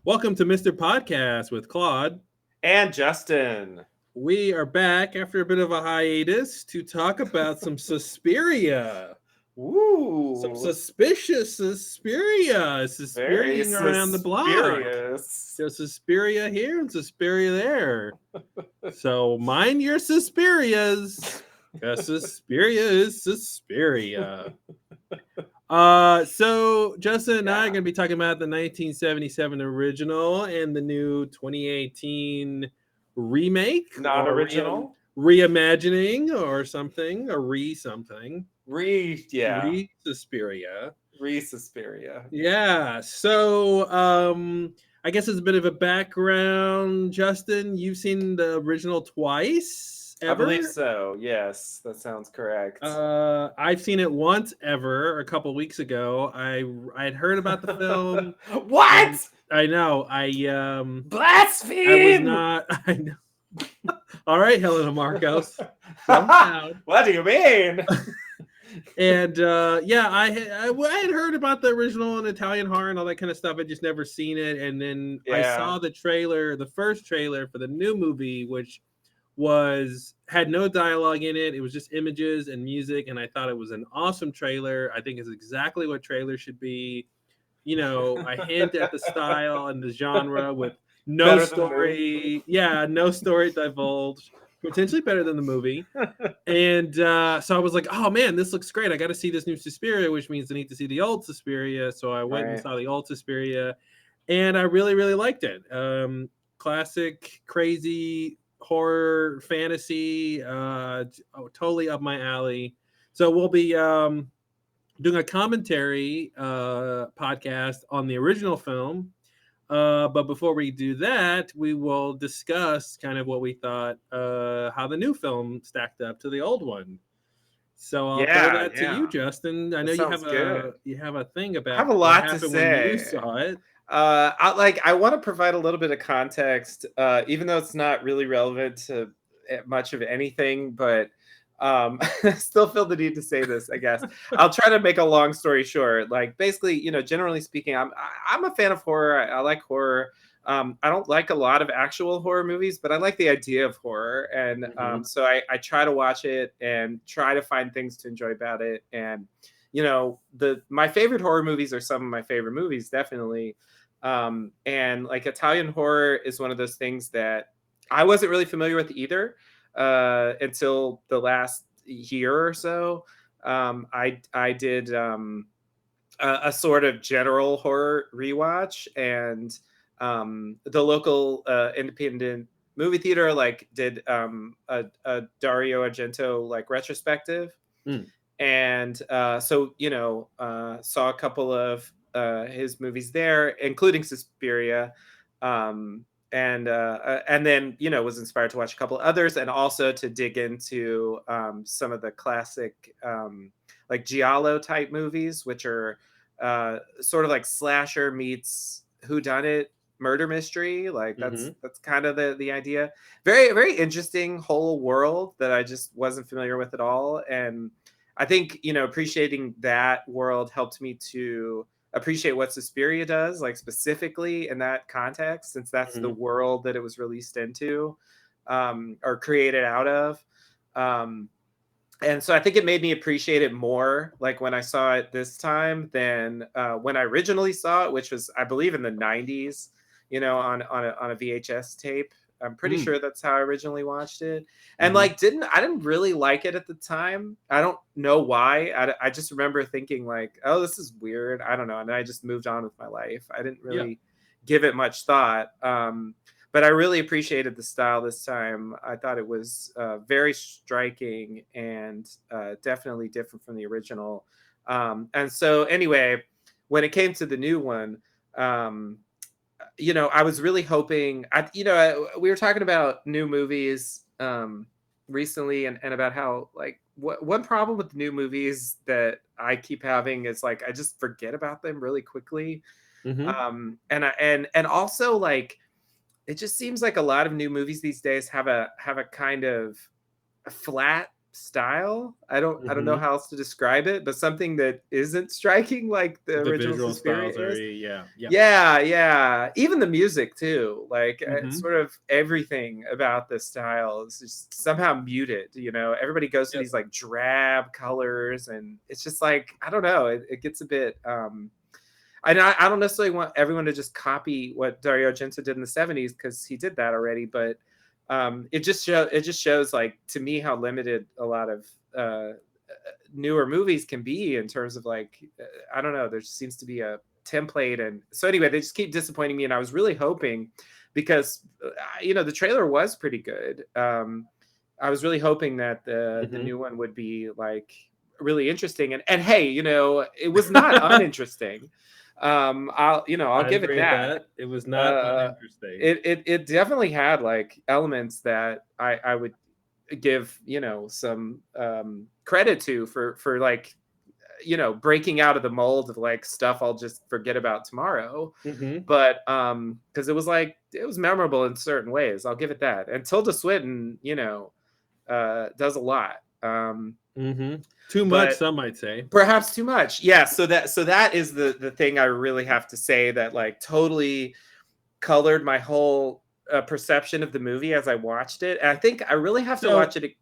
Welcome to Mr. Podcast with Claude. And Justin. We are back after a bit of a hiatus to talk about some Suspiria. Woo! Some suspicious Suspiria. Suspiriaing around the block. There's Suspiria here and Suspiria there. So mind your Suspirias. Because Suspiria is Suspiria. So Justin and I are going to be talking about the 1977 original and the new 2018 remake, non-original, reimagining, or something, a something, Suspiria. Yeah. So, I guess as a bit of a background, Justin, you've seen the original twice. Ever? I believe so. Yes, that sounds correct. I've seen it once ever a couple weeks ago. I'd heard about the film. What? I know. Blaspheme. I was not. I know. All right, Helena Marcos. What do you mean? And I had heard about the original and Italian horror and all that kind of stuff. I just never seen it. And then I saw the trailer, the first trailer for the new movie, which had no dialogue in it. It was just images and music, and I thought it was an awesome trailer. I think it's exactly what trailers should be. You know, I hint at the style and the genre with no story. Yeah, no story divulged. Potentially better than the movie. And so I was like, oh man, this looks great. I got to see this new Suspiria, which means I need to see the old Suspiria. So I went and saw the old Suspiria, and I really, really liked it. Classic, crazy horror fantasy, totally up my alley. So we'll be doing a commentary podcast on the original film. But before we do that, we will discuss kind of what we thought, how the new film stacked up to the old one. So I'll throw that to you, Justin. I know you have a thing about. I have a lot to say when you saw it. I want to provide a little bit of context, even though it's not really relevant to much of anything, but I still feel the need to say this, I guess. I'll try to make a long story short. Like, basically, generally speaking, I'm a fan of horror. I like horror. I don't like a lot of actual horror movies, but I like the idea of horror. And so I try to watch it and try to find things to enjoy about it. And, my favorite horror movies are some of my favorite movies, definitely. And like Italian horror is one of those things that I wasn't really familiar with either until the last year or so. I did a sort of general horror rewatch, and the local independent movie theater did a Dario Argento retrospective. And so saw a couple of his movies there, including Suspiria, and then was inspired to watch a couple others, and also to dig into some of the classic giallo type movies, which are sort of like slasher meets whodunit murder mystery. That's kind of the idea. Very, very interesting whole world that I just wasn't familiar with at all. And I think appreciating that world helped me to appreciate what Suspiria does, specifically in that context, since that's the world that it was released into, or created out of. And so I think it made me appreciate it more, when I saw it this time than when I originally saw it, which was, I believe, in the 90s, on a VHS tape. I'm pretty sure that's how I originally watched it. And I didn't really like it at the time. I don't know why. I just remember thinking oh, this is weird. I don't know. And then I just moved on with my life. I didn't really give it much thought. But I really appreciated the style this time. I thought it was very striking and definitely different from the original. And so anyway, when it came to the new one, I was really hoping, we were talking about new movies recently and about how one problem with new movies that I keep having is I just forget about them really quickly. And also it just seems like a lot of new movies these days have a kind of a flat style. I don't know how else to describe it, but something that isn't striking like the original visual Suspiria styles are, is. Yeah. Even the music too. Like sort of everything about the style is just somehow muted. You know, everybody goes to these like drab colors, and it's just like, I don't know. It gets a bit. I don't necessarily want everyone to just copy what Dario Argento did in the 70s, because he did that already, but it just shows like, to me, how limited a lot of newer movies can be in terms of like, I don't know, there just seems to be a template. And so anyway, they just keep disappointing me, and I was really hoping, because the trailer was pretty good. I was really hoping that the new one would be like really interesting, and hey, it was not uninteresting. I'll give it that. It was not uninteresting. It definitely had like elements that I would give some credit to for like breaking out of the mold of like stuff I'll just forget about tomorrow. But because it was memorable in certain ways, I'll give it that. And Tilda Swinton does a lot. Too much, some might say. Perhaps too much. Yeah. So that is the thing I really have to say that like totally colored my whole perception of the movie as I watched it. And I think I really have to watch it.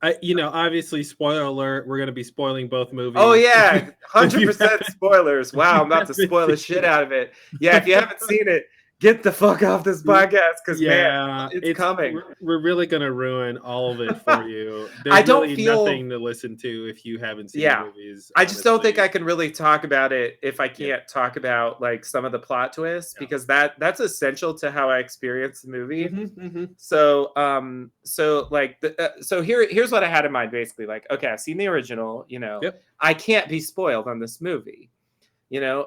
Obviously, spoiler alert, we're going to be spoiling both movies. Oh yeah, 100% spoilers. Wow, I'm about to spoil the shit out of it. Yeah, if you haven't seen it, get the fuck off this podcast, because man, it's coming. We're really gonna ruin all of it for you. There's I don't feel nothing to listen to if you haven't seen the movies. I just don't think I can really talk about it if I can't talk about like some of the plot twists, because that's essential to how I experience the movie. So here's what I had in mind, basically. Like, okay, I've seen the original, I can't be spoiled on this movie.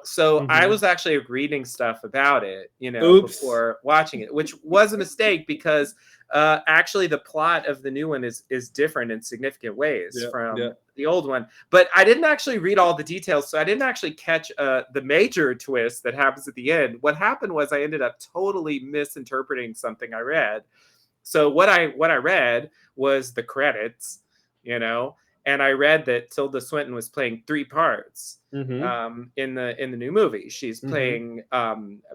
So I was actually reading stuff about it, before watching it, which was a mistake, because actually the plot of the new one is different in significant ways from the old one. But I didn't actually read all the details, so I didn't actually catch the major twist that happens at the end. What happened was I ended up totally misinterpreting something I read. So what I read was the credits, and I read that Tilda Swinton was playing 3 parts in the new movie. She's playing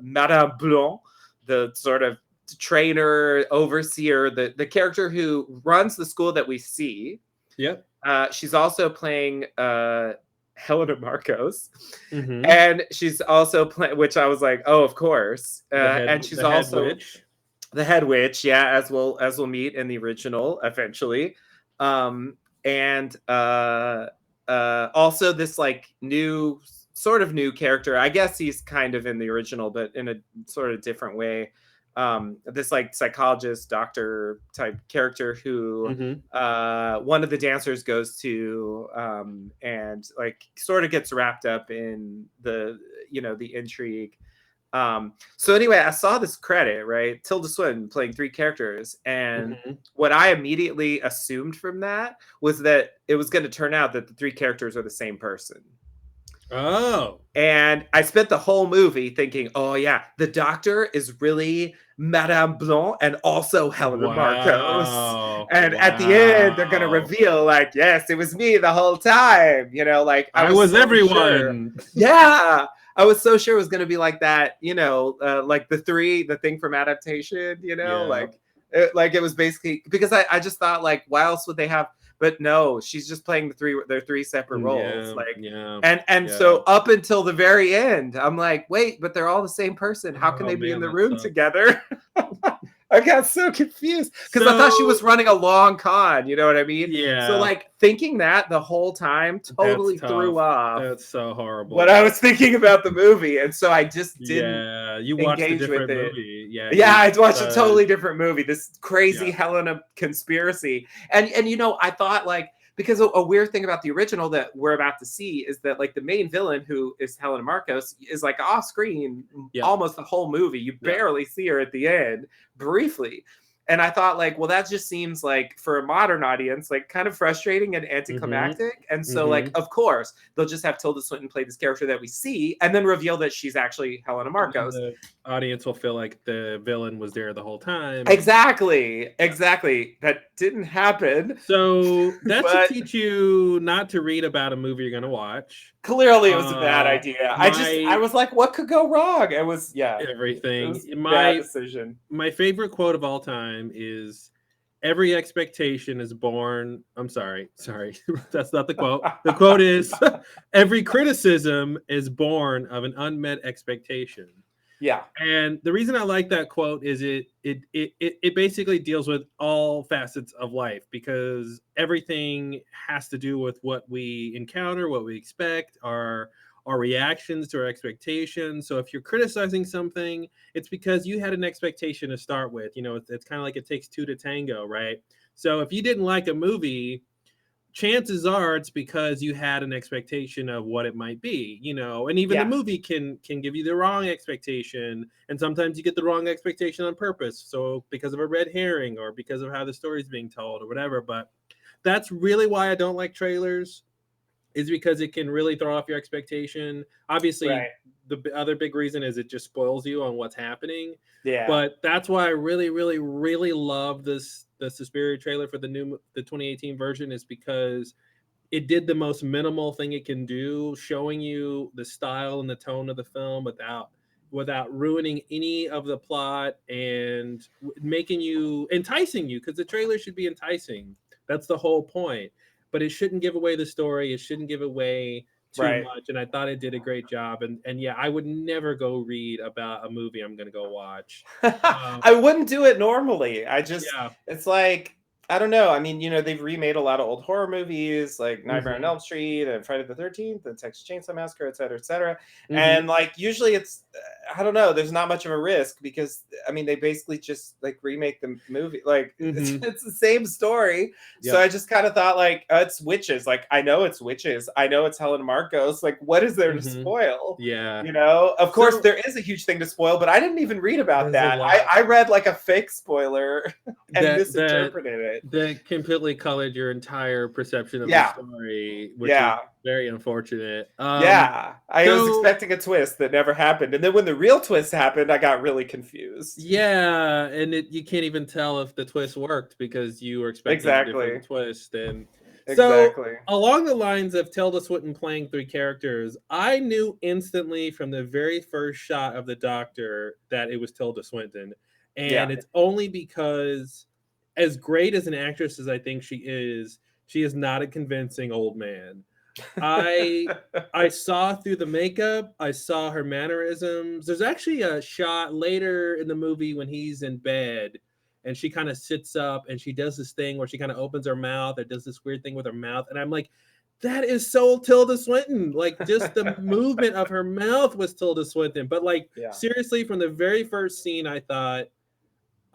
Madame Blanc, the sort of trainer, overseer, the character who runs the school that we see. Yep. She's also playing Helena Marcos, and she's also playing, which I was like, oh, of course. And she's also the head witch, as we'll meet in the original eventually. And also this like new character. I guess he's kind of in the original, but in a sort of different way. This like psychologist, doctor type character who one of the dancers goes to, and like sort of gets wrapped up in the intrigue. So anyway, I saw this credit, right? Tilda Swinton playing 3 characters. And what I immediately assumed from that was that it was going to turn out that the 3 characters are the same person. Oh. And I spent the whole movie thinking, oh yeah, the doctor is really Madame Blanc and also Helena Marcos. And at the end, they're going to reveal like, yes, it was me the whole time. Like I was so everyone. Sure. Yeah. I was so sure it was going to be like that, like the thing from Adaptation, like it was basically, because I just thought like, why else would they have? But no, she's just playing their 3 separate roles. So up until the very end, I'm like, wait, but they're all the same person. How can they be in the room together? I got so confused because I thought she was running a long con. You know what I mean? Yeah. So like thinking that the whole time totally threw off. That's so horrible. What I was thinking about the movie, and so I just didn't. Yeah, you watched a different movie. Yeah, I watched a totally different movie. This crazy Helena conspiracy, and I thought like. Because a weird thing about the original that we're about to see is that like the main villain, who is Helena Marcos, is like off screen almost the whole movie. You barely see her at the end, briefly. And I thought, like, well, that just seems like for a modern audience, like kind of frustrating and anticlimactic. And so, like, of course, they'll just have Tilda Swinton play this character that we see and then reveal that she's actually Helena Marcos. The audience will feel like the villain was there the whole time. Exactly. That didn't happen. So that should teach you not to read about a movie you're going to watch. Clearly, it was a bad idea. I was like, what could go wrong? It was, everything. It was bad decision. My favorite quote of all time is, "Every expectation is born." I'm sorry. That's not the quote. The quote is, "Every criticism is born of an unmet expectation." Yeah. And the reason I like that quote is it basically deals with all facets of life, because everything has to do with what we encounter, what we expect, our reactions to our expectations. So if you're criticizing something, it's because you had an expectation to start with. You know, it's kind of like it takes two to tango, right? So if you didn't like a movie, chances are it's because you had an expectation of what it might be, you know, and even the movie can give you the wrong expectation. And sometimes you get the wrong expectation on purpose. So because of a red herring or because of how the story is being told or whatever. But that's really why I don't like trailers, is because it can really throw off your expectation. Obviously, the other big reason is it just spoils you on what's happening. Yeah. But that's why I really, really, really love the Suspiria trailer for the 2018 version, is because it did the most minimal thing it can do, showing you the style and the tone of the film without ruining any of the plot and enticing you, because the trailer should be enticing. That's the whole point. But it shouldn't give away the story. It shouldn't give away too much. And I thought it did a great job. And yeah, I would never go read about a movie I'm going to go watch. I wouldn't do it normally. It's like, I don't know. I mean, you know, they've remade a lot of old horror movies like Nightmare on Elm Street and Friday the 13th and Texas Chainsaw Massacre, et cetera, et cetera. And like, usually it's, I don't know, there's not much of a risk because, I mean, they basically just like remake the movie. Like, it's the same story. So I just kind of thought, like, it's witches. Like, I know it's witches. I know it's Helena Marcos. Like, what is there to spoil? Yeah. You know, of course, there is a huge thing to spoil, but I didn't even read about that. I read like a fake spoiler and misinterpreted it. That completely colored your entire perception of the story, which is very unfortunate. I was expecting a twist that never happened, and then when the real twist happened, I got really confused. Yeah, and you can't even tell if the twist worked because you were expecting a different twist. And so, along the lines of Tilda Swinton playing three characters, I knew instantly from the very first shot of the Doctor that it was Tilda Swinton, and it's only because, as great as an actress as I think she is not a convincing old man. I saw through the makeup. I saw her mannerisms. There's actually a shot later in the movie when he's in bed and she kind of sits up and she does this thing where she kind of opens her mouth or does this weird thing with her mouth. And I'm like, that is so Tilda Swinton. Like, just the movement of her mouth was Tilda Swinton. But like, seriously, from the very first scene, I thought,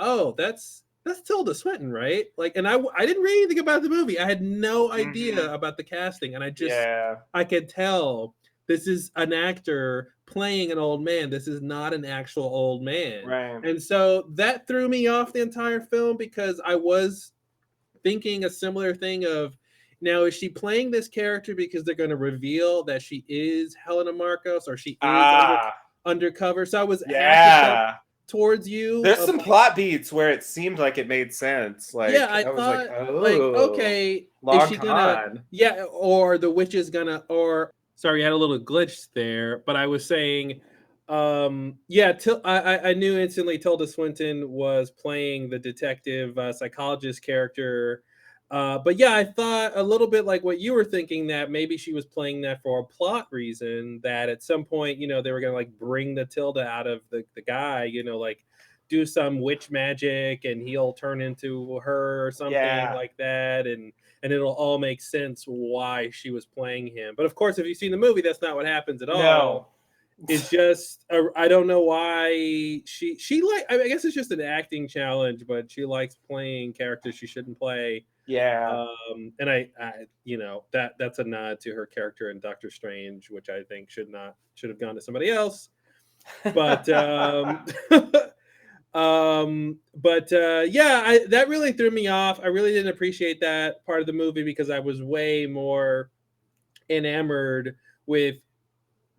oh, that's Tilda Swinton, right? Like, and I didn't read anything about the movie. I had no idea about the casting, and I could tell this is an actor playing an old man. This is not an actual old man. Right. And so that threw me off the entire film, because I was thinking a similar thing of, now, is she playing this character because they're going to reveal that she is Helena Marcos or she is undercover? So I was towards you. There's some plot beats where it seemed like it made sense. Like, I thought, like, okay, is she gonna, or the witch is gonna, or sorry, I had a little glitch there, but I was saying, I knew instantly Tilda Swinton was playing the detective psychologist character. But yeah, I thought a little bit like what you were thinking, that maybe she was playing that for a plot reason, that at some point, you know, they were going to like bring the Tilda out of the guy, you know, like do some witch magic and he'll turn into her or something like that. And it'll all make sense why she was playing him. But of course, if you've seen the movie, that's not what happens at all. No. It's just, I don't know why she like, I guess it's just an acting challenge, but she likes playing characters she shouldn't play. Yeah. And I you know, that's a nod to her character in Doctor Strange, which I think should have gone to somebody else. But Yeah, that really threw me off. I really didn't appreciate that part of the movie because I was way more enamored with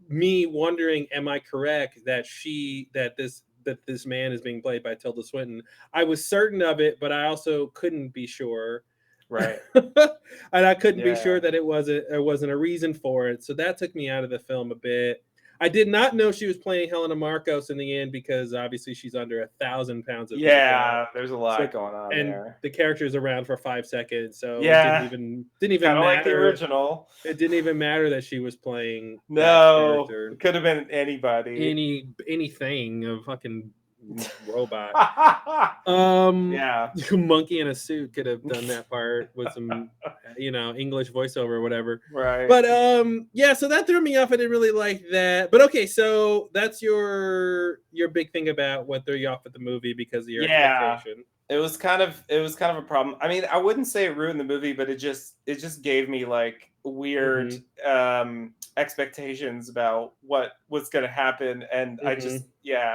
me wondering, am I correct that this man is being played by Tilda Swinton? I was certain of it, but I also couldn't be sure. Right. And I couldn't be sure that there wasn't a reason for it. So that took me out of the film a bit. I did not know she was playing Helena Marcos in the end because obviously she's under 1,000 pounds of makeup. There's a lot going on and there. The character is around for 5 seconds, so it didn't even matter. Like the original. It didn't even matter that she was playing. No, it could have been anybody. Anything, a fucking robot. Monkey in a suit could have done that part with some English voiceover or whatever, right? But so that threw me off. I didn't really like that, but okay, so that's your big thing about what threw you off at the movie because of your expectation. It was kind of a problem. I mean, I wouldn't say it ruined the movie, but it just gave me like weird expectations about what was going to happen, and I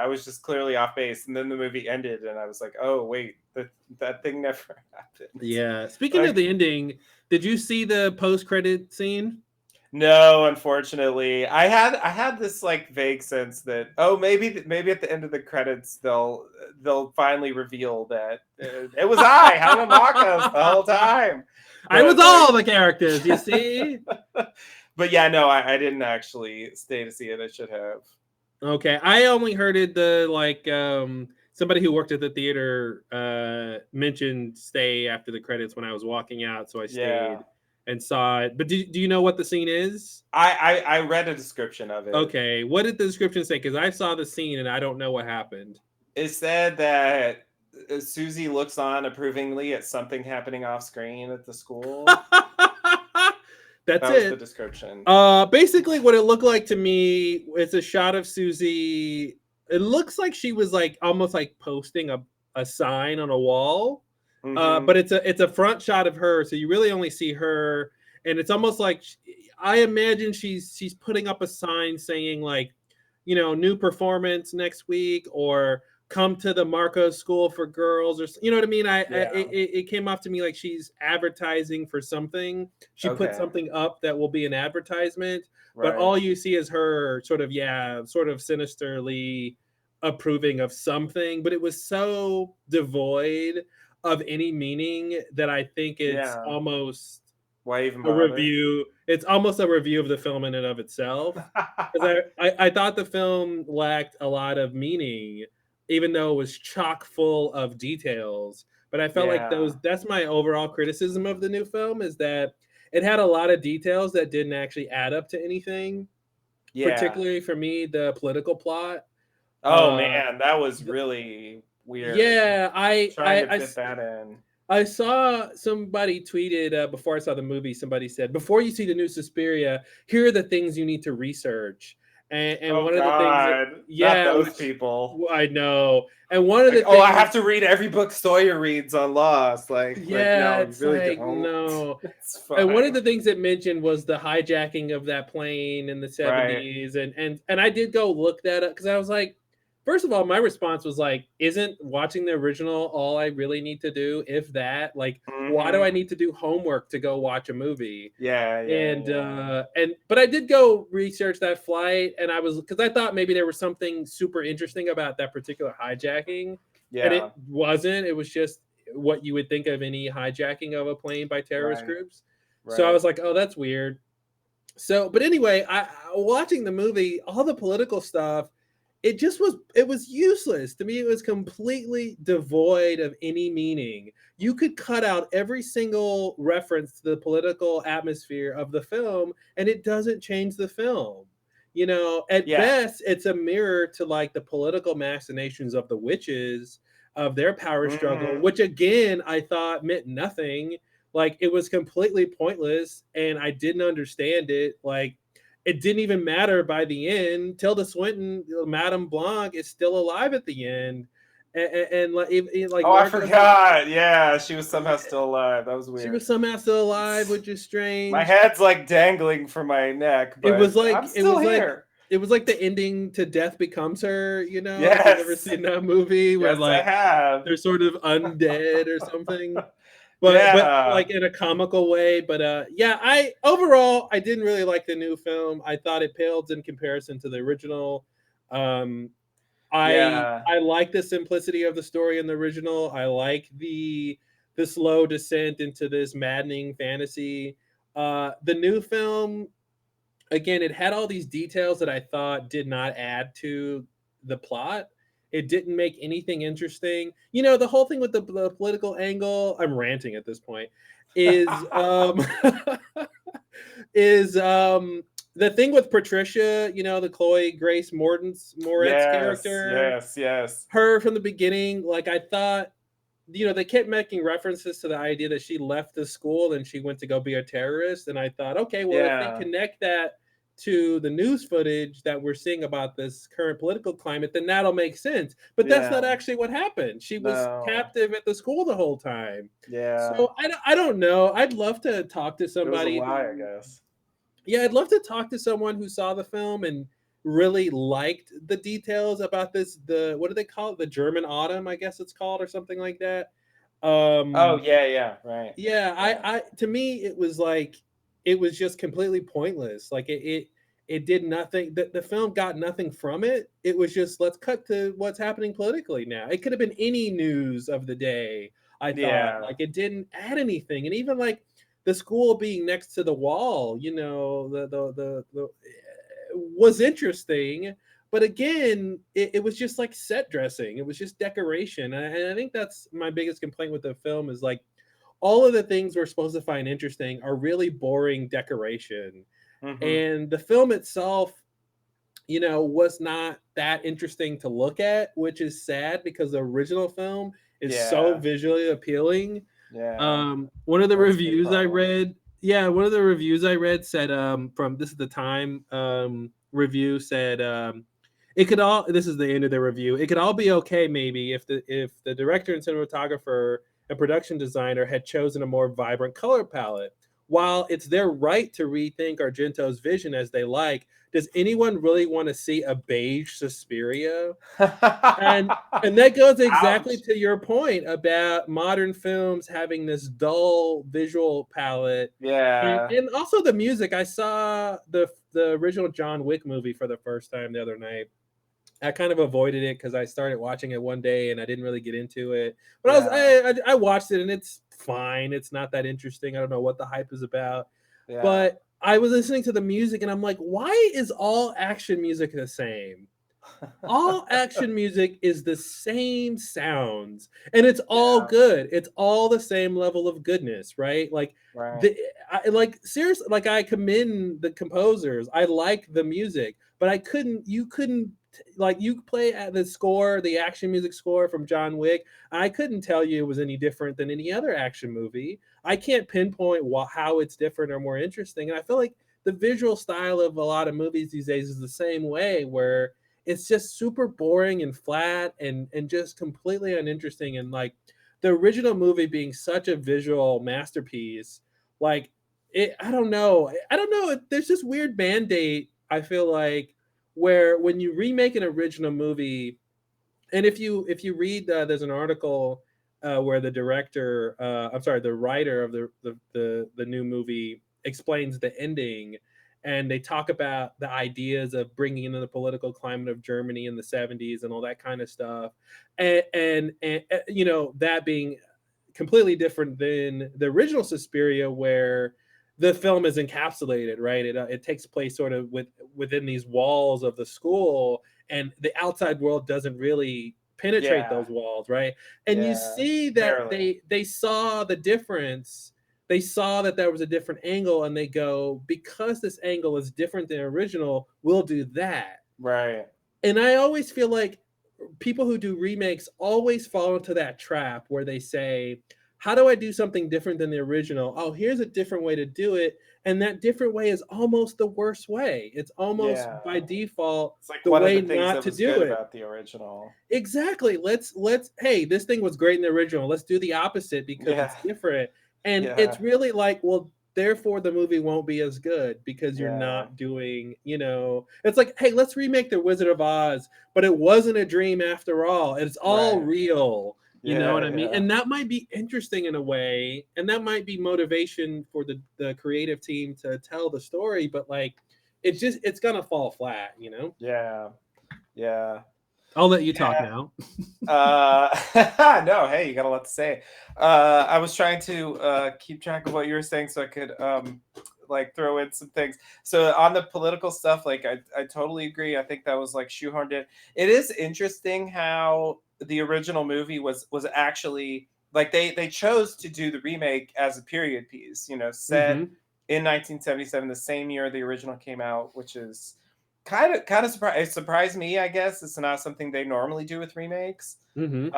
was just clearly off base. And then the movie ended, and I was like, oh wait, that thing never happened. Yeah. Speaking of the ending, did you see the post-credit scene? No, unfortunately. I had this like vague sense that maybe at the end of the credits they'll finally reveal that it was Helena Marcos the whole time. I was all the characters, you see. But yeah, no, I didn't actually stay to see it. I should have. Okay, I only heard it somebody who worked at the theater mentioned stay after the credits when I was walking out, so I stayed and saw it. But do you know what the scene is? I read a description of it. Okay, what did the description say? Because I saw the scene and I don't know what happened. It said that Susie looks on approvingly at something happening off screen at the school. That was the description. Basically, what it looked like to me, it's a shot of Susie. It looks like she was like almost like posting a sign on a wall. But it's a front shot of her, so you really only see her, and it's almost like I imagine she's putting up a sign saying like, new performance next week, or come to the Marcos School for Girls, or you know what I mean. It came off to me like she's advertising for something. She put something up that will be an advertisement, but all you see is her sort of sinisterly approving of something. But it was so devoid of any meaning that I think it's almost why even a review. It's almost a review of the film in and of itself. Because I thought the film lacked a lot of meaning, even though it was chock full of details. But I felt like that's my overall criticism of the new film, is that it had a lot of details that didn't actually add up to anything. Particularly for me, the political plot. Oh man, that was really weird. Yeah, I fit that in. I saw somebody tweeted before I saw the movie. Somebody said, before you see the new Suspiria, here are the things you need to research. And one of the things, not those people. I know. And one of the things, I have to read every book Sawyer reads on Lost. No, it's really don't. No. It's fine. And one of the things it mentioned was the hijacking of that plane in the 70s, and I did go look that up because I was like, first of all, my response was like, isn't watching the original all I really need to do? If that, like, why do I need to do homework to go watch a movie? But I did go research that flight, and because I thought maybe there was something super interesting about that particular hijacking. And it wasn't. It was just what you would think of any hijacking of a plane by terrorist groups. So I was like, oh, that's weird. So, but anyway, watching the movie, all the political stuff, it was useless. To me, it was completely devoid of any meaning. You could cut out every single reference to the political atmosphere of the film, and it doesn't change the film. At best, it's a mirror to like the political machinations of the witches, of their power struggle, which again, I thought meant nothing. Like, it was completely pointless, and I didn't understand it. Like, it didn't even matter by the end. Tilda Swinton, Madame Blanc, is still alive at the end, and like I forgot. Yeah, she was somehow still alive. That was weird. She was somehow still alive, which is strange. My head's like dangling from my neck. But I'm still here. it was like the ending to Death Becomes Her, if you've ever Yes. seen that movie where Yes, I have. they're sort of undead or something. But Yeah. like in a comical way. But yeah, I didn't really like the new film. I thought it paled in comparison to the original. Um I like the simplicity of the story in the original. I like the slow descent into this maddening fantasy. The new film, again, it had all these details that I thought did not add to the plot. It didn't make anything interesting. The whole thing with the political angle, I'm ranting at this point, is is the thing with Patricia, the Chloe Grace Moretz character, Yes. her from the beginning, like I thought, they kept making references to the idea that she left the school and she went to go be a terrorist. And I thought, okay, well, if they connect that to the news footage that we're seeing about this current political climate, then that'll make sense. But that's not actually what happened. She was captive at the school the whole time. Yeah. So I don't know. I'd love to talk to somebody. It was a lie, I guess. Yeah, I'd love to talk to someone who saw the film and really liked the details about this. What do they call it? The German Autumn, I guess it's called, or something like that. Oh yeah, right. Yeah, I to me it was like it was just completely pointless. Like it did nothing. The film got nothing from it. It was just, let's cut to what's happening politically now. It could have been any news of the day. I thought, like, it didn't add anything, and even like the school being next to the wall, the was interesting. But again, it was just like set dressing. It was just decoration. And I think that's my biggest complaint with the film is like all of the things we're supposed to find interesting are really boring decoration. Mm-hmm. And the film itself, was not that interesting to look at, which is sad because the original film is so visually appealing. Yeah. One of the reviews I read, said, from This Is the Time review said, this is the end of the review. It could all be okay maybe if the director and cinematographer and production designer had chosen a more vibrant color palette. While it's their right to rethink Argento's vision as they like, does anyone really want to see a beige Suspiria? and that goes exactly to your point about modern films having this dull visual palette. Yeah. And also the music. I saw the original John Wick movie for the first time the other night. I kind of avoided it because I started watching it one day and I didn't really get into it. But I watched it and it's fine. It's not that interesting. I don't know what the hype is about. Yeah. But I was listening to the music and I'm like, why is all action music the same? All action music is the same sounds and it's all good. It's all the same level of goodness, right? Like, seriously, like I commend the composers. I like the music, but you couldn't like you play at the score, the action music score from John Wick. I couldn't tell you it was any different than any other action movie. I can't pinpoint how it's different or more interesting. And I feel like the visual style of a lot of movies these days is the same way, where it's just super boring and flat and just completely uninteresting. And like the original movie being such a visual masterpiece, like I don't know. There's this weird mandate, I feel like, where when you remake an original movie, and if you read, there's an article where the writer of the new movie explains the ending, and they talk about the ideas of bringing in the political climate of Germany in the 70s and all that kind of stuff, and that being completely different than the original Suspiria, where the film is encapsulated, right? It takes place sort of within these walls of the school, and the outside world doesn't really penetrate those walls, right? And you see that they saw the difference. They saw that there was a different angle, and they go, because this angle is different than original, we'll do that. Right. And I always feel like people who do remakes always fall into that trap where they say, how do I do something different than the original? Oh, here's a different way to do it. And that different way is almost the worst way. It's almost by default it's like the one way of the things not that to was do good it. About the original. Exactly. Let's hey, this thing was great in the original. Let's do the opposite because it's different. And it's really like, well, therefore the movie won't be as good because you're Yeah. not doing, it's like, hey, let's remake the Wizard of Oz, but it wasn't a dream after all. It's all Right. real. You know what I mean? Yeah. And that might be interesting in a way, and that might be motivation for the creative team to tell the story, but like it's gonna fall flat, Yeah. Yeah. I'll let you talk now. No, hey, you got a lot to say. I was trying to keep track of what you were saying so I could like throw in some things. So on the political stuff, like I totally agree. I think that was like shoehorned in. It is interesting how the original movie was actually like they chose to do the remake as a period piece, set in 1977, the same year the original came out, which is kind of surprised. It surprised me, I guess. It's not something they normally do with remakes. And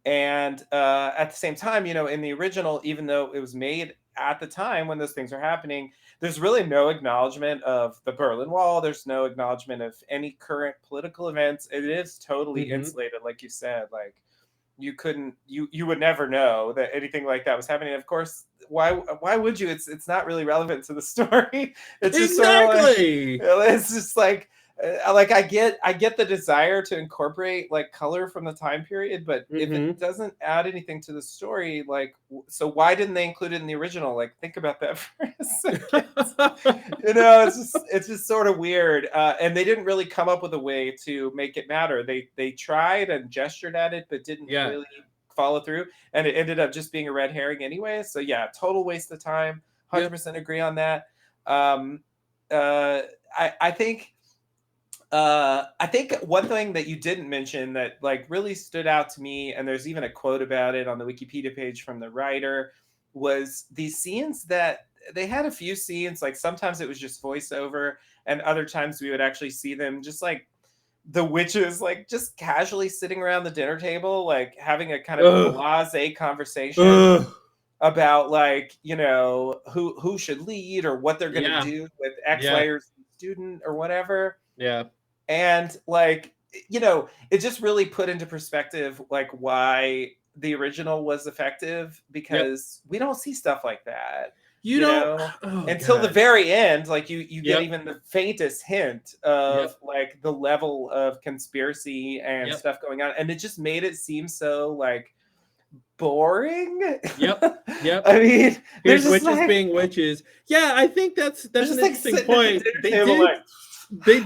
at the same time, in the original, even though it was made at the time when those things are happening, there's really no acknowledgement of the Berlin Wall. There's no acknowledgement of any current political events. It is totally insulated, like you said. Like you would never know that anything like that was happening. Of course, why would you? It's not really relevant to the story. It's just exactly. Sort of like, it's just like I get the desire to incorporate like color from the time period, but if it doesn't add anything to the story, like, so why didn't they include it in the original? Like, think about that for a second. It's just sort of weird, and they didn't really come up with a way to make it matter. They tried and gestured at it, but didn't really follow through, and it ended up just being a red herring anyway. So yeah, total waste of time. 100% agree on that. I think one thing that you didn't mention that like really stood out to me, and there's even a quote about it on the Wikipedia page from the writer, was these scenes that they had a few scenes, like sometimes it was just voiceover, and other times we would actually see them just like the witches, like just casually sitting around the dinner table, like having a kind of blasé conversation about like, who should lead or what they're going to do with X, Y, or Z student or whatever. Yeah. And like, it just really put into perspective like why the original was effective, because we don't see stuff like that. You know, until the very end, like you get even the faintest hint of like the level of conspiracy and stuff going on, and it just made it seem so like boring. I mean, there's witches like, being witches. Yeah, I think that's an interesting point. They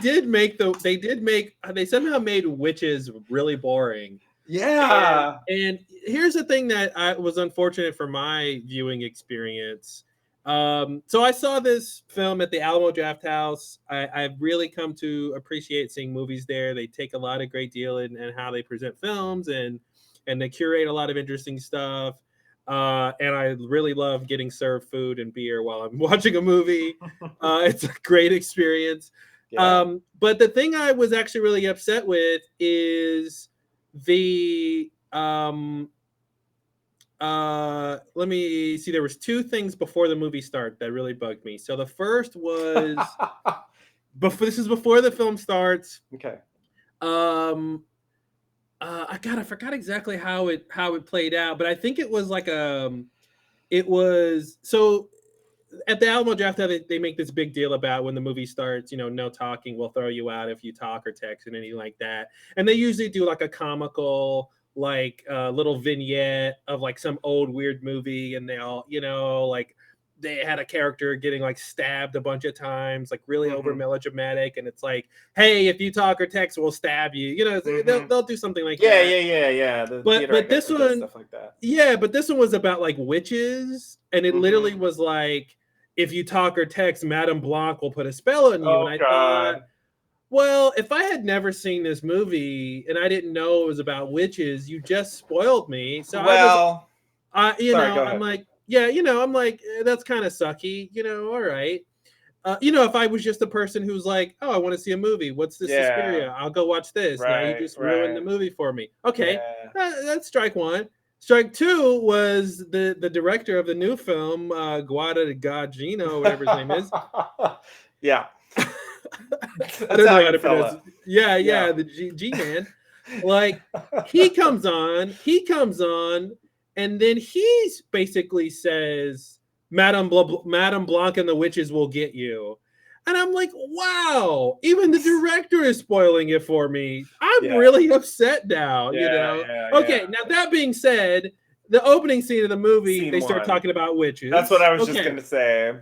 somehow made witches really boring. Yeah. And here's the thing that was unfortunate for my viewing experience. So I saw this film at the Alamo Drafthouse. I've really come to appreciate seeing movies there. They take a lot of great deal in how they present films, and they curate a lot of interesting stuff. And I really love getting served food and beer while I'm watching a movie. It's a great experience. Yeah. But the thing I was actually really upset with is the let me see. There was two things before the movie started that really bugged me. So the first was this is before the film starts. Okay. I forgot exactly how it played out, but I think it was like it was so at the Alamo Draft, they make this big deal about when the movie starts, no talking, we'll throw you out if you talk or text and anything like that. And they usually do like a comical, like little vignette of like some old weird movie, and they all, like they had a character getting like stabbed a bunch of times, like really over melodramatic, and it's like, hey, if you talk or text, we'll stab you. They'll do something like that. Yeah. But this one, stuff like that. Yeah, but this one was about like witches, and it literally was like, if you talk or text, Madame Blanc will put a spell on you. And I thought, well, if I had never seen this movie and I didn't know it was about witches, you just spoiled me. So I'm like, I'm like, that's kind of sucky, all right. If I was just a person who's like, oh, I want to see a movie. What's this Suspiria? I'll go watch this. Now you just ruined the movie for me. Okay, that's strike one. Strike two was the director of the new film, Guadagnino, whatever his name is. Yeah. I don't know how to pronounce it. Yeah, the G man. Like, he comes on, and then he basically says, Madame Blanc and the witches will get you. And I'm like, wow, even the director is spoiling it for me. I'm really upset now, Okay, now that being said, the opening scene of the movie, they start talking about witches. That's what I was just going to say.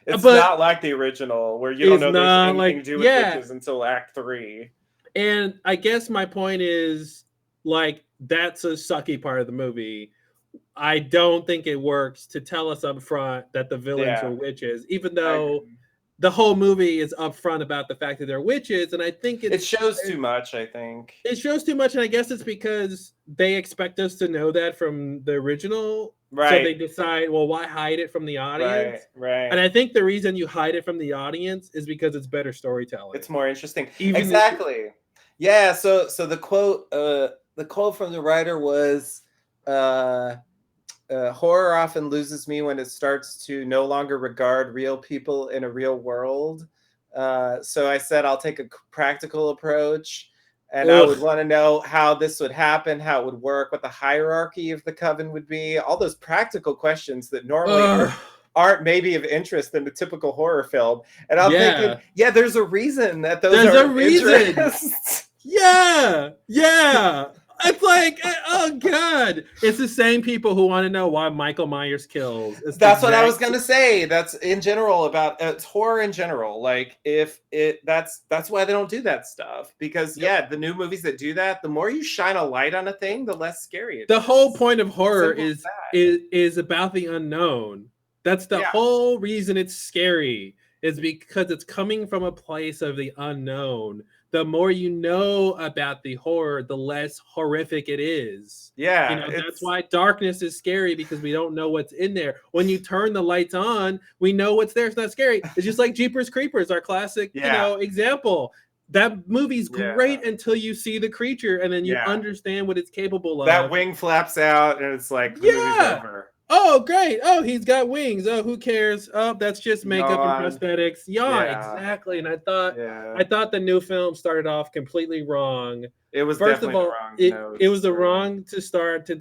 It's not like the original where you don't know there's anything to do with witches until Act 3. And I guess my point is, like, that's a sucky part of the movie. I don't think it works to tell us up front that the villains are witches, even though the whole movie is upfront about the fact that they're witches. And I think it shows too much, I think. It shows too much, and I guess it's because they expect us to know that from the original. Right. So they decide, well, why hide it from the audience? Right. And I think the reason you hide it from the audience is because it's better storytelling. It's more interesting. Exactly. Yeah, so the quote from the writer was, horror often loses me when it starts to no longer regard real people in a real world. So I said I'll take a practical approach, and I would want to know how this would happen, how it would work, what the hierarchy of the coven would be, all those practical questions that normally aren't maybe of interest in the typical horror film. And I'm thinking, there's a reason that those are of interest. Yeah. It's like, oh God, it's the same people who want to know why Michael Myers kills. That's what I was gonna say. That's in general about it's horror in general. Like that's why they don't do that stuff, because the new movies that do that, the more you shine a light on a thing, the less scary it is. The whole point of horror is about the unknown. That's the whole reason it's scary, is because it's coming from a place of the unknown. The more you know about the horror, the less horrific it is. Yeah. That's why darkness is scary, because we don't know what's in there. When you turn the lights on, we know what's there. It's not scary. It's just like Jeepers Creepers, our classic, example. That movie's great until you see the creature, and then you understand what it's capable of. That wing flaps out, and it's like, the movie's over. Oh, great. Oh, he's got wings. Oh, who cares? Oh, that's just makeup and prosthetics. Exactly. And I thought the new film started off completely wrong. It was first of all, it was the wrong to start to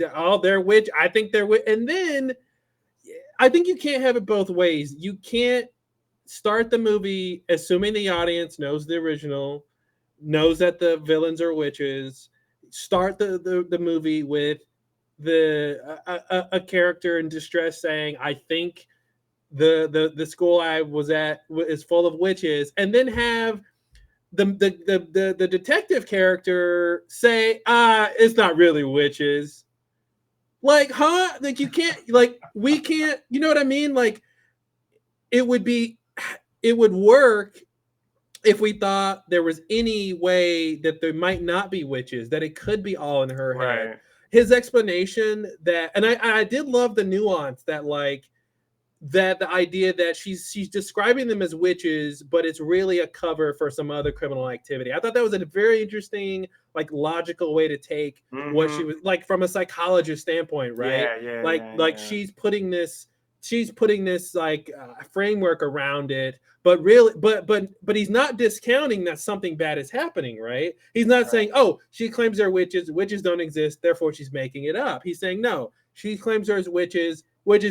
they're witch. I think they're witch. And then I think you can't have it both ways. You can't start the movie assuming the audience knows the original, knows that the villains are witches. Start the movie with a character in distress saying, I think the school I was at is full of witches, and then have the detective character say, it's not really witches. Like, huh? Like, you can't, like, we can't, you know what I mean? Like, it would work if we thought there was any way that there might not be witches, that it could be all in her head. His explanation that, and I did love the nuance that, like, that the idea that she's describing them as witches, but it's really a cover for some other criminal activity. I thought that was a very interesting, like, logical way to take what she was, like, from a psychologist standpoint, right? She's putting this like framework around it, but really, but he's not discounting that something bad is happening, right? He's not saying, oh, she claims they're witches don't exist, therefore she's making it up. He's saying, no, she claims there's witches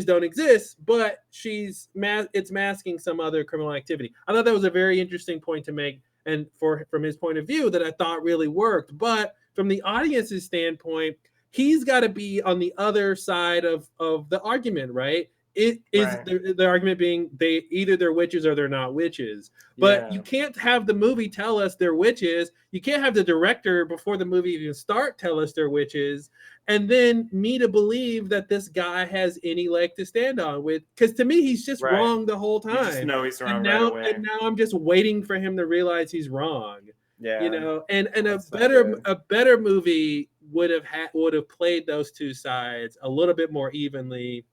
don't exist, but it's masking some other criminal activity. I thought that was a very interesting point to make, and from his point of view, that I thought really worked. But from the audience's standpoint, he's got to be on the other side of the argument, right? It is the argument being they're witches or they're not witches. But you can't have the movie tell us they're witches. You can't have the director, before the movie even start, tell us they're witches, and then me to believe that this guy has any leg to stand on with. Because to me, he's just wrong the whole time. You just know he's wrong and now I'm just waiting for him to realize he's wrong. Yeah, and a better movie would have played those two sides a little bit more evenly.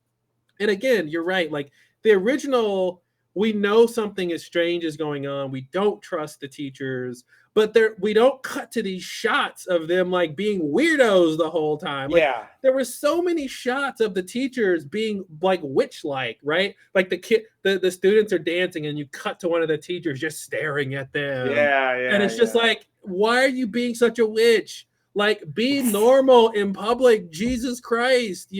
And again, you're right. Like, the original, we know something is strange is going on. We don't trust the teachers, but we don't cut to these shots of them, like, being weirdos the whole time. Like, there were so many shots of the teachers being, like, witch-like, right? Like, the students are dancing, and you cut to one of the teachers just staring at them. And it's just like, why are you being such a witch? Like, be normal in public, Jesus Christ,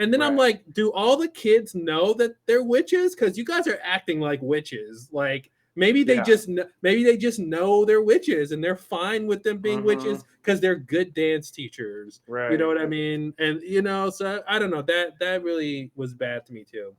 And then I'm like, do all the kids know that they're witches? Because you guys are acting like witches. Like maybe they just know they're witches and they're fine with them being witches because they're good dance teachers. Right. You know what I mean? And so I don't know, that really was bad to me too.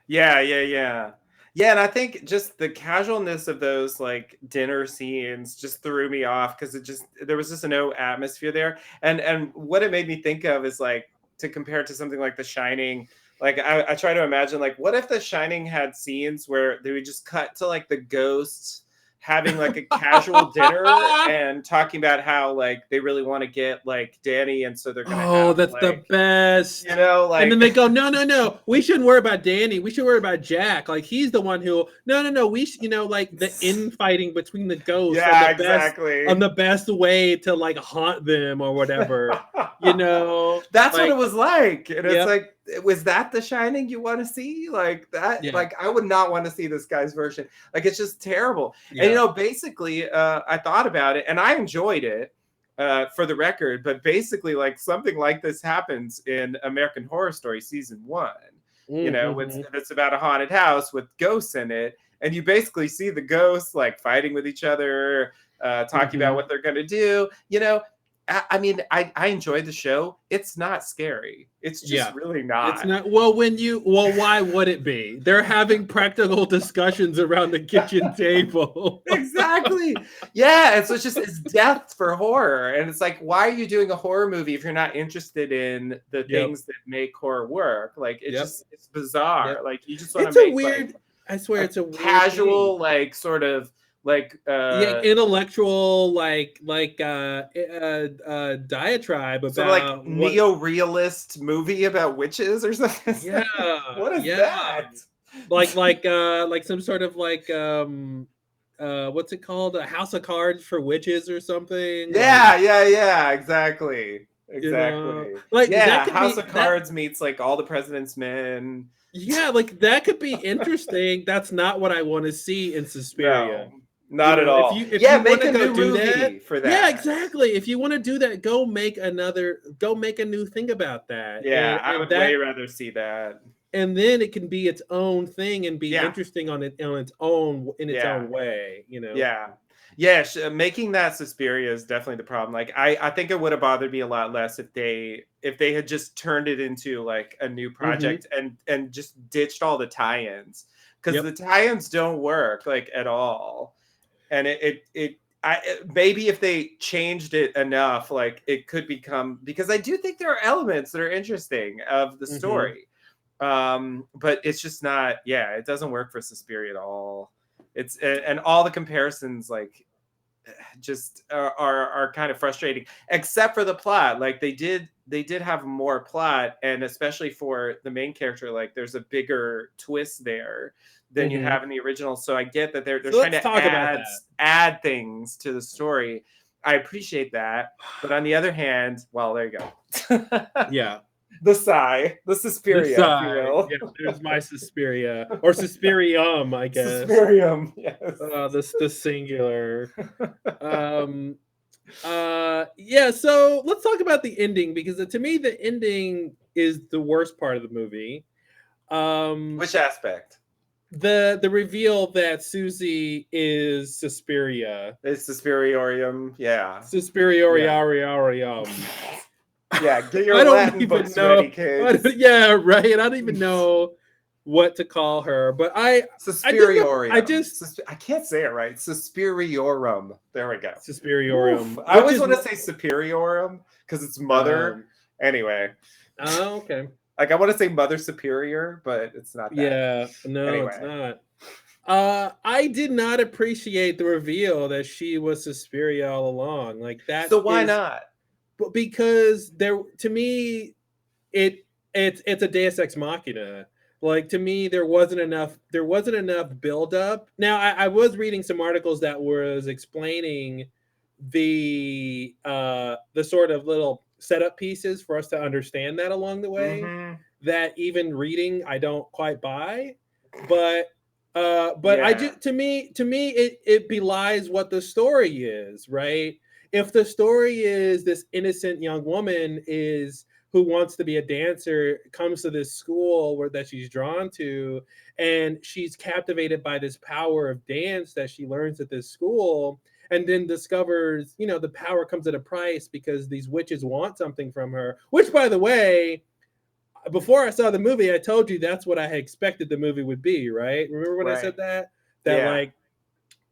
Yeah, and I think just the casualness of those like dinner scenes just threw me off because there was just no atmosphere there. And what it made me think of is like, to compare it to something like The Shining. Like I try to imagine, like, what if The Shining had scenes where they would just cut to like the ghosts having like a casual dinner and talking about how like they really want to get like Danny, and so they're gonna that's like, the best. Like, and then they go, no, we shouldn't worry about Danny, we should worry about Jack. Like he's the one who no, we should, like the infighting between the ghosts on the best way to like haunt them or whatever. That's what it was like. And it's like, was that The Shining you want to see? Like that? Yeah. Like I would not want to see this guy's version. Like it's just terrible. Yeah. And basically, I thought about it and I enjoyed it, for the record. But basically, like something like this happens in American Horror Story season 1. It's about a haunted house with ghosts in it, and you basically see the ghosts like fighting with each other, talking about what they're gonna do. I mean, I enjoyed the show. It's not scary. It's just really not. It's not. Well, why would it be? They're having practical discussions around the kitchen table. Exactly. Yeah. And so it's death for horror. And it's like, why are you doing a horror movie if you're not interested in the things that make horror work? Like, it's bizarre. Like, you just want to make weird. I swear, it's a weird casual, thing. Like, sort of. Like intellectual diatribe about sort of like neo-realist movie about witches or something. Yeah. What is that? Like some sort of like what's it called? A House of Cards for witches or something. Yeah, exactly. Like House of Cards meets like All the President's Men. Yeah, like that could be interesting. That's not what I want to see in Suspiria. No. Not at all. If you make a new movie for that. Yeah, exactly. If you want to do that, go make a new thing about that. Yeah, I would way rather see that. And then it can be its own thing and be interesting on its own way. Yeah, making that Suspiria is definitely the problem. Like, I think it would have bothered me a lot less if they had just turned it into like a new project and just ditched all the tie-ins, because the tie-ins don't work like at all. And maybe if they changed it enough, like it could become, because I do think there are elements that are interesting of the story, but it's just not. Yeah, it doesn't work for Suspiria at all. It's and all the comparisons like just are kind of frustrating, except for the plot. Like they did have more plot, and especially for the main character, like there's a bigger twist there than you have in the original. So I get that they're trying to add things to the story. I appreciate that, but on the other hand, well, there you go. Yeah. The Suspiria. Yeah, there's my Suspiria, or Suspirium, I guess. Suspirium, yes. The singular. So let's talk about the ending, because to me the ending is the worst part of the movie. Which aspect? The reveal that Susie is Suspiria. It's Suspiriorium, yeah. Suspirioriarium. Yeah, get your Latin books ready, kids. Yeah, right. I don't even know what to call her, but Suspiriorium. I can't say it right. Suspiriorum. There we go. Suspiriorum. I always want to say Superiorum because it's mother. Anyway. Oh, okay. Like I want to say Mother Superior, but it's not that. Yeah, no, anyway. It's not. I did not appreciate the reveal that she was Suspiria all along. Like that. So why not? But because to me, it's a Deus Ex Machina. Like to me, there wasn't enough build up. Now I was reading some articles that was explaining the sort of little setup pieces for us to understand that along the way, that even reading I don't quite buy, but I just to me it belies what the story is, right? If the story is this innocent young woman is who wants to be a dancer comes to this school that she's drawn to, and she's captivated by this power of dance that she learns at this school, and then discovers, the power comes at a price because these witches want something from her, which, by the way, before I saw the movie, I told you that's what I had expected the movie would be, right? Remember when I said that? That like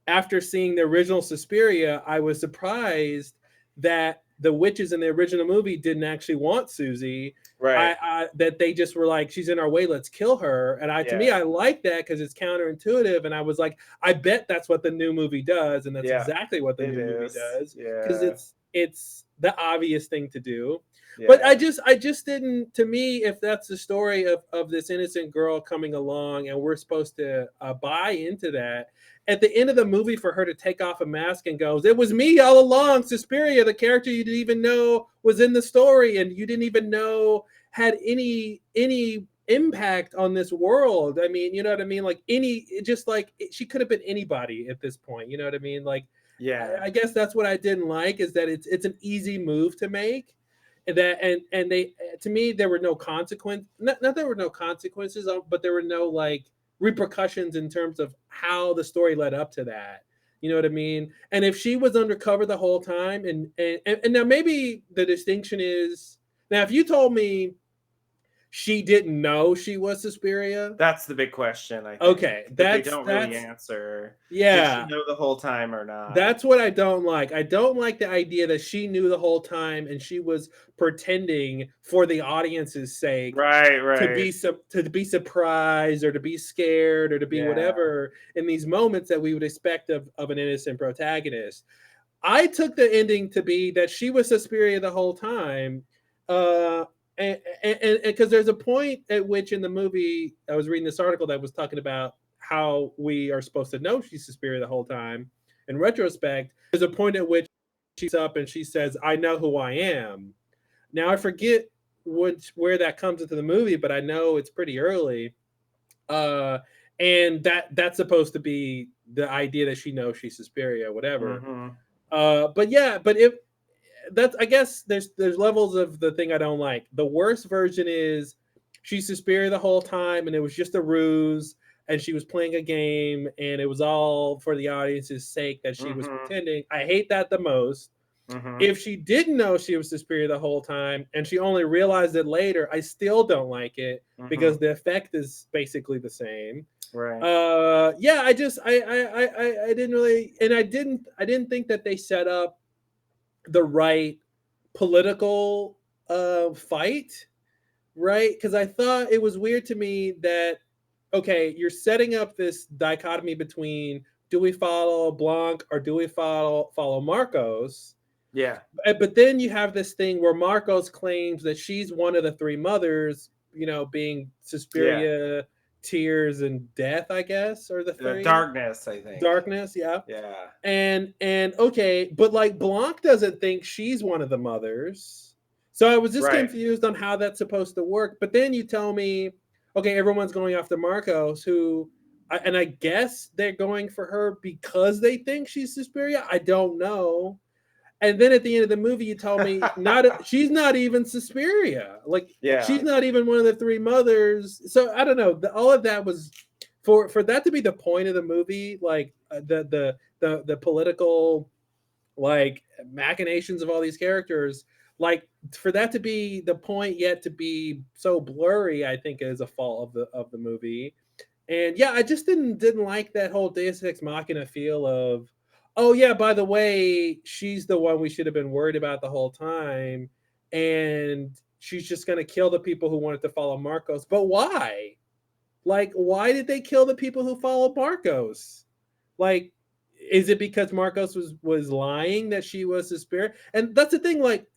after seeing the original Suspiria, I was surprised that the witches in the original movie didn't actually want Susie. Right. That they just were like, she's in our way, let's kill her. And to me, I like that because it's counterintuitive. And I was like, I bet that's what the new movie does, and that's exactly what the new movie does. Because it's the obvious thing to do. But I just didn't. To me, if that's the story of this innocent girl coming along, and we're supposed to buy into that, at the end of the movie, for her to take off a mask and goes, "It was me all along, Suspiria, the character you didn't even know was in the story, and you didn't even know had any impact on this world." I mean, you know what I mean? Like she could have been anybody at this point. You know what I mean? Like, I guess that's what I didn't like, is that it's an easy move to make. That and they, to me, there were no consequences. Not there were no consequences, but there were no like repercussions in terms of how the story led up to that. You know what I mean? And if she was undercover the whole time, and now maybe the distinction is, now if you told me she didn't know she was Suspiria, that's the big question, I think. Okay, they don't really answer. Yeah. Did she know the whole time or not? That's what I don't like. I don't like the idea that she knew the whole time and she was pretending for the audience's sake, to be surprised or to be scared or to be whatever in these moments that we would expect of an innocent protagonist. I took the ending to be that she was Suspiria the whole time. And because there's a point at which in the movie, I was reading this article that was talking about how we are supposed to know she's Suspiria the whole time. In retrospect, there's a point at which she's up and she says, "I know who I am." Now I forget where that comes into the movie, but I know it's pretty early. And that's supposed to be the idea that she knows she's Suspiria, whatever. But if that's, I guess there's levels of the thing I don't like. The worst version is she's Suspiria the whole time and it was just a ruse and she was playing a game and it was all for the audience's sake that she was pretending. I hate that the most. If she didn't know she was Suspiria the whole time and she only realized it later, I still don't like it because the effect is basically the same. Right. I didn't really, and I didn't think that they set up the right political fight, right? Because I thought it was weird to me that, okay, you're setting up this dichotomy between, do we follow Blanc or do we follow Marcos? Yeah. But then you have this thing where Marcos claims that she's one of the three mothers, being Suspiria, Tears, and Death, I guess, or the three. Darkness, I think. Darkness, yeah. Yeah. And okay, but like Blanc doesn't think she's one of the mothers. So I was just confused on how that's supposed to work. But then you tell me, okay, everyone's going after Marcos, and I guess they're going for her because they think she's Suspiria. I don't know. And then at the end of the movie, you told me she's not even Suspiria. Like, she's not even one of the three mothers. So I don't know. All of that was for that to be the point of the movie. Like the political like machinations of all these characters. Like for that to be the point, yet to be so blurry, I think is a fault of the movie. And yeah, I just didn't like that whole Deus Ex Machina feel of, oh yeah, by the way, she's the one we should have been worried about the whole time, and she's just going to kill the people who wanted to follow Marcos. But why? Like, why did they kill the people who followed Marcos? Like, is it because Marcos was lying that she was Suspiria? And that's the thing, like,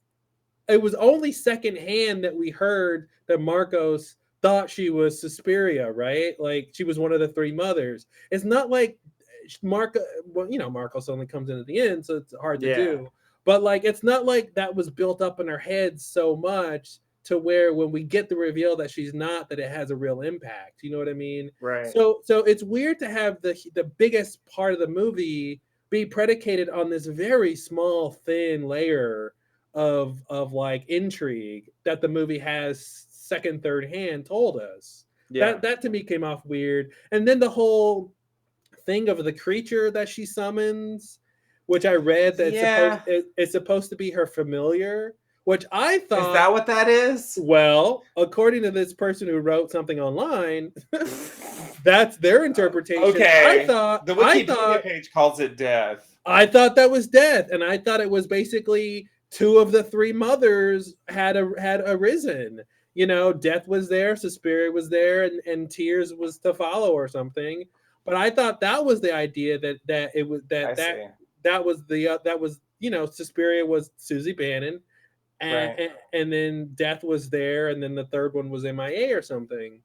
it was only secondhand that we heard that Marcos thought she was Suspiria, right? Like, she was one of the three mothers. It's not like Marcos only comes in at the end, so it's hard to do. But like, it's not like that was built up in her head so much to where when we get the reveal that she's not, that it has a real impact. You know what I mean? Right. So it's weird to have the biggest part of the movie be predicated on this very small, thin layer like intrigue that the movie has second, third hand told us. Yeah. That to me came off weird. And then the whole thing of the creature that she summons, which I read that it's supposed to be her familiar, which I thought, is that what that is? Well, according to this person who wrote something online, that's their interpretation. Okay. I thought the Wikipedia page calls it death. I thought that was death, and I thought it was basically two of the three mothers had arisen. You know, death was there, Suspiria was there, and tears was to follow or something. But I thought that was the idea that it was that was Suspiria was Susie Bannon, and then death was there, and then the third one was MIA or something.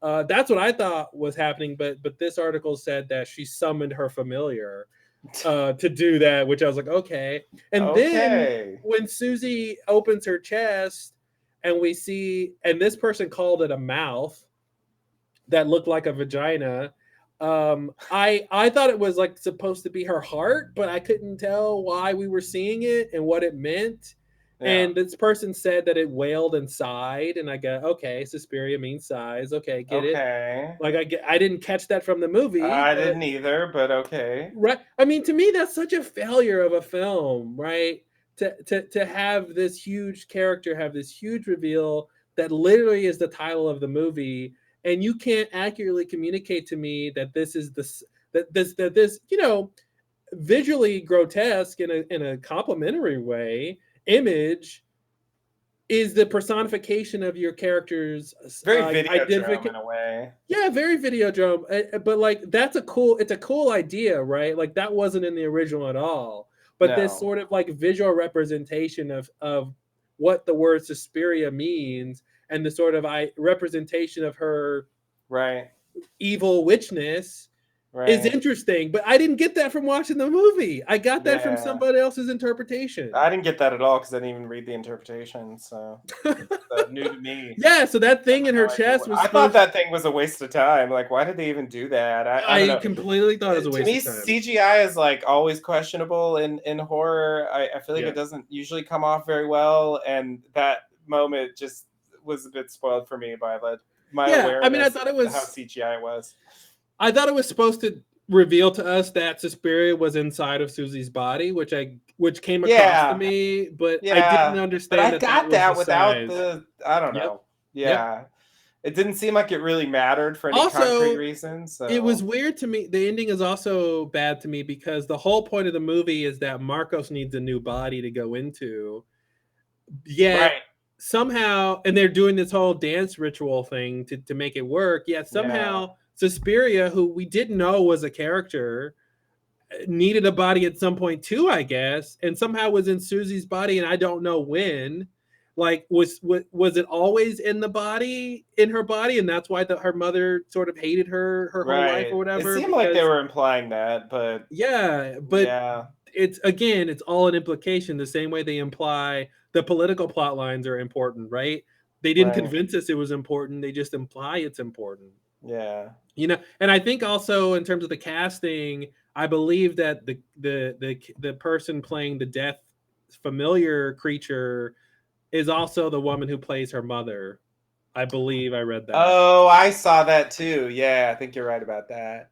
That's what I thought was happening, but this article said that she summoned her familiar to do that, which I was like, okay. And then when Susie opens her chest and we see, and this person called it a mouth that looked like a vagina. I thought it was like supposed to be her heart, but I couldn't tell why we were seeing it and what it meant. Yeah. And this person said that it wailed and sighed, and I go, okay, Suspiria means sighs. Okay, get it. Like I didn't catch that from the movie. I didn't either, but okay. Right. I mean, to me, that's such a failure of a film, right? To have this huge character have this huge reveal that literally is the title of the movie, and you can't accurately communicate to me that this is this visually grotesque in a complimentary way image is the personification of your character's very Videodrome in a way. Yeah, very Videodrome. But like it's a cool idea, right? Like that wasn't in the original at all. But this sort of like visual representation of what the word Suspiria means, and the sort of representation of her evil witchness is interesting. But I didn't get that from watching the movie. I got that from somebody else's interpretation. I didn't get that at all because I didn't even read the interpretation. So that's new to me. Yeah, so that thing in her chest was... I thought that thing was a waste of time. Like, why did they even do that? I completely thought it was a waste of time. To me, CGI is like always questionable in horror. I feel like it doesn't usually come off very well. And that moment just was a bit spoiled for me by my awareness. I mean, I thought it was how CGI was. I thought it was supposed to reveal to us that Suspiria was inside of Susie's body, which came across to me, but I didn't understand. But I got that without the. I don't know. Yeah, it didn't seem like it really mattered for any concrete reason. So it was weird to me. The ending is also bad to me because the whole point of the movie is that Marcos needs a new body to go into. Yeah. Somehow, and they're doing this whole dance ritual thing to make it work. Yet somehow Suspiria, who we didn't know was a character, needed a body at some point too, I guess, and somehow was in Susie's body, and I don't know when. Like, was it always in her body, and that's why her mother sort of hated her whole life or whatever? It seemed like they were implying that, but it's all an implication. The same way they imply the political plot lines are important, right? They didn't convince us it was important; they just imply it's important. Yeah. And I think also in terms of the casting, I believe that the person playing the death familiar creature is also the woman who plays her mother. I believe I read that. Oh, I saw that too. Yeah, I think you're right about that.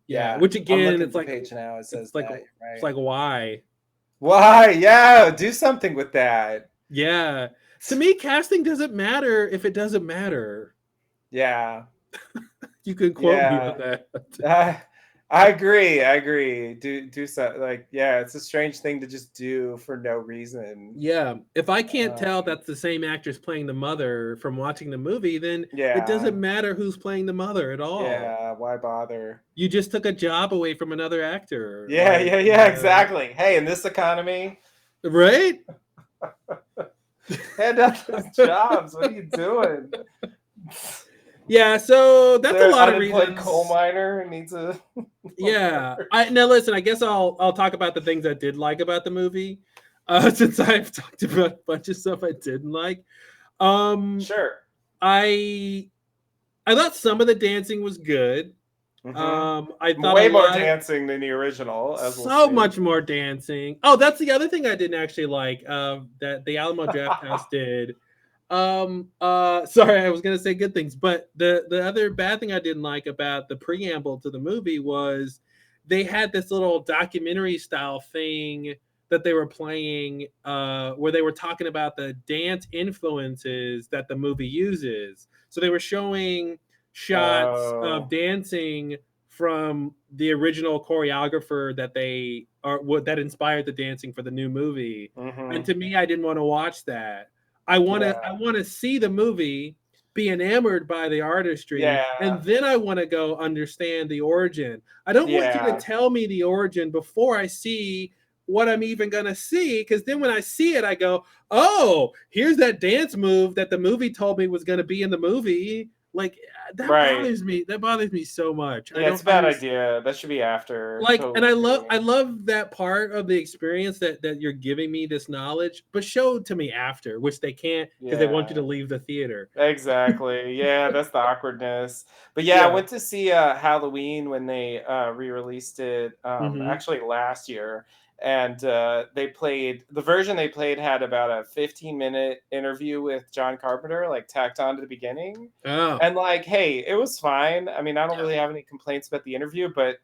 Yeah. Which again, it's like page now. It says it's like it's like why? Why? Yeah, do something with that. Yeah. To me, casting doesn't matter if it doesn't matter. Yeah. You can quote me on that. I agree. Do so, like, it's a strange thing to just do for no reason. Yeah. If I can't tell that's the same actress playing the mother from watching the movie, then it doesn't matter who's playing the mother at all. Yeah, why bother? You just took a job away from another actor. Yeah, exactly. Hey, in this economy. Right? Hand out those jobs. What are you doing? Yeah, so that's a lot of reasons. Coal miner needs a. Yeah, now listen. I guess I'll talk about the things I did like about the movie, since I've talked about a bunch of stuff I didn't like. Sure. I thought some of the dancing was good. I thought way more dancing than the original. So much more dancing. Oh, that's the other thing I didn't actually like. That the Alamo Drafthouse did. Sorry, I was gonna say good things, but the other bad thing I didn't like about the preamble to the movie was they had this little documentary style thing that they were playing, where they were talking about the dance influences that the movie uses. So they were showing shots of dancing from the original choreographer that they are that inspired the dancing for the new movie. And to me, I didn't want to watch that. I want to see the movie, be enamored by the artistry, and then I want to go understand the origin. I don't want you to tell me the origin before I see what I'm even gonna see, because then when I see it, I go, "Oh, here's that dance move that the movie told me was gonna be in the movie." Like that bothers me. That bothers me so much. Yeah, it's a bad idea. That should be after. Like, totally. And I love that part of the experience that you're giving me this knowledge, but show it to me after, which they can't because they want you to leave the theater. Exactly. Yeah, that's the awkwardness. But yeah, I went to see Halloween when they re-released it actually last year. And they played the version they played had about a 15-minute interview with John Carpenter, like tacked on to the beginning. And like, hey, it was fine. I mean, I don't really have any complaints about the interview, but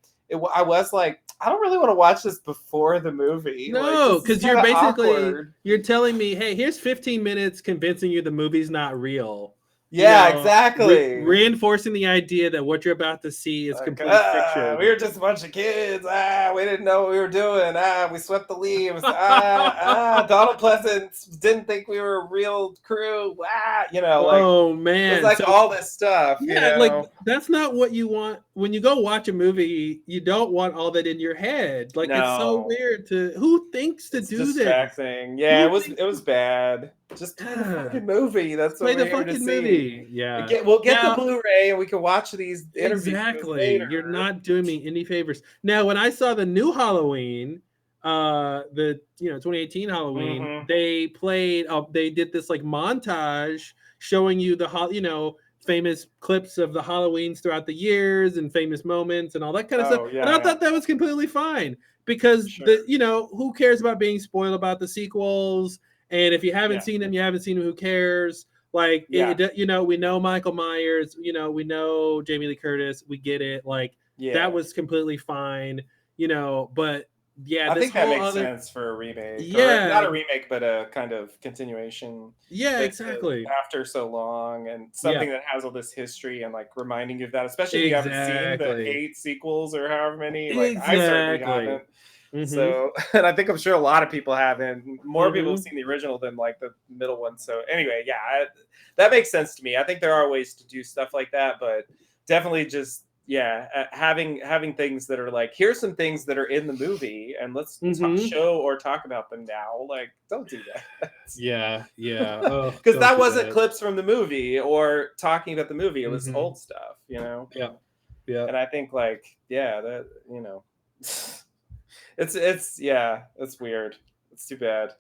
I was like, I don't really want to watch this before the movie. No, because you're basically you're telling me, hey, here's 15 minutes convincing you the movie's not real. Yeah, exactly. Reinforcing the idea that what you're about to see is complete fiction. We were just a bunch of kids. We didn't know what we were doing. We swept the leaves. Donald Pleasance didn't think we were a real crew. Oh man, it's like all this stuff. Yeah, like that's not what you want when you go watch a movie. You don't want all that in your head. Like it's so weird to who thinks to do distracting. Yeah, it was bad. Just play the fucking movie. That's what we're here to see. Yeah, we'll get the Blu-ray and we can watch these interviews. Exactly. You're not doing me any favors. Now, when I saw the new Halloween, the 2018 Halloween, they played. They did this like montage showing you the famous clips of the Halloweens throughout the years and famous moments and all that kind of stuff. And I thought that was completely fine because who cares about being spoiled about the sequels? And if you haven't seen them, you haven't seen them. Who cares? Like, we know Michael Myers. We know Jamie Lee Curtis. We get it. Like, that was completely fine. But I think that makes sense for a remake. Yeah, not a remake, but a kind of continuation. Yeah, exactly. After so long, and something that has all this history and like reminding you of that, especially if you haven't seen the 8 sequels or however many. Like, I certainly haven't. So, and I think I'm sure a lot of people haven't. More people have seen the original than like the middle one. So anyway, that makes sense to me. I think there are ways to do stuff like that, but definitely just having things that are like, here's some things that are in the movie, and let's show or talk about them now. Like, don't do that. Yeah. Because that wasn't clips from the movie or talking about the movie. It was old stuff. Yeah. And I think it's weird. It's too bad.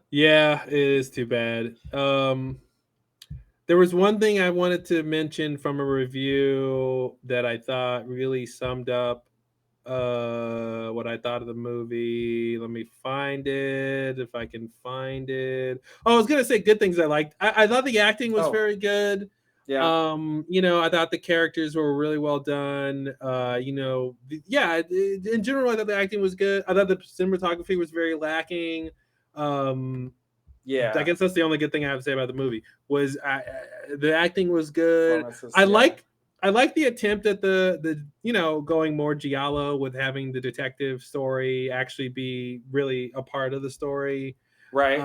Yeah, it is too bad. There was one thing I wanted to mention from a review that I thought really summed up what I thought of the movie. Let me find it if I can find it. Oh, I was gonna say good things I liked. I thought the acting was very good. Yeah. I thought the characters were really well done. In general, I thought the acting was good. I thought the cinematography was very lacking. I guess that's the only good thing I have to say about the movie. Was the acting was good. I like the attempt at the going more giallo with having the detective story actually be really a part of the story. Right.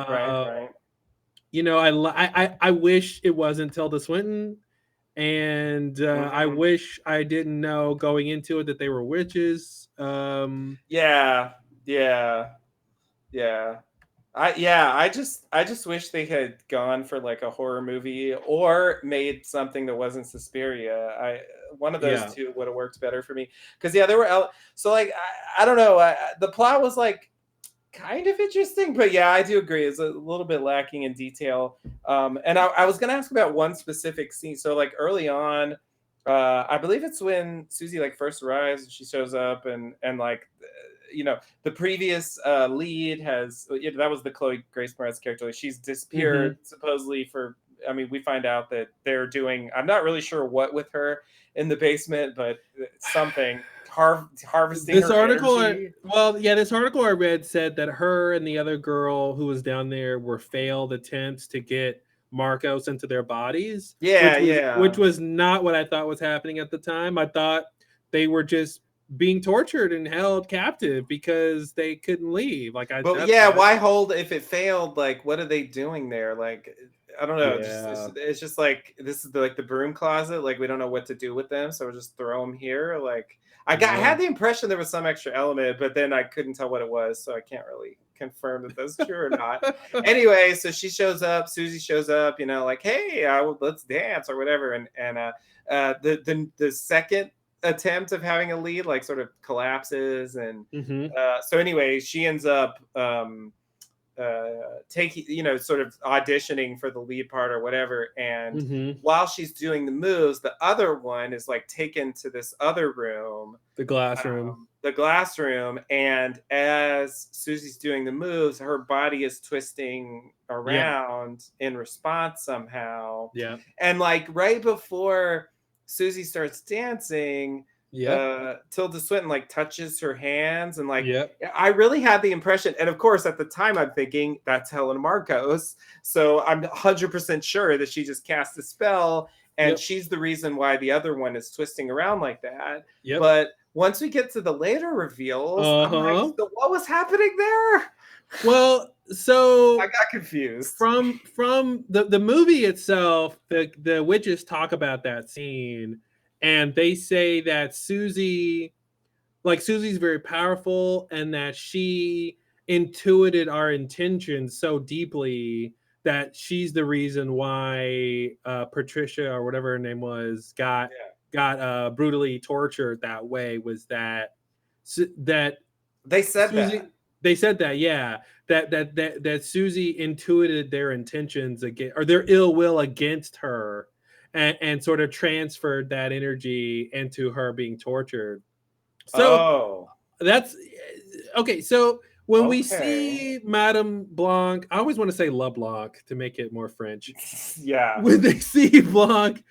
I wish it wasn't Tilda Swinton, and I wish I didn't know going into it that they were witches. Yeah. I just wish they had gone for like a horror movie or made something that wasn't Suspiria. One of those two would have worked better for me, because there were I don't know, the plot was like kind of interesting, but I do agree it's a little bit lacking in detail. And I was gonna ask about one specific scene. So like early on, I believe it's when Susie like first arrives and she shows up and like the previous lead has that was the Chloe Grace Moretz character. Like, she's disappeared supposedly for. I mean, we find out that they're doing. I'm not really sure what with her in the basement, but something harvesting this her article. energy. This article I read said that her and the other girl who was down there were failed attempts to get Marcos into their bodies. Which was not what I thought was happening at the time. I thought they were just being tortured and held captive because they couldn't leave. Why hold if it failed? Like, what are they doing there? Like, I don't know. Yeah. It's just like this is the broom closet. Like, we don't know what to do with them, so we'll just throw them here. Like, I had the impression there was some extra element, but then I couldn't tell what it was, so I can't really confirm that that's true or not. Anyway, so she shows up. Susie shows up. Like, hey, let's dance or whatever. And the second attempt of having a lead like sort of collapses, and so anyway, she ends up taking sort of auditioning for the lead part or whatever, and while she's doing the moves, the other one is like taken to this other room, the glass room, and as Susie's doing the moves, her body is twisting around in response somehow, and like right before Susie starts dancing, Tilda Swinton like touches her hands, and like I really had the impression, and of course at the time I'm thinking that's Helen Marcos, so I'm 100% sure that she just cast a spell and she's the reason why the other one is twisting around like that. But once we get to the later reveals, I'm like, so what was happening there? Well, so I got confused. From the movie itself, the witches talk about that scene, and they say that Susie's very powerful, and that she intuited our intentions so deeply that she's the reason why Patricia, or whatever her name was, got brutally tortured that way. Was that they said Susie, that. They said that, that Susie intuited their intentions against, or their ill will against her, and sort of transferred that energy into her being tortured. So that's okay. So when we see Madame Blanc, I always want to say La Blanc to make it more French. When they see Blanc,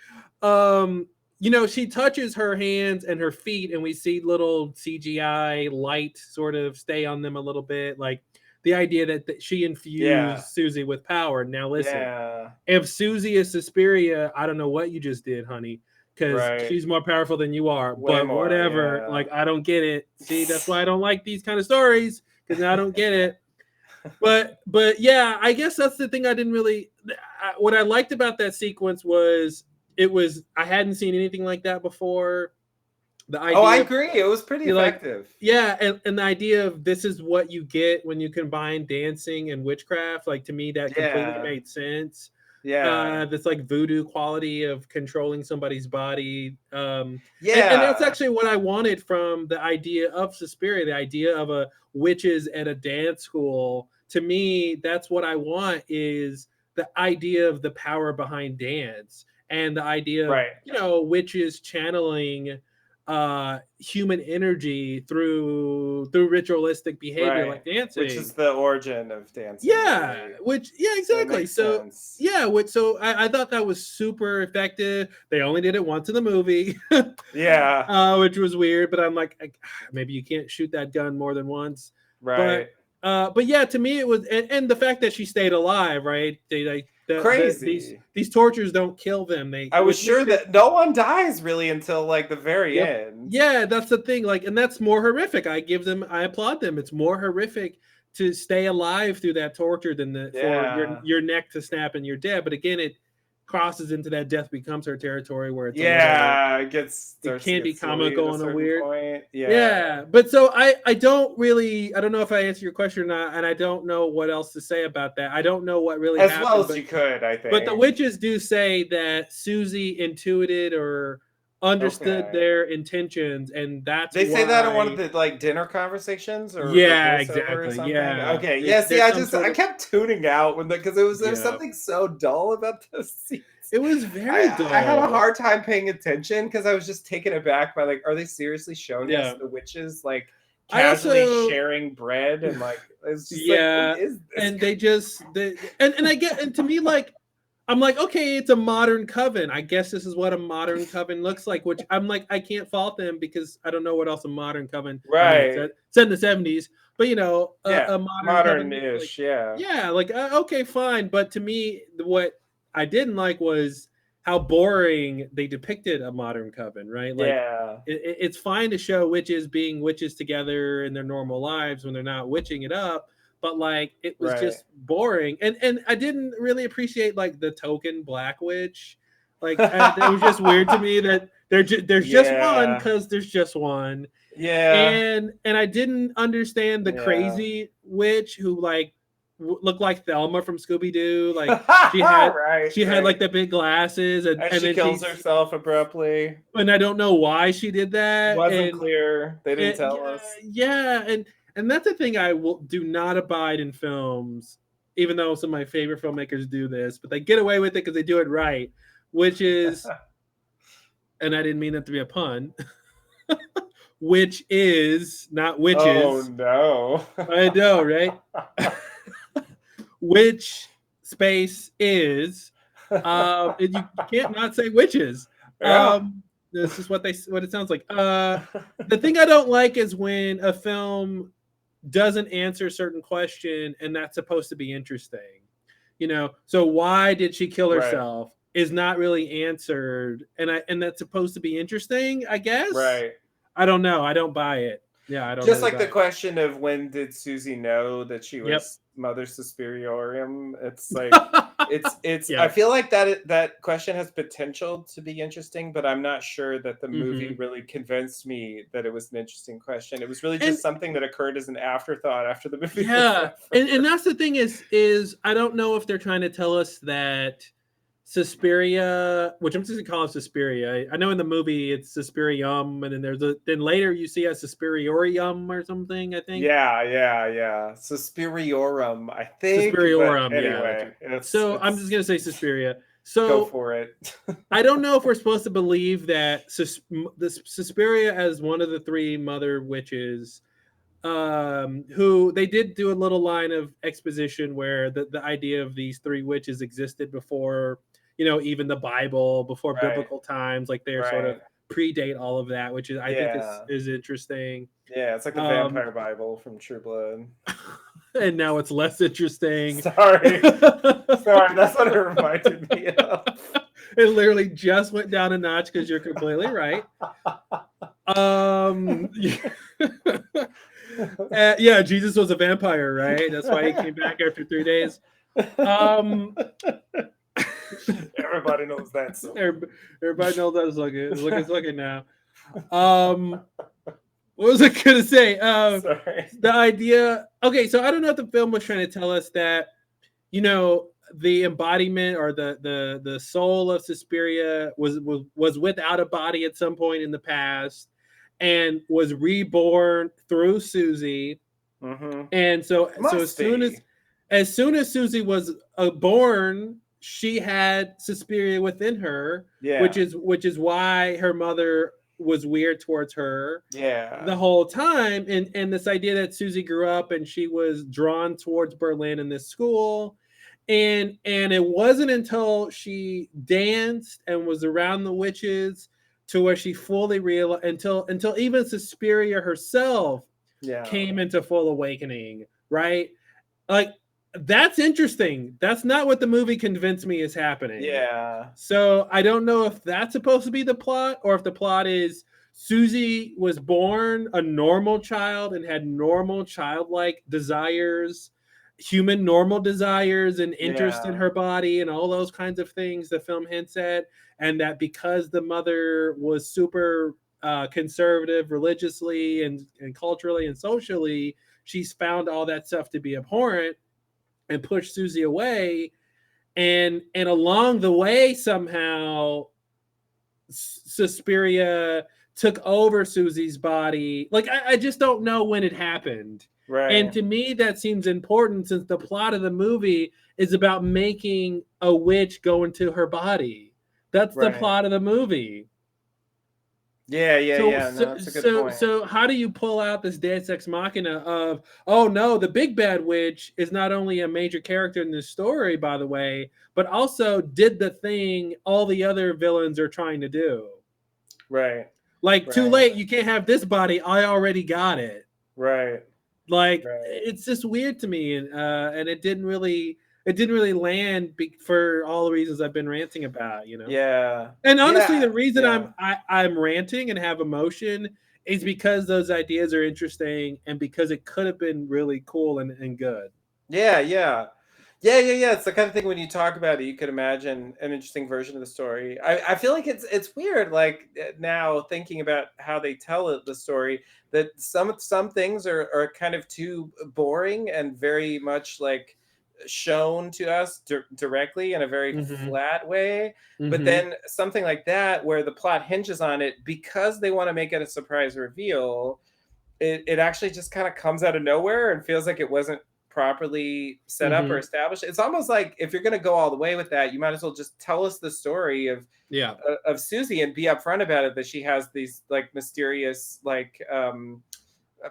she touches her hands and her feet, and we see little CGI light sort of stay on them a little bit, like the idea that she infused Susie with power. Now listen, if Susie is Suspiria, I don't know what you just did, honey, because she's more powerful than you are. Whatever, like, I don't get it. See, that's why I don't like these kind of stories, because I don't get it. But yeah, I guess that's the thing I didn't really. What I liked about that sequence was I hadn't seen anything like that before. The idea I agree. It was pretty effective. And the idea of this is what you get when you combine dancing and witchcraft. Like, to me, that completely made sense. This like voodoo quality of controlling somebody's body. And that's actually what I wanted from the idea of Suspiria, the idea of a witches at a dance school. To me, that's what I want, is the idea of the power behind dance. And the idea of, witches channeling human energy through ritualistic behavior, like dancing, which is the origin of dancing. Exactly. So I thought that was super effective. They only did it once in the movie, which was weird. But I'm like, maybe you can't shoot that gun more than once, But yeah, to me it was, and the fact that she stayed alive, right? Crazy. These tortures don't kill them. I was sure that no one dies really until like the very end. Yeah, that's the thing. Like, and that's more horrific. I applaud them. It's more horrific to stay alive through that torture than for your neck to snap and you're dead. But again, it crosses into that death becomes her territory, where it's it can be comical in a weird point. But so I don't know if I answered your question or not, and I don't know what else to say about that. I don't know what really happened, well as you could, I think. But the witches do say that Susie intuited or understood their intentions, and that's they say that in one of the like dinner conversations, or exactly. I kept tuning out because there was something so dull about those scenes. It was very dull. I had a hard time paying attention because I was just taken aback by like, are they seriously showing us the witches like casually sharing bread and like it's just like, what is this? And and I get, and to me, like, I'm like, okay, it's a modern coven. I guess this is what a modern coven looks like, which I'm like, I can't fault them because I don't know what else a modern coven. Right. It's in the 70s, but you know, a modern-ish, like, like okay, fine. But to me, what I didn't like was how boring they depicted a modern coven, right? Like, it's fine to show witches being witches together in their normal lives when they're not witching it up. But like it was just boring, and I didn't really appreciate like the token black witch. Like it was just weird to me that there's just one because there's just one. And I didn't understand the crazy witch who like looked like Thelma from Scooby-Doo. Like she had like the big glasses, and she then kills herself abruptly. And I don't know why she did that. It wasn't clear. They didn't tell us. And that's the thing I do not abide in films, even though some of my favorite filmmakers do this, but they get away with it because they do it right, which is, and I didn't mean that to be a pun, which is not witches. Oh, no. I know, right? Which space is, you can't not say witches. This is what it sounds like. The thing I don't like is when a film doesn't answer a certain question and that's supposed to be interesting. You know, so why did she kill herself is not really answered, and that's supposed to be interesting, I guess. Right. I don't know. I don't buy it. Yeah, I don't. Just like the question of when did Susie know that she was Mother Suspiriorum? It's like it's. I feel like that question has potential to be interesting, but I'm not sure that the movie really convinced me that it was an interesting question. It was really just something that occurred as an afterthought after the movie. Yeah, and that's the thing is I don't know if they're trying to tell us that Suspiria, which I'm just gonna call it Suspiria. I know in the movie it's Suspirium, and then then later you see a Suspiriorium or something. I think. Yeah. Suspiriorum, I think. Suspiriorum. Anyway, so I'm just gonna say Suspiria. So go for it. I don't know if we're supposed to believe that the Suspiria as one of the three mother witches, who they did do a little line of exposition where the idea of these three witches existed before, you know, even the Bible, before biblical times, like they're sort of predate all of that, which is I think is interesting. Yeah, it's like the Vampire Bible from True Blood. And now it's less interesting. Sorry, that's what it reminded me of. It literally just went down a notch because you're completely right. Yeah, Jesus was a vampire, right? That's why he came back after 3 days. Everybody knows that. So. Everybody knows that. It's looking now. What was I gonna say? The idea. Okay, so I don't know if the film was trying to tell us that, you know, the embodiment or the soul of Suspiria was without a body at some point in the past and was reborn through Susie. And so as soon as Susie was born, she had Suspiria within her, which is why her mother was weird towards her the whole time. And this idea that Susie grew up and she was drawn towards Berlin in this school. And it wasn't until she danced and was around the witches to where she fully realized, until even Suspiria herself came into full awakening, right? Like, that's interesting. That's not what the movie convinced me is happening. Yeah. So I don't know if that's supposed to be the plot, or if the plot is Susie was born a normal child and had normal childlike desires, human normal desires and interest in her body and all those kinds of things the film hints at, and that because the mother was super conservative religiously and culturally and socially, she's found all that stuff to be abhorrent and pushed Susie away, and along the way somehow Suspiria took over Susie's body. Like I just don't know when it happened. Right. And to me that seems important, since the plot of the movie is about making a witch go into her body. That's the plot of the movie. Yeah. No, that's a good point. So how do you pull out this Deus Ex Machina of, oh no, the big bad witch is not only a major character in this story, by the way, but also did the thing all the other villains are trying to do. Right. Like, too late, you can't have this body. I already got it. Right. Like, it's just weird to me, and it didn't really land for all the reasons I've been ranting about, you know. Yeah. And honestly, the reason I'm ranting and have emotion is because those ideas are interesting and because it could have been really cool and good. Yeah. It's the kind of thing when you talk about it, you could imagine an interesting version of the story. I feel like it's weird, like now thinking about how they tell it, the story, that some things are kind of too boring and very much like shown to us directly in a very flat way. But then something like that where the plot hinges on it because they want to make it a surprise reveal, it actually just kind of comes out of nowhere and feels like it wasn't properly set up or established. It's almost like if you're going to go all the way with that, you might as well just tell us the story of Susie and be upfront about it, that she has these like mysterious like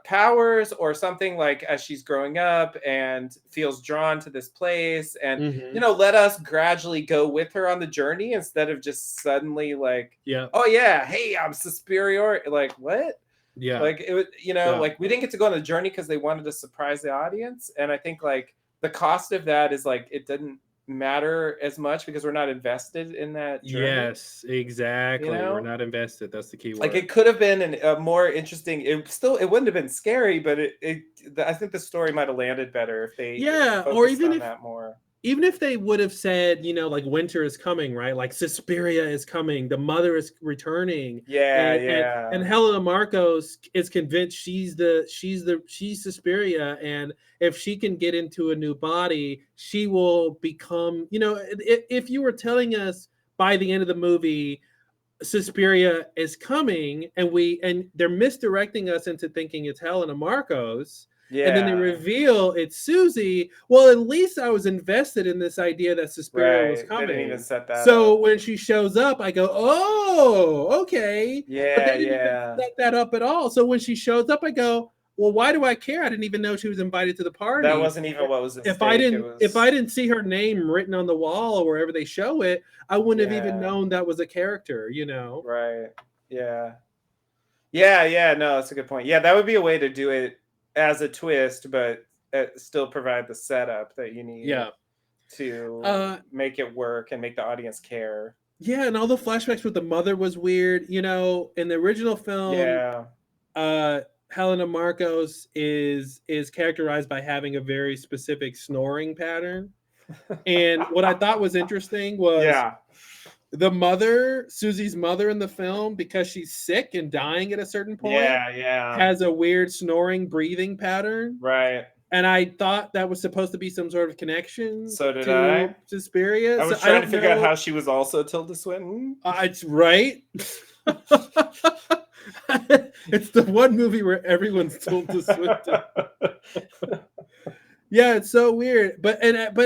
powers or something, like as she's growing up and feels drawn to this place, and you know, let us gradually go with her on the journey instead of just suddenly like, oh yeah, hey, I'm Suspiria, like what? Yeah. Like it was, you know, like we didn't get to go on the journey because they wanted to surprise the audience. And I think like the cost of that is like it didn't matter as much because we're not invested in that journey. Yes, exactly. You know? We're not invested. That's the key word. Like it could have been a more interesting. It wouldn't have been scary, but I think the story might have landed better if they or even on that more. Even if they would have said, you know, like winter is coming, right? Like Suspiria is coming, the mother is returning. And Helena Marcos is convinced she's Suspiria, and if she can get into a new body, she will become, you know, if you were telling us by the end of the movie Suspiria is coming and they're misdirecting us into thinking it's Helena Marcos. And then they reveal it's Susie. Well, at least I was invested in this idea that Suspiria was coming. They didn't even set that up. When she shows up, I go, oh, okay. But they didn't even set that up at all. So when she shows up, I go, well, why do I care? I didn't even know she was invited to the party. That wasn't even what was at stake. If I didn't see her name written on the wall or wherever they show it, I wouldn't have even known that was a character, you know? Right. Yeah. No, that's a good point. Yeah, that would be a way to do it as a twist, but still provide the setup that you need to make it work and make the audience care. Yeah, and all the flashbacks with the mother was weird. You know, in the original film, Helena Marcos is characterized by having a very specific snoring pattern. And what I thought was interesting was the mother, Susie's mother in the film, because she's sick and dying at a certain point, has a weird snoring, breathing pattern. Right. And I thought that was supposed to be some sort of connection. So did I. Suspiria. I was trying to figure out how she was also Tilda Swinton. It's right. It's the one movie where everyone's Tilda Swinton. Yeah, it's so weird. But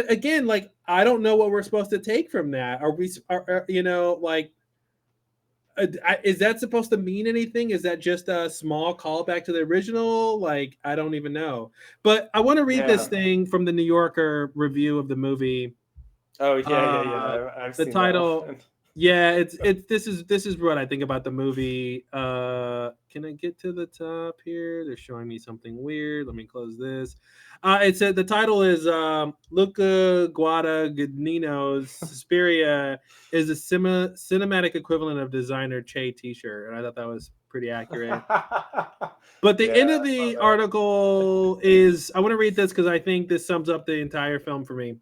again, like, I don't know what we're supposed to take from that. You know, like, is that supposed to mean anything? Is that just a small callback to the original? Like, I don't even know. But I want to read this thing from the New Yorker review of the movie. Oh yeah. I've the seen title. That. Yeah, this is what I think about the movie. Can I get to the top here? They're showing me something weird. Let me close this. It said the title is Luca Guadagnino's Suspiria is a cinematic equivalent of designer Che t-shirt, and I thought that was pretty accurate. But the end of the article is, I want to read this because I think this sums up the entire film for me.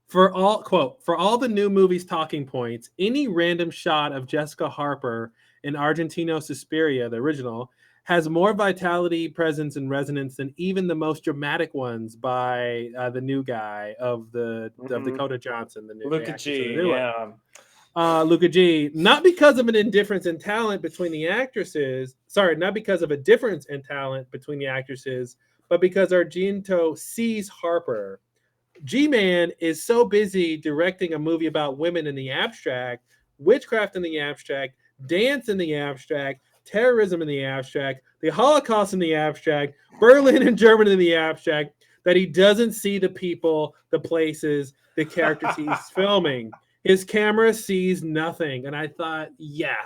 For all the new movie's talking points, any random shot of Jessica Harper in Argentino Suspiria, the original, has more vitality, presence, and resonance than even the most dramatic ones by the new guy of Dakota Johnson, the new Luca G. Luca G. Not because of an indifference in talent between the actresses. Sorry, not because of a difference in talent between the actresses, but because Argento sees Harper. G-Man is so busy directing a movie about women in the abstract, witchcraft in the abstract, dance in the abstract, terrorism in the abstract, the Holocaust in the abstract, Berlin and Germany in the abstract, that he doesn't see the people, the places, the characters he's filming. His camera sees nothing. And I thought, yeah,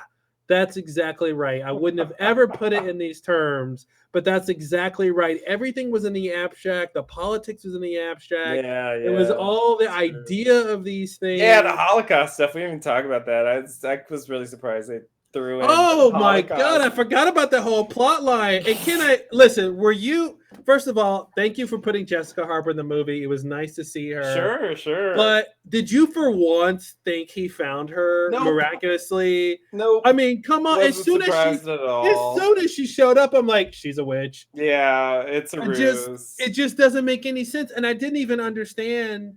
that's exactly right. I wouldn't have ever put it in these terms, but that's exactly right. Everything was in the abstract. The politics was in the abstract. Yeah, It was yeah. all the idea of these things. Yeah, the Holocaust stuff. We didn't even talk about that. I was really surprised they threw in. Oh the my Holocaust. God, I forgot about the whole plot line. And can I listen? Were you, first of all, thank you for putting Jessica Harper in the movie. It was nice to see her. Sure, sure. But did you for once think he found her miraculously? Nope. I mean, come on. As soon as she showed up, I'm like, she's a witch. Yeah, it's a ruse. It just doesn't make any sense. And I didn't even understand,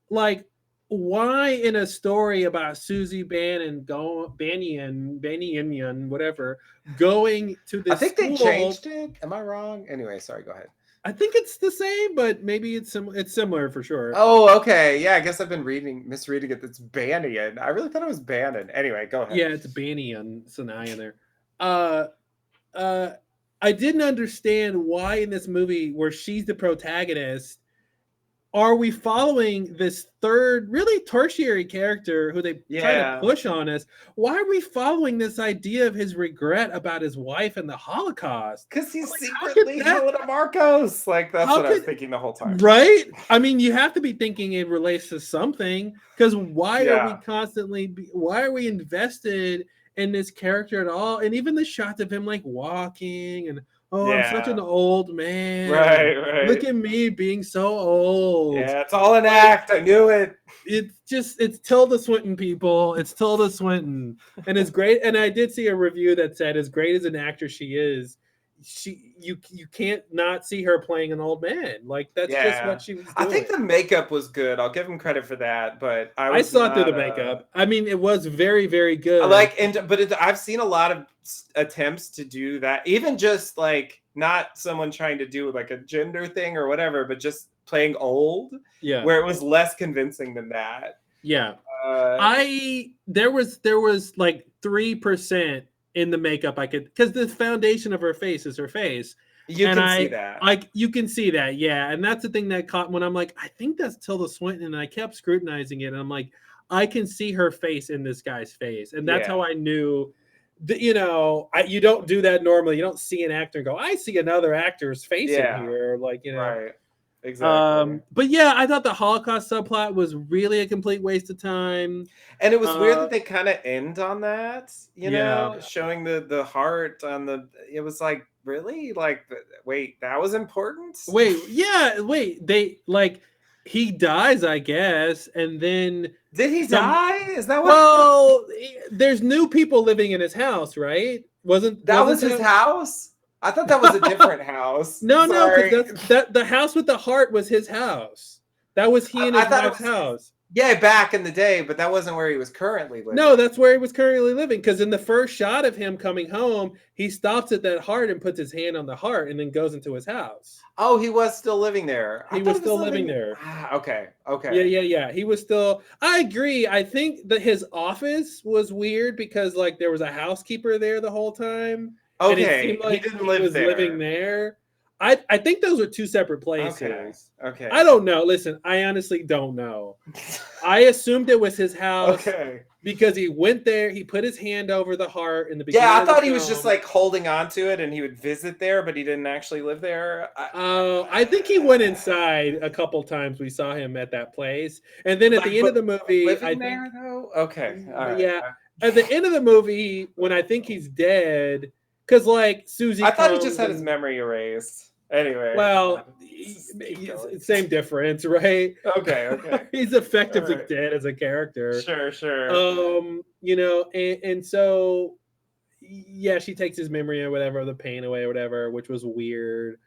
like, why in a story about Susie Bannion, whatever, going to this I think school, they changed it. Am I wrong? Anyway, sorry, go ahead. I think it's the same, but maybe it's similar for sure. Oh, okay. Yeah, I guess I've been misreading it. It's Bannion. I really thought it was Bannon. Anyway, go ahead. Yeah, it's Bannion. It's an I in there. I didn't understand why in this movie where she's the protagonist, are we following this third, really tertiary character who they try to push on us? Why are we following this idea of his regret about his wife and the Holocaust? Because he's secretly Helena Marcos. Like, that's what I was thinking the whole time. Right? I mean, you have to be thinking it relates to something. Because why are we invested in this character at all? And even the shots of him, like, walking and, I'm such an old man. Right. Look at me being so old. Yeah, it's all an act. I knew it. It's Tilda Swinton, people. It's Tilda Swinton. And it's great. And I did see a review that said, as great as an actor she is, you can't not see her playing an old man. Like, that's just what she was doing. I think the makeup was good. I'll give him credit for that, but I saw it through the makeup. I mean, it was very, very good. I've seen a lot of attempts to do that, even just like not someone trying to do like a gender thing or whatever, but just playing old, where it was less convincing than that. Yeah, there was like 3% in the makeup I could, because the foundation of her face is her face. You can see that. Like, you can see that, yeah. And that's the thing that caught when I'm like, I think that's Tilda Swinton, and I kept scrutinizing it, and I'm like, I can see her face in this guy's face, and that's how I knew. You don't do that normally. You don't see an actor and go, I see another actor's face in here, like, right. Exactly. But yeah, I thought the Holocaust subplot was really a complete waste of time. And it was weird that they kind of end on that, showing the heart on the, it was like, really? Like, wait, that was important? He dies, I guess, and then... Did he die? Is that what... Well, there's new people living in his house, right? Wasn't his house? I thought that was a different house. No, because the house with the heart was his house. That was he and his wife's house. Yeah, back in the day, but that wasn't where he was currently living. No, that's where he was currently living. Because in the first shot of him coming home, he stops at that heart and puts his hand on the heart and then goes into his house. Oh, he was still living there. He was still living there. Okay. Yeah. He was still. I agree. I think that his office was weird because, like, there was a housekeeper there the whole time. Okay, and it seemed like he was living there. I think those are two separate places. Okay. I don't know. Listen, I honestly don't know. I assumed it was his house. Okay. Because he went there, he put his hand over the heart in the beginning. Yeah, I thought he was just like holding on to it and he would visit there, but he didn't actually live there. I think he went inside a couple times. We saw him at that place. And then at the end of the movie, Okay. All right. At the end of the movie, when I think he's dead, because like Susie, I thought he just had his memory erased. Anyway, well, same difference, right? Okay. He's effectively dead as a character. Sure. And so, yeah, she takes his memory or whatever, the pain away or whatever, which was weird.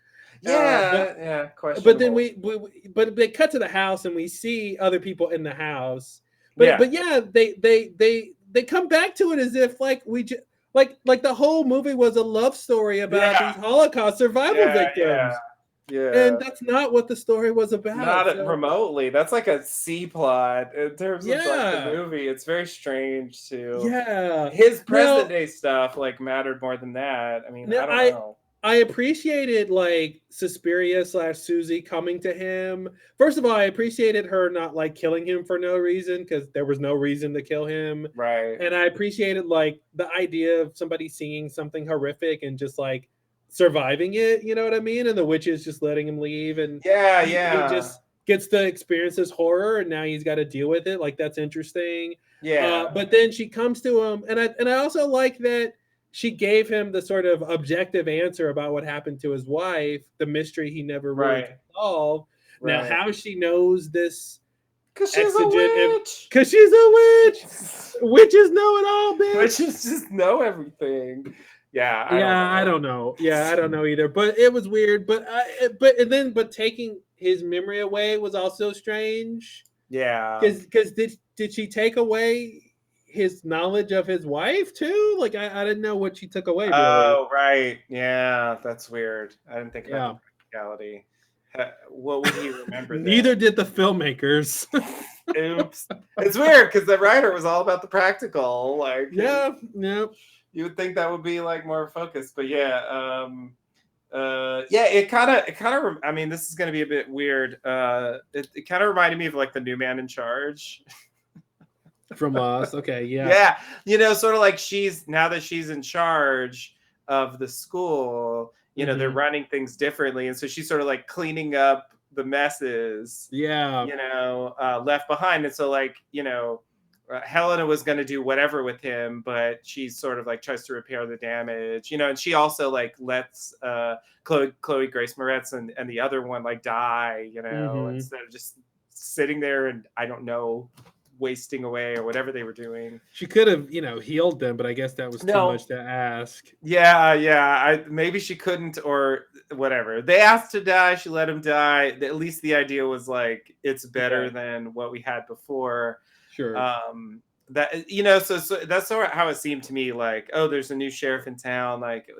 Yeah. But then but they cut to the house and we see other people in the house. But yeah, they come back to it as if like we just. Like the whole movie was a love story about these Holocaust survival victims. Yeah. And that's not what the story was about. Not remotely. That's like a C plot in terms of like the Yeah. movie. It's very strange too. Yeah. His present day stuff like mattered more than that. I mean, I don't know. I appreciated like Suspiria / Susie coming to him. First of all, I appreciated her not like killing him for no reason, because there was no reason to kill him. Right. And I appreciated like the idea of somebody seeing something horrific and just like surviving it, you know what I mean? And the witches just letting him leave, and he just gets to experience this horror, and now he's got to deal with it. Like, that's interesting. Yeah. But then she comes to him, and I also like that she gave him the sort of objective answer about what happened to his wife, the mystery he never really could solve. Now, how she knows this? Because she's a witch. Because she's a witch. Witches know it all, bitch. Witches just know everything. Yeah, I don't know. Yeah, I don't know either. But it was weird. But taking his memory away was also strange. Yeah. Because did she take away his knowledge of his wife too? Like, I didn't know what she took away. Really. Oh, right. Yeah, that's weird. I didn't think about the practicality. What would he remember? Neither did the filmmakers. Oops. It's weird because the writer was all about the practical. Like, yeah. You would think that would be like more focused, but yeah. It kind of. I mean, this is going to be a bit weird. It kind of reminded me of like the new man in charge. From Lost. Okay, yeah. Yeah, sort of like now that she's in charge of the school, they're running things differently, and so she's sort of like cleaning up the messes. Yeah. Left behind, and so like Helena was going to do whatever with him, but she sort of like tries to repair the damage, and she also like lets Chloe Grace Moretz and the other one like die, instead of just sitting there and I don't know, wasting away or whatever they were doing. She could have, healed them, but I guess that was too much to ask. Yeah. Maybe she couldn't or whatever. They asked to die. She let him die. At least the idea was like, it's better than what we had before. Sure. So that's sort of how it seemed to me. Like, oh, there's a new sheriff in town. Like,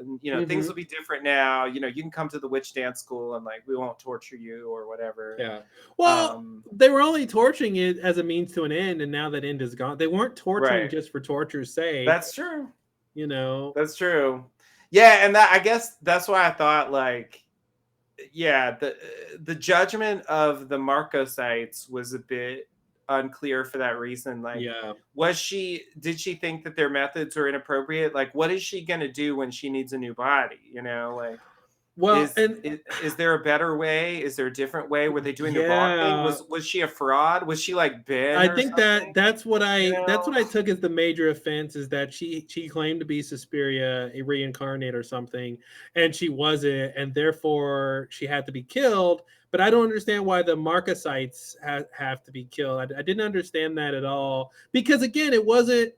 things will be different now. You can come to the witch dance school and like we won't torture you or whatever. Yeah. Well, they were only torturing it as a means to an end, and now that end is gone. They weren't torturing just for torture's sake. That's true. That's true. Yeah, and I guess that's why I thought like, yeah, the judgment of the Marcosites was a bit unclear for that reason. Like, did she think that their methods were inappropriate? Like, what is she gonna do when she needs a new body? Like, well, is there a better way? Is there a different way? Were they doing the wrong thing? Was she a fraud? Was she like Ben? I think that's what I took as the major offense, is that she claimed to be Suspiria, a reincarnate or something, and she wasn't, and therefore she had to be killed. But I don't understand why the Marcosites have to be killed. I didn't understand that at all, because again, it wasn't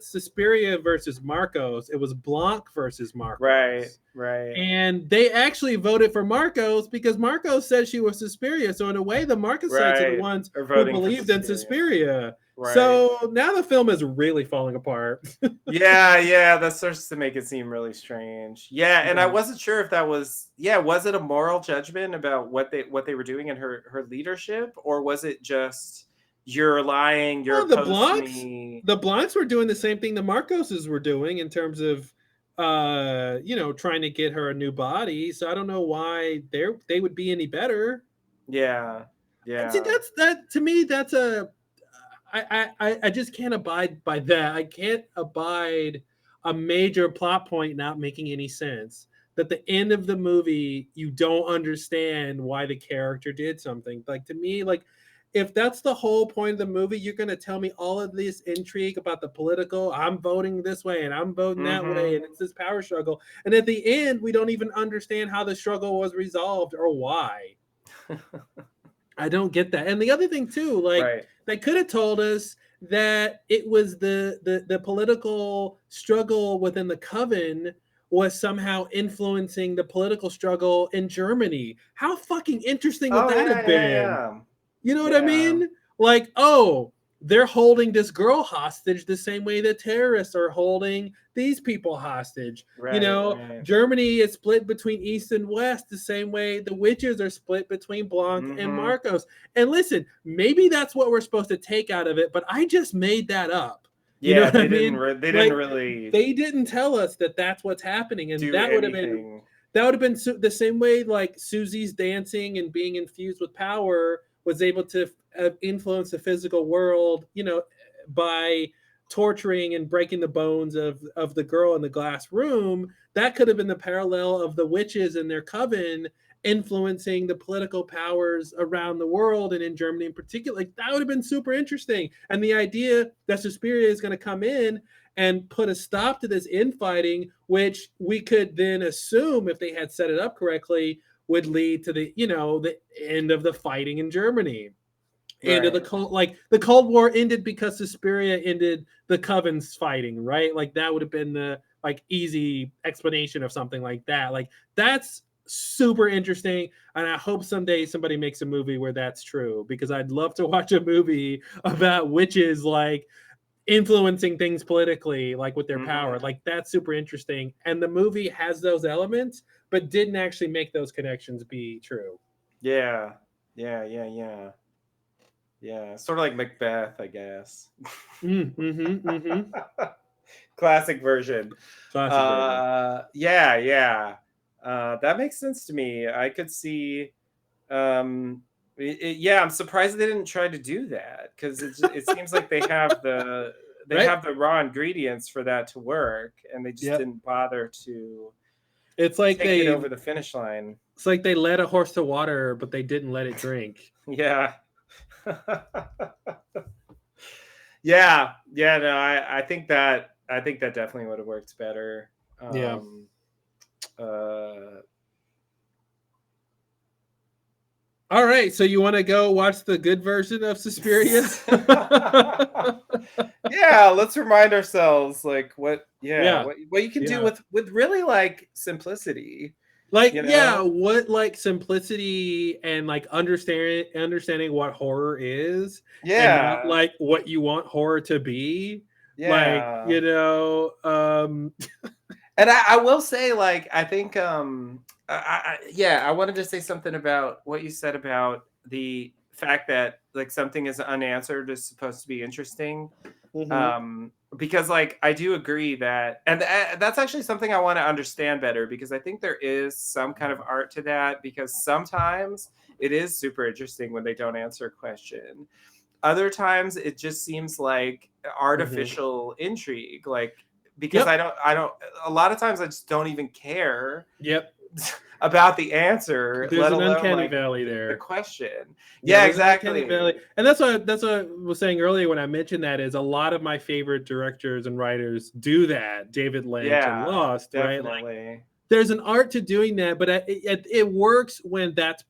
Suspiria versus Marcos. It was Blanc versus Marcos. Right. And they actually voted for Marcos because Marcos said she was Suspiria. So in a way, the Marcosites are the ones who believed in Suspiria. Right. So now the film is really falling apart. Yeah, that starts to make it seem really strange. Yeah, and I wasn't sure if that was it a moral judgment about what they were doing in her leadership, or was it just you're lying, you're opposed to me? The Blancs were doing the same thing the Marcoses were doing in terms of trying to get her a new body. So I don't know why they would be any better. Yeah. See, that to me, that's I just can't abide by that. I can't abide a major plot point not making any sense. That the end of the movie, you don't understand why the character did something. Like, to me, like, if that's the whole point of the movie, you're going to tell me all of this intrigue about the political, I'm voting this way and I'm voting that way, and it's this power struggle. And at the end, we don't even understand how the struggle was resolved or why. I don't get that. And the other thing too, like, they could have told us that it was the political struggle within the coven was somehow influencing the political struggle in Germany. How fucking interesting would that have been? Yeah. You know what I mean? Like, they're holding this girl hostage the same way the terrorists are holding these people hostage. Right. Germany is split between East and West the same way the witches are split between Blanc and Marcos. And listen, maybe that's what we're supposed to take out of it, but I just made that up. You know what I mean? They didn't really. They didn't tell us that that's what's happening, and that would have been the same way like Susie's dancing and being infused with power was able to influence the physical world, by torturing and breaking the bones of the girl in the glass room. That could have been the parallel of the witches and their coven influencing the political powers around the world and in Germany in particular. Like, that would have been super interesting. And the idea that Suspiria is going to come in and put a stop to this infighting, which we could then assume, if they had set it up correctly, would lead to the end of the fighting in Germany. End of the Cold War ended because Suspiria ended the Coven's fighting, right? Like, that would have been the easy explanation of something like that. Like, that's super interesting, and I hope someday somebody makes a movie where that's true, because I'd love to watch a movie about witches influencing things politically, with their power. Like, that's super interesting, and the movie has those elements but didn't actually make those connections be true. Yeah, sort of like Macbeth, I guess. Classic version. That makes sense to me. I could see I'm surprised they didn't try to do that, because it seems like they have the have the raw ingredients for that to work, and they just didn't bother to. It's like take it over the finish line. It's like they led a horse to water, but they didn't let it drink. Yeah. No, I think that definitely would have worked better. All right, so you want to go watch the good version of Suspiria? Yeah, let's remind ourselves what you can do with really simplicity. What simplicity and understanding what horror is, and not what you want horror to be. And I will say, I think I wanted to say something about what you said about the fact that something is unanswered is supposed to be interesting. Because I do agree that, and that's actually something I want to understand better, because I think there is some kind of art to that, because sometimes it is super interesting when they don't answer a question. Other times it just seems like artificial intrigue, because I don't a lot of times I just don't even care about the answer. There's an uncanny valley there. The question. Yeah, exactly. And that's what I was saying earlier when I mentioned that, is a lot of my favorite directors and writers do that. David Lynch and Lost, definitely. Right? There's an art to doing that, but it works when that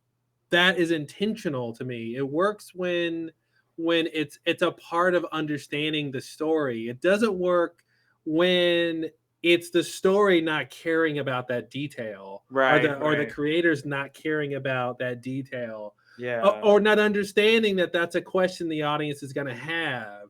is intentional to me. It works when it's a part of understanding the story. It doesn't work when it's the story not caring about that detail, or the creators not caring about that detail, or not understanding that that's a question the audience is going to have,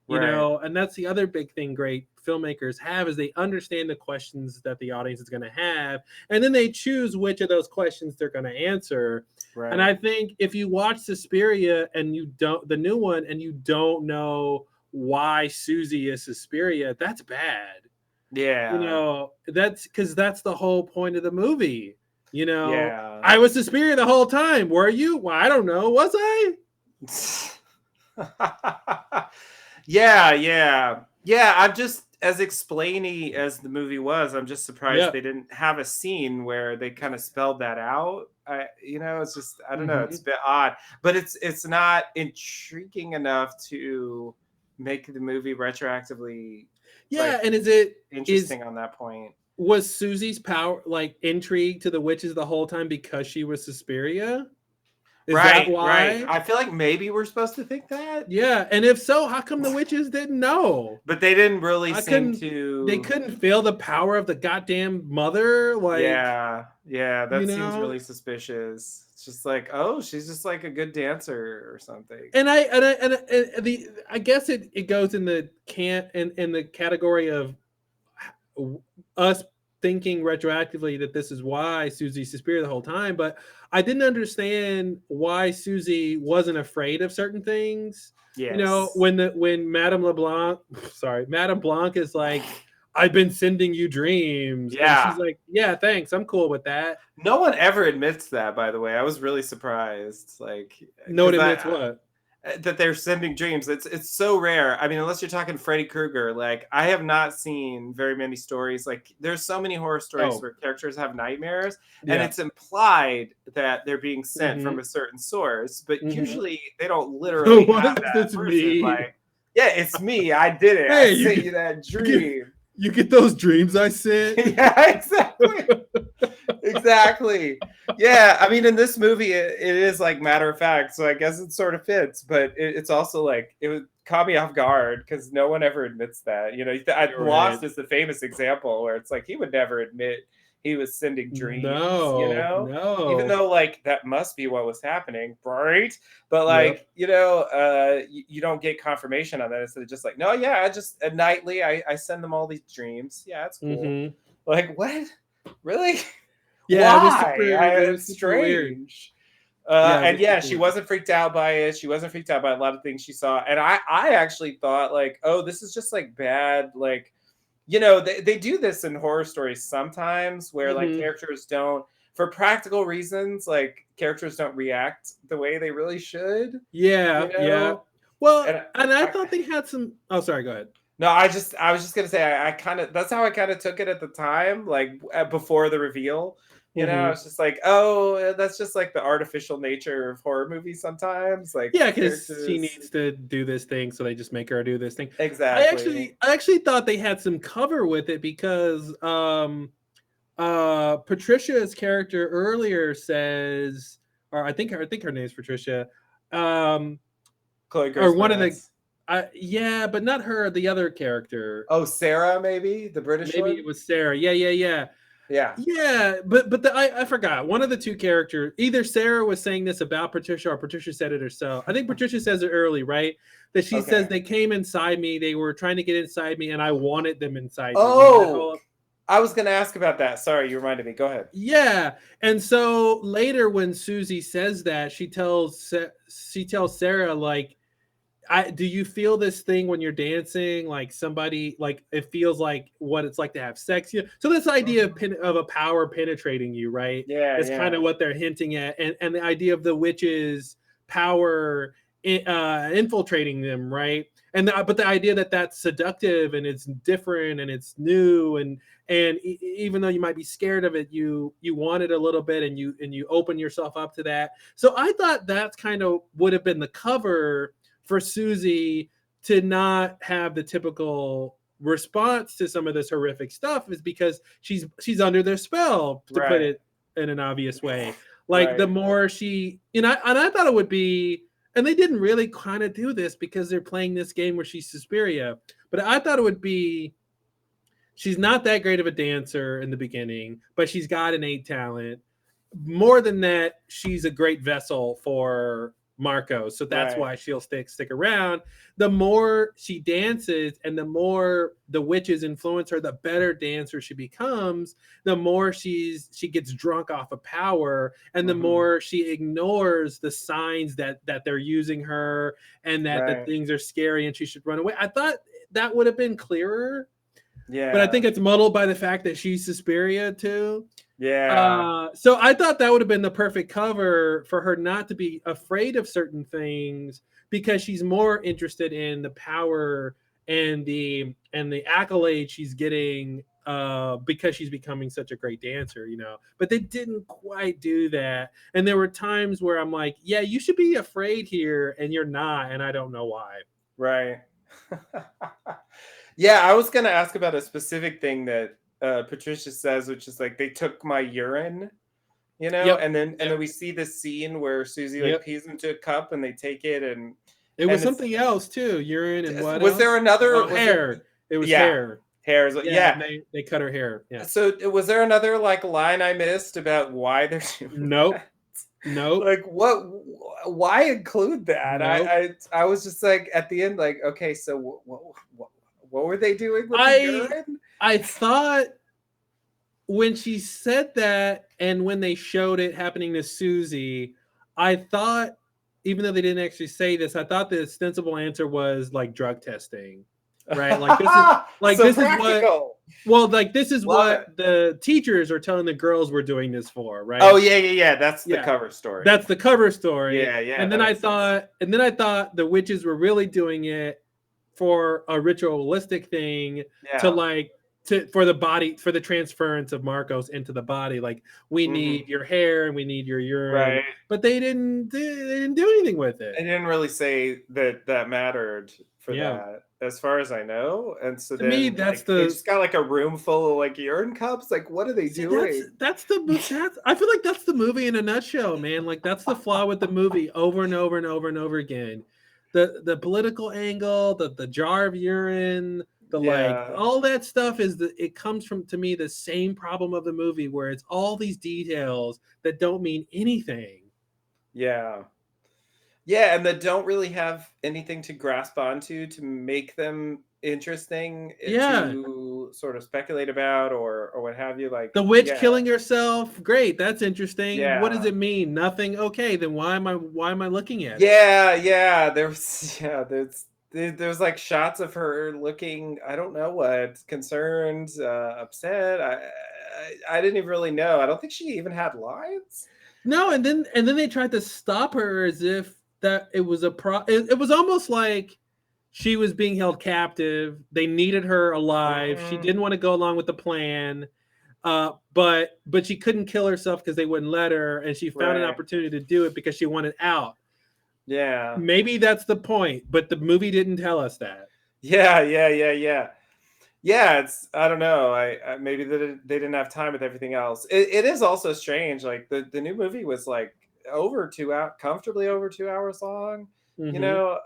and that's the other big thing great filmmakers have, is they understand the questions that the audience is going to have, and then they choose which of those questions they're going to answer. And I think if you watch Suspiria and the new one, and you don't know why Susie is Suspiria, that's bad. That's because that's the whole point of the movie. I was Suspiria the whole time. Were you? Well, I don't know. Was I? Yeah. I'm just, as explainy as the movie was, I'm just surprised they didn't have a scene where they kind of spelled that out. It's just, I don't know. It's a bit odd, but it's not intriguing enough to make the movie retroactively. And is it interesting on that point? Was Susie's power intrigue to the witches the whole time because she was Suspiria? Is that why? Right. I feel like maybe we're supposed to think that. Yeah, and if so, how come the witches didn't know? But they didn't really seem to. They couldn't feel the power of the goddamn mother. Like, yeah, that seems know? really suspicious. It's just like, oh, she's just like a good dancer or something. And I guess it goes in the in the category of us thinking retroactively that this is why Susie's Suspiria the whole time, but I didn't understand why Susie wasn't afraid of certain things. Yes. You know, when Madame Blanc is like, I've been sending you dreams. Yeah. And she's like, yeah, thanks. I'm cool with that. No one ever admits that, by the way. I was really surprised. Like, no one admits what? That they're sending dreams. It's so rare. I mean, unless you're talking Freddy Krueger, like I have not seen very many stories. Like there's so many horror stories where characters have nightmares, and it's implied that they're being sent from a certain source, but usually they don't literally have that person. Me. Like, yeah, it's me. I did it. Hey, I sent you that dream. You get those dreams I sent? Yeah, exactly. Exactly. Yeah, I mean, in this movie, it is like matter of fact, so I guess it sort of fits, but it's also like, it would caught me off guard because no one ever admits that. You know, Lost is the famous example where it's like he would never admit he was sending dreams, no. Even though like that must be what was happening, right? But like, you know, you don't get confirmation on that. Instead of just like, no, yeah, I just nightly I send them all these dreams. Yeah, that's cool. Like, what? Really? Yeah, why? It's strange. She wasn't freaked out by it. She wasn't freaked out by a lot of things she saw. And I actually thought like, oh, this is just like bad, like, you know, they do this in horror stories sometimes where like characters don't, for practical reasons, like characters don't react the way they really should. Yeah, you know? Yeah. Well, and I thought they had some. Oh, sorry. Go ahead. No, I was just gonna say I kind of, that's how I kind of took it at the time, like before the reveal. You know, I was just like, oh, that's just like the artificial nature of horror movies sometimes. Like, yeah, because she needs to do this thing, so they just make her do this thing. Exactly. I actually thought they had some cover with it because Patricia's character earlier says, or I think her name is Patricia. Chloe Grace or one of the. Yeah, but not her. The other character. Oh, Sarah, maybe the British. Maybe one? It was Sarah. Yeah. Yeah, but I forgot one of the two characters. Either Sarah was saying this about Patricia, or Patricia said it herself. I think Patricia says it early, right? That she says they came inside me, they were trying to get inside me, and I wanted them inside me. Oh, I was going to ask about that. Sorry, you reminded me. Go ahead. Yeah, and so later when Susie says that, she tells Sarah like, do you feel this thing when you're dancing, like somebody, like it feels like what it's like to have sex? So this idea of a power penetrating you, right? Yeah, it's kind of what they're hinting at, and the idea of the witch's power infiltrating them, right? But the idea that that's seductive and it's different and it's new, and even though you might be scared of it, you want it a little bit, and you open yourself up to that. So I thought that's kind of would have been the cover for Susie to not have the typical response to some of this horrific stuff, is because she's under their spell, to put it in an obvious way. Like the more she, and I thought it would be, and they didn't really kind of do this because they're playing this game where she's Suspiria, but I thought it would be, she's not that great of a dancer in the beginning, but she's got innate talent. More than that, she's a great vessel for Marco, so that's why she'll stick around. The more she dances and the more the witches influence her, the better dancer she becomes. The more she gets drunk off of power, and the more she ignores the signs that they're using her, and that the things are scary and she should run away. I thought that would have been clearer. Yeah, but I think it's muddled by the fact that she's Suspiria too. Yeah. So I thought that would have been the perfect cover for her not to be afraid of certain things, because she's more interested in the power and the accolade she's getting because she's becoming such a great dancer, you know. But they didn't quite do that. And there were times where I'm like, yeah, you should be afraid here, and you're not, and I don't know why. Right. Yeah, I was going to ask about a specific thing that Patricia says, which is like, they took my urine. you know, Yep. and then we see this scene where Susie like Yep. pees into a cup and they take it It was and it's something else too. Urine and what was there else? another Oh, was there hair. It was yeah, hair. hairs Yeah, yeah. and they cut her hair. Yeah. So was there another like line I missed about why they're doing Nope. that? Nope. Like what why include that? Nope. I was just like at the end like okay, so what were they doing with the I urine? I thought when she said that and when they showed it happening to Susie, I thought, even though they didn't actually say this, I thought the ostensible answer was like drug testing, right? Like So this is what practical. well, like this is Love it. what the teachers are telling the girls we're doing this for, right? Oh yeah. That's the Yeah. cover story. That's the cover story. Yeah. And then I thought the witches were really doing it for a ritualistic thing to Yeah. like for the body, for the transference of Marcos into the body. Like we need your hair and we need your urine, Right. but they didn't do anything with I it. didn't really say that mattered for Yeah. that, as far as I know. And so To me, then that's like they the just got like a room full of like urine cups. Like what are they see, doing? that's I feel like that's the movie in a nutshell, man. Like that's the flaw with the movie over and over and over and over again. The political angle, the jar of urine, the like Yeah. all that stuff it comes from, to me, the same problem of the movie where it's all these details that don't mean anything. Yeah. Yeah, and that don't really have anything to grasp onto to make them interesting Yeah. to sort of speculate about or what have you. Like, The witch yeah, killing herself, great, that's interesting. What does yeah, it mean? Nothing. Okay, then why am I looking at it? yeah. There's yeah, there's like shots of her looking, I don't know what, concerned, upset. I didn't even really know. I don't think she even had lines. No, and then they tried to stop her as if that it was it was almost like she was being held captive. They needed her alive. She Mhm. didn't want to go along with the plan. But she couldn't kill herself because they wouldn't let her, and she found an Right. opportunity to do it because she wanted out. Yeah. Maybe that's the point, but the movie didn't tell us that. Yeah. Yeah, it's I don't know. I maybe they didn't have time with everything else. It is also strange. Like the new movie was like over 2 hour, comfortably over 2 hours long. You Hmm. know,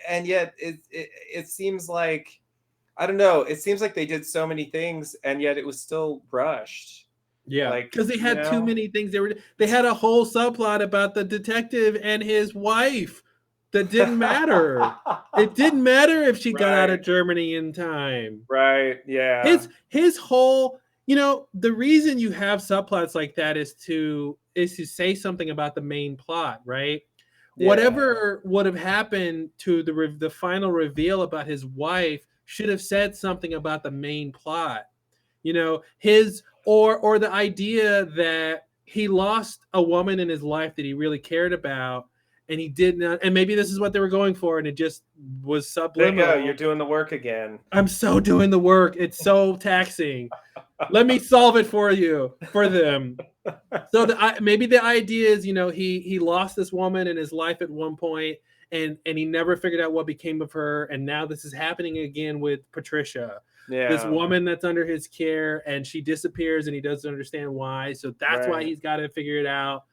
and yet it seems like I don't know. It seems like they did so many things, and yet it was still rushed. Yeah, Like because they you had too know, many things. They had a whole subplot about the detective and his wife that didn't matter. It didn't matter if she got out right, of Germany in time. right, yeah, His whole, the reason you have subplots like that is to say something about the main plot, right? yeah, Whatever would have happened to the final reveal about his wife should have said something about the main plot. His or the idea that he lost a woman in his life that he really cared about, and he did not, and maybe this is what they were going for, and it just was there you go. You're subliminal. doing the work again. I'm so doing the work. It's so taxing. Let me solve it for them. So maybe the idea is, he lost this woman in his life at one point, and he never figured out what became of her, and now this is happening again with Patricia, this Yeah, woman that's under his care, and she disappears, and he doesn't understand why. So that's why right. he's got to figure it out.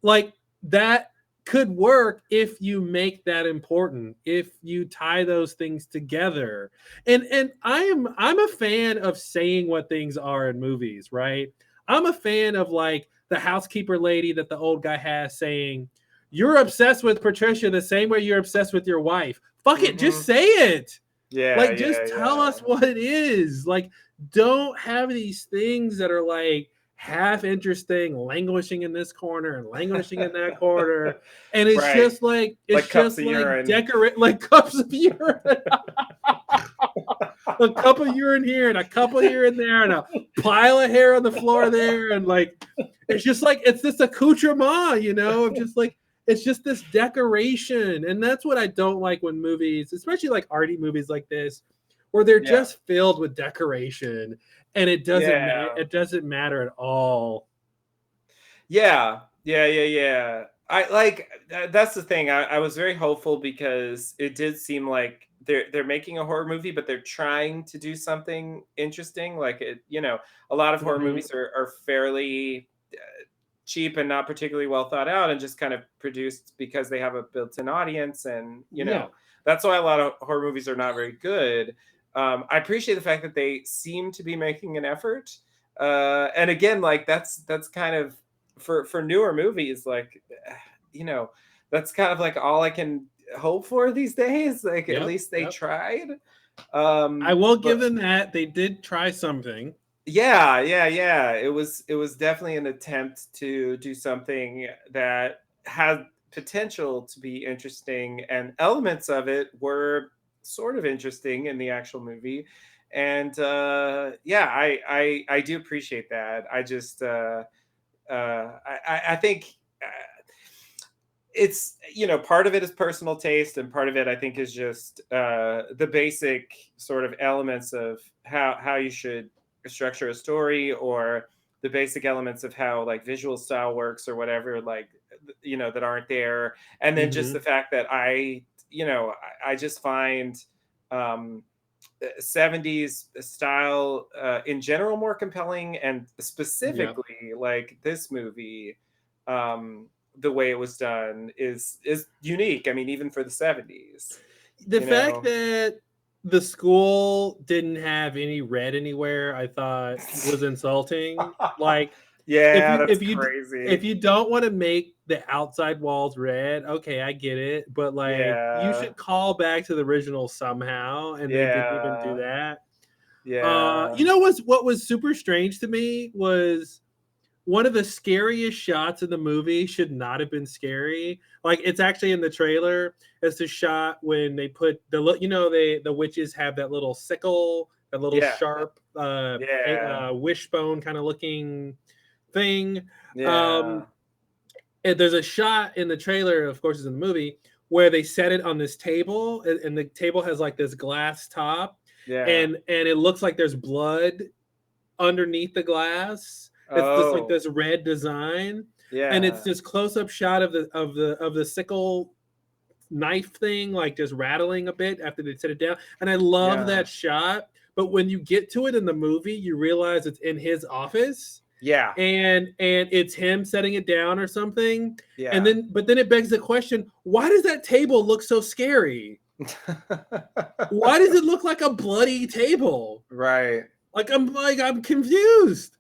Like that could work if you make that important, if you tie those things together. And I'm a fan of saying what things are in movies, right? I'm a fan of like the housekeeper lady that the old guy has saying, "You're obsessed with Patricia the same way you're obsessed with your wife." Fuck it, just Mhm. say it. Yeah, Like, yeah, just tell yeah. us what it is. Like, don't have these things that are like half interesting, languishing in this corner and languishing in that corner. And it's Right. just like, Like cups of urine. decorate like cups of urine. A cup of urine here and a cup of urine there and a pile of hair on the floor there. And like, it's just like, it's this accoutrement, of just like, it's just this decoration. And that's what I don't like when movies, especially like arty movies like this, where they're Yeah. just filled with decoration and Yeah. it doesn't matter at all. Yeah. I like that's the thing. I was very hopeful because it did seem like they're making a horror movie, but they're trying to do something interesting. Like a lot of horror Mhm. movies are fairly cheap and not particularly well thought out and just kind of produced because they have a built-in audience. And, that's why a lot of horror movies are not very good. I appreciate the fact that they seem to be making an effort. And again, like that's kind of for newer movies, like, that's kind of like all I can hope for these days. Like, at least they tried. I will give them that. They did try something. Yeah. It was definitely an attempt to do something that had potential to be interesting, and elements of it were sort of interesting in the actual movie. And I do appreciate that. I just I think it's, part of it is personal taste, and part of it I think is just the basic sort of elements of how you should structure a story, or the basic elements of how like visual style works or whatever, like, that aren't there. And then just the fact that I just find 70s style in general more compelling, and specifically like this movie, the way it was done is unique. I mean, even for the 70s. The fact that the school didn't have any red anywhere, I thought was insulting. Like, that's crazy. If you don't want to make the outside walls red, okay, I get it. But like, you should call back to the original somehow, and they didn't even do that. What was super strange to me was one of the scariest shots in the movie should not have been scary. Like, it's actually in the trailer. It's the shot when they put the witches have that little sickle, that little sharp wishbone kind of looking thing. And there's a shot in the trailer, of course, it's in the movie, where they set it on this table, and the table has like this glass top, and it looks like there's blood underneath the glass. It's just like this red design, and it's this close-up shot of the sickle knife thing, like just rattling a bit after they set it down. And I love that shot. But when you get to it in the movie, you realize it's in his office. Yeah, and it's him setting it down or something. Yeah, but then it begs the question: why does that table look so scary? Why does it look like a bloody table? Right. I'm confused.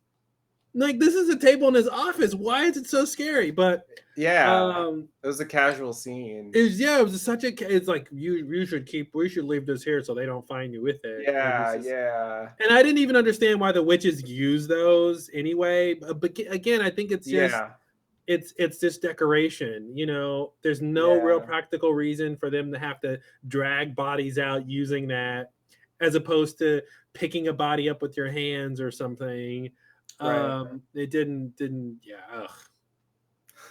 Like, this is a table in his office. Why is it so scary? But it was a casual scene. It was such a. It's like we should leave this here so they don't find you with it. Yeah. And I didn't even understand why the witches use those anyway. But again, I think it's just it's just decoration. There's no real practical reason for them to have to drag bodies out using that, as opposed to picking a body up with your hands or something. It didn't ugh.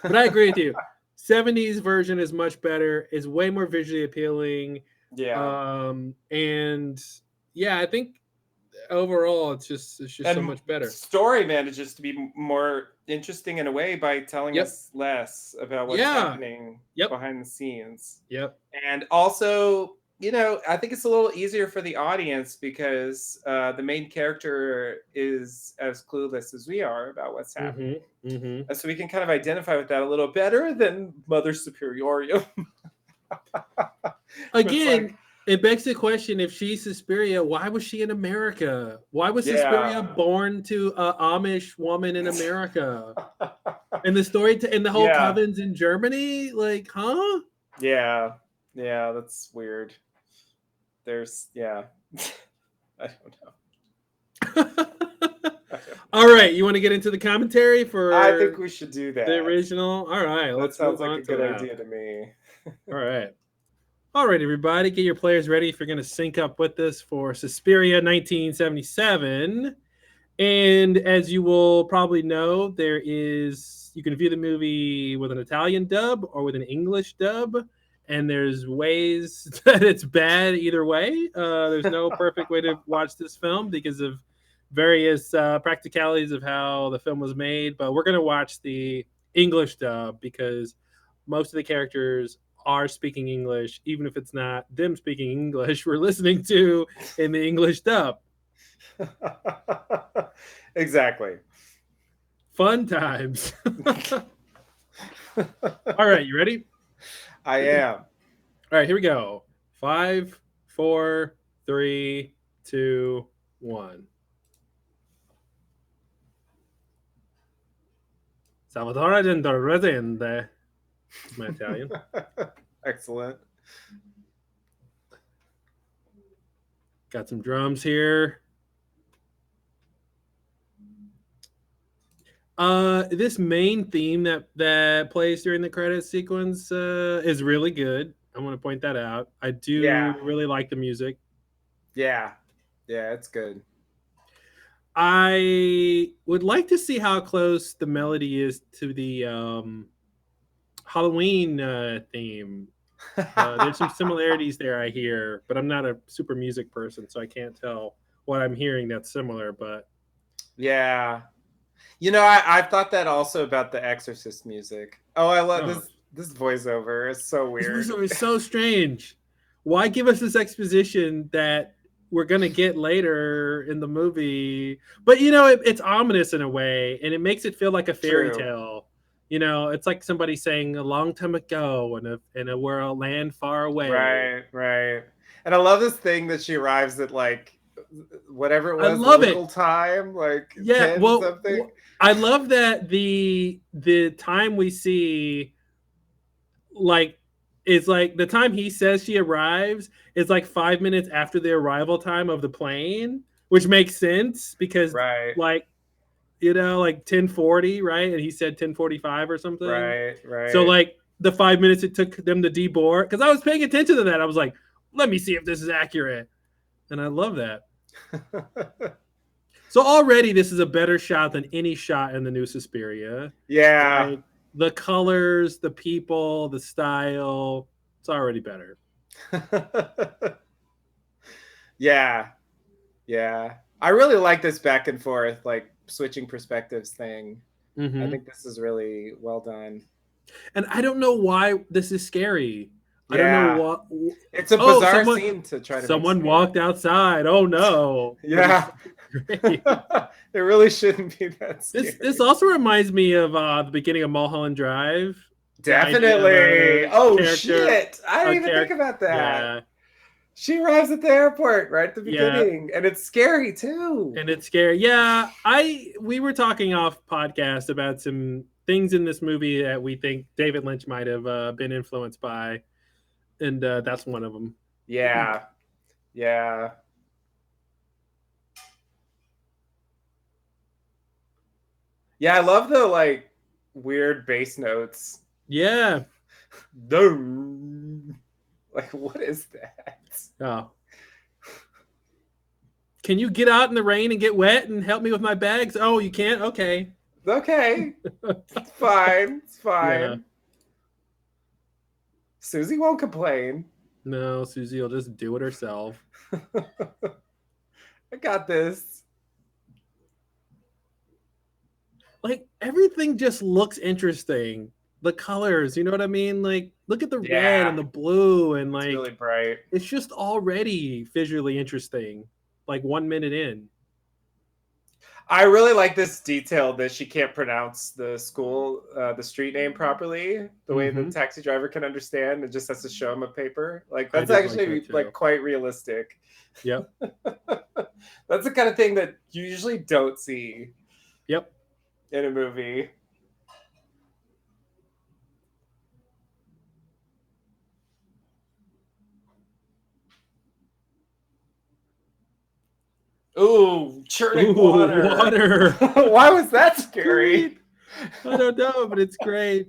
But I agree with you. 70s version is much better, is way more visually appealing. And I think overall it's just so much better. Story manages to be more interesting in a way by telling us less about what's happening behind the scenes. And also, I think it's a little easier for the audience because the main character is as clueless as we are about what's happening. And so we can kind of identify with that a little better than Mother Superiorium. Again, it begs the question, if she's Suspiria, why was she in America? Why was Suspiria born to an Amish woman in America? And the story and the whole coven's in Germany? Like, huh? Yeah, that's weird. There's I don't know. All right, you want to get into the commentary for? I think we should do that. The original. All right, that sounds like a good idea to me. All right, everybody, get your players ready if you're going to sync up with this for Suspiria 1977. And as you will probably know, you can view the movie with an Italian dub or with an English dub. And there's ways that it's bad either way. There's no perfect way to watch this film because of various practicalities of how the film was made. But we're going to watch the English dub because most of the characters are speaking English, even if it's not them speaking English we're listening to in the English dub. Exactly. Fun times. All right, you ready? I am. All right, here we go. 5, 4, 3, 2, 1. Salvatore dentro resende. My Italian. Excellent. Got some drums here. This main theme that plays during the credit sequence is really good. I want to point that out. I do really like the music. Yeah, it's good. I would like to see how close the melody is to the Halloween theme. There's some similarities there, I hear, but I'm not a super music person, so I can't tell what I'm hearing that's similar. But yeah, you know, I've thought that also about the Exorcist music. Oh, I love this voiceover. It's so weird. This voiceover is so strange. Why give us this exposition that we're gonna get later in the movie? But you know, it's ominous in a way, and it makes it feel like a fairy tale. You know, it's like somebody saying a long time ago in a world land far away. Right. And I love this thing that she arrives at like whatever it was, I love local time, like 10 something. I love that the time we see, like, it's like the time he says she arrives is like 5 minutes after the arrival time of the plane, which makes sense because like, you know, like 10:40, right? And he said 10:45 or something. Right. So like the 5 minutes it took them to deboard, because I was paying attention to that. I was like, let me see if this is accurate. And I love that. So already this is a better shot than any shot in the new Suspiria. Yeah. Like, the colors, the people, the style, it's already better. Yeah. I really like this back and forth, like switching perspectives thing. Mm-hmm. I think this is really well done. And I don't know why this is scary. Yeah. I don't know what. It's a bizarre scene to try to. Someone walked outside. Oh no! Yeah, it really shouldn't be that scary. This also reminds me of the beginning of Mulholland Drive. Definitely. Oh shit! I didn't even think about that. Yeah. She arrives at the airport right at the beginning, and it's scary too. Yeah, we were talking off podcast about some things in this movie that we think David Lynch might have been influenced by. And that's one of them. Yeah. I love the like weird bass notes. Yeah. Like, what is that? Oh. Can you get out in the rain and get wet and help me with my bags? Oh, you can't? Okay. It's fine. Yeah. Susie won't complain. No, Susie will just do it herself. I got this. Like, everything just looks interesting. The colors, you know what I mean? Like, look at the red and the blue, and like, it's really bright. It's just already visually interesting. Like 1 minute in. I really like this detail that she can't pronounce the street name properly, the way the taxi driver can understand, and just has to show him a paper. Like, that's actually like quite realistic. Yep. That's the kind of thing that you usually don't see. Yep. In a movie. Ooh, churning water. Why was that scary? I don't know, but it's great.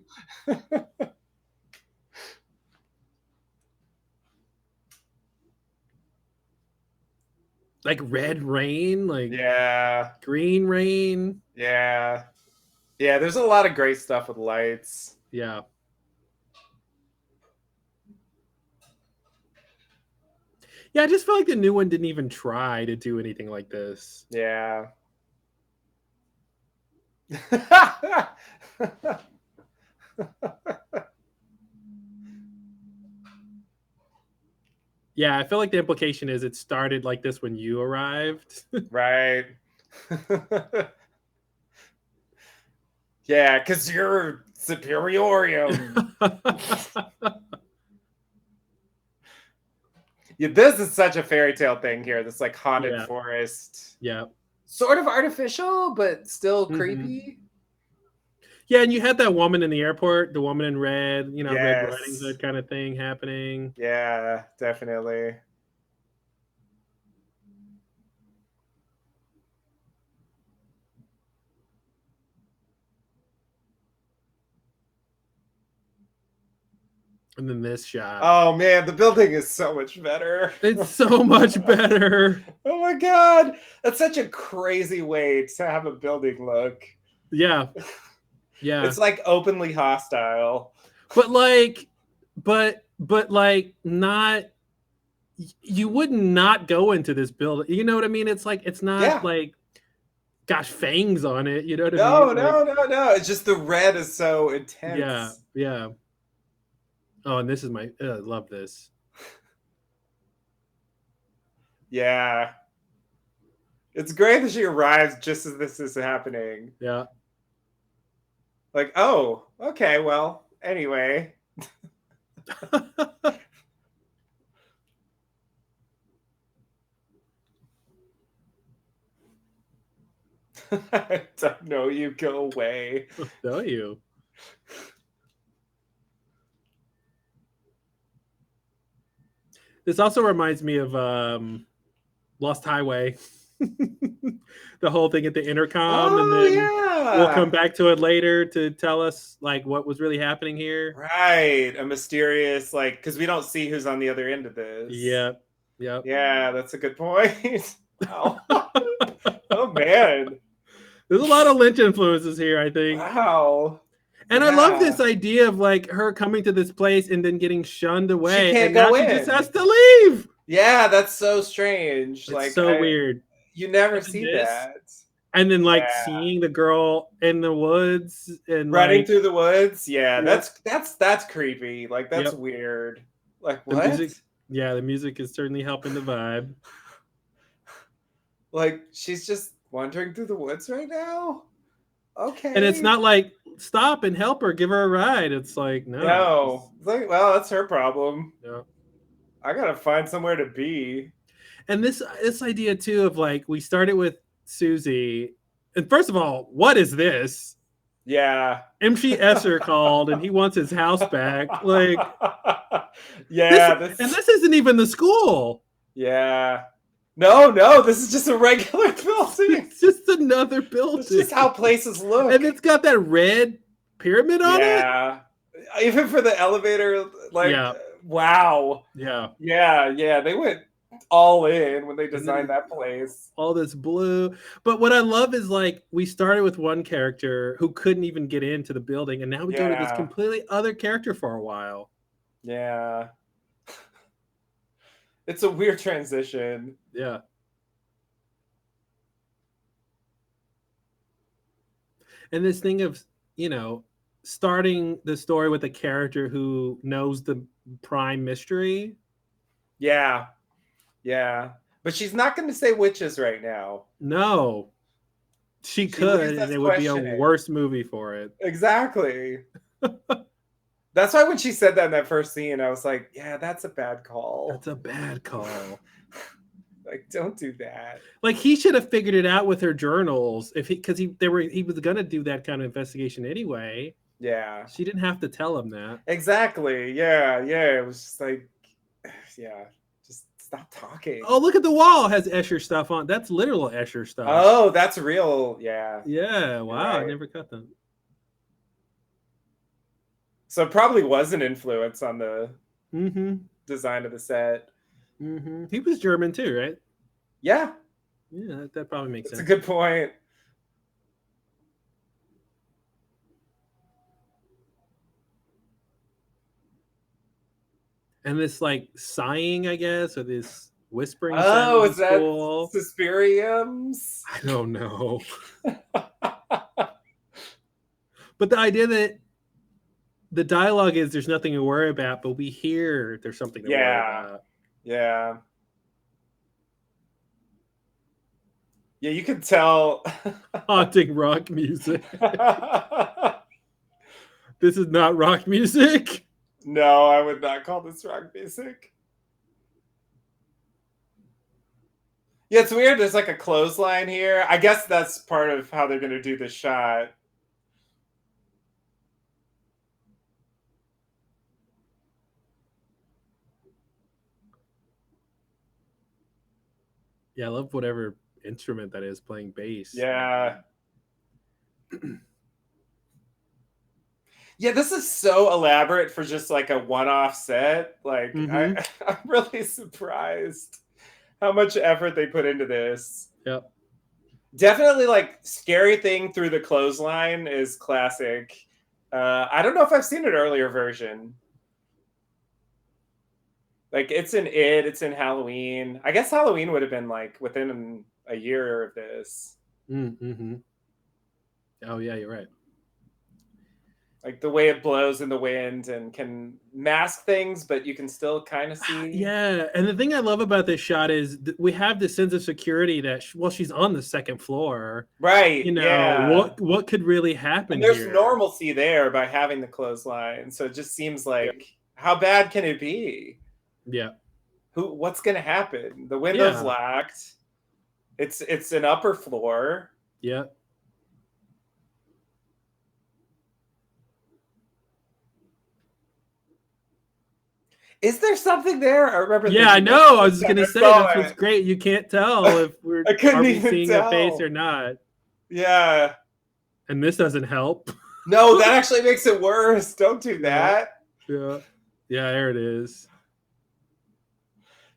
Like red rain, like green rain. Yeah, there's a lot of great stuff with lights. Yeah. Yeah, I just feel like the new one didn't even try to do anything like this. Yeah. Yeah, I feel like the implication is it started like this when you arrived. Right. Yeah, because you're superiorium. Yeah, this is such a fairy tale thing here. This like haunted forest. Yeah. Sort of artificial, but still creepy. Yeah, and you had that woman in the airport, the woman in red, you know, Red Yes. Riding Hood kind of thing happening. Yeah, definitely. And then this shot. Oh man, the building is so much better. It's so much better. Oh my god. That's such a crazy way to have a building look. Yeah. Yeah. It's like openly hostile. But like not, you would not go into this building. You know what I mean? It's like, it's not like got fangs on it. You know what I mean? No. It's just the red is so intense. Yeah. Yeah. Oh, and this is I love this. Yeah. It's great that she arrives just as this is happening. Yeah. Like, oh, okay, well, anyway. I don't know, you go away. Don't you? This also reminds me of Lost Highway. The whole thing at the intercom, and then we'll come back to it later to tell us like what was really happening here. Right, a mysterious, like, because we don't see who's on the other end of this. Yep. Yeah, that's a good point. Wow. Oh man, there's a lot of Lynch influences here, I think. Wow. And I love this idea of like her coming to this place and then getting shunned away. She can't and go now in. She just has to leave. Yeah, that's so strange. It's like so weird. You never see that. And then like seeing the girl in the woods and running like, through the woods. Yeah, that's creepy. Like that's weird. Like what? The music is certainly helping the vibe. Like she's just wandering through the woods right now. Okay. And it's not like stop and help her, give her a ride. It's like no. It's like, well, that's her problem. Yeah. I gotta find somewhere to be. And this idea too of like we started with Susie, and first of all, what is this? Yeah. MC Escher called and he wants his house back. Like, yeah, this isn't even the school. Yeah. No, this is just a regular building. It's just another building. It's just how places look. And it's got that red pyramid on it. Yeah. Even for the elevator, like, wow. Yeah. Yeah. They went all in when they designed that place. All this blue. But what I love is like we started with one character who couldn't even get into the building, and now we go to this completely other character for a while. Yeah. It's a weird transition. Yeah. And this thing of, you know, starting the story with a character who knows the prime mystery. Yeah. But she's not going to say witches right now. No. She could, and it would be a worse movie for it. Exactly. That's why when she said that in that first scene, I was like, yeah, that's a bad call. That's a bad call. Like, don't do that. Like, he should have figured it out with her journals because he was going to do that kind of investigation anyway. Yeah. She didn't have to tell him that. Exactly. Yeah. It was just like, yeah. Stop talking. Oh, look at the wall. It has Escher stuff on. That's literal Escher stuff. Oh, that's real. Yeah. Yeah. Wow. Right. I never cut them. So it probably was an influence on the design of the set. Mm-hmm. He was German too, right? Yeah. Yeah, that probably makes sense. That's a good point. And this like sighing, I guess, or this whispering. Oh, is that Suspiriums? I don't know. But the idea that the dialogue is there's nothing to worry about, but we hear there's something to worry about. Yeah. Yeah, you can tell. Haunting rock music. This is not rock music. No, I would not call this rock music. Yeah, it's weird. There's like a clothesline here. I guess that's part of how they're going to do the shot. Yeah, I love whatever instrument that is playing bass. Yeah. Yeah, this is so elaborate for just like a one-off set. Like, I'm really surprised how much effort they put into this. Yep. Definitely, like, scary thing through the clothesline is classic. I don't know if I've seen an earlier version. Like, it's in It, it's in Halloween. I guess Halloween would have been like within a year of this. Mm-hmm. Oh yeah, you're right. Like the way it blows in the wind and can mask things, but you can still kind of see. Yeah, and the thing I love about this shot is we have this sense of security that she's on the second floor, right? You know, yeah. What could really happen? And there's here? Normalcy there by having the clothesline, so it just seems like how bad can it be? Yeah. What's going to happen? The window's locked. It's an upper floor. Yeah. Is there something there? I remember. Yeah, I know. I was gonna say that's what's great. You can't tell if we're seeing a face or not. Yeah. And this doesn't help. No, that actually makes it worse. Don't do that. Yeah. Yeah, there it is.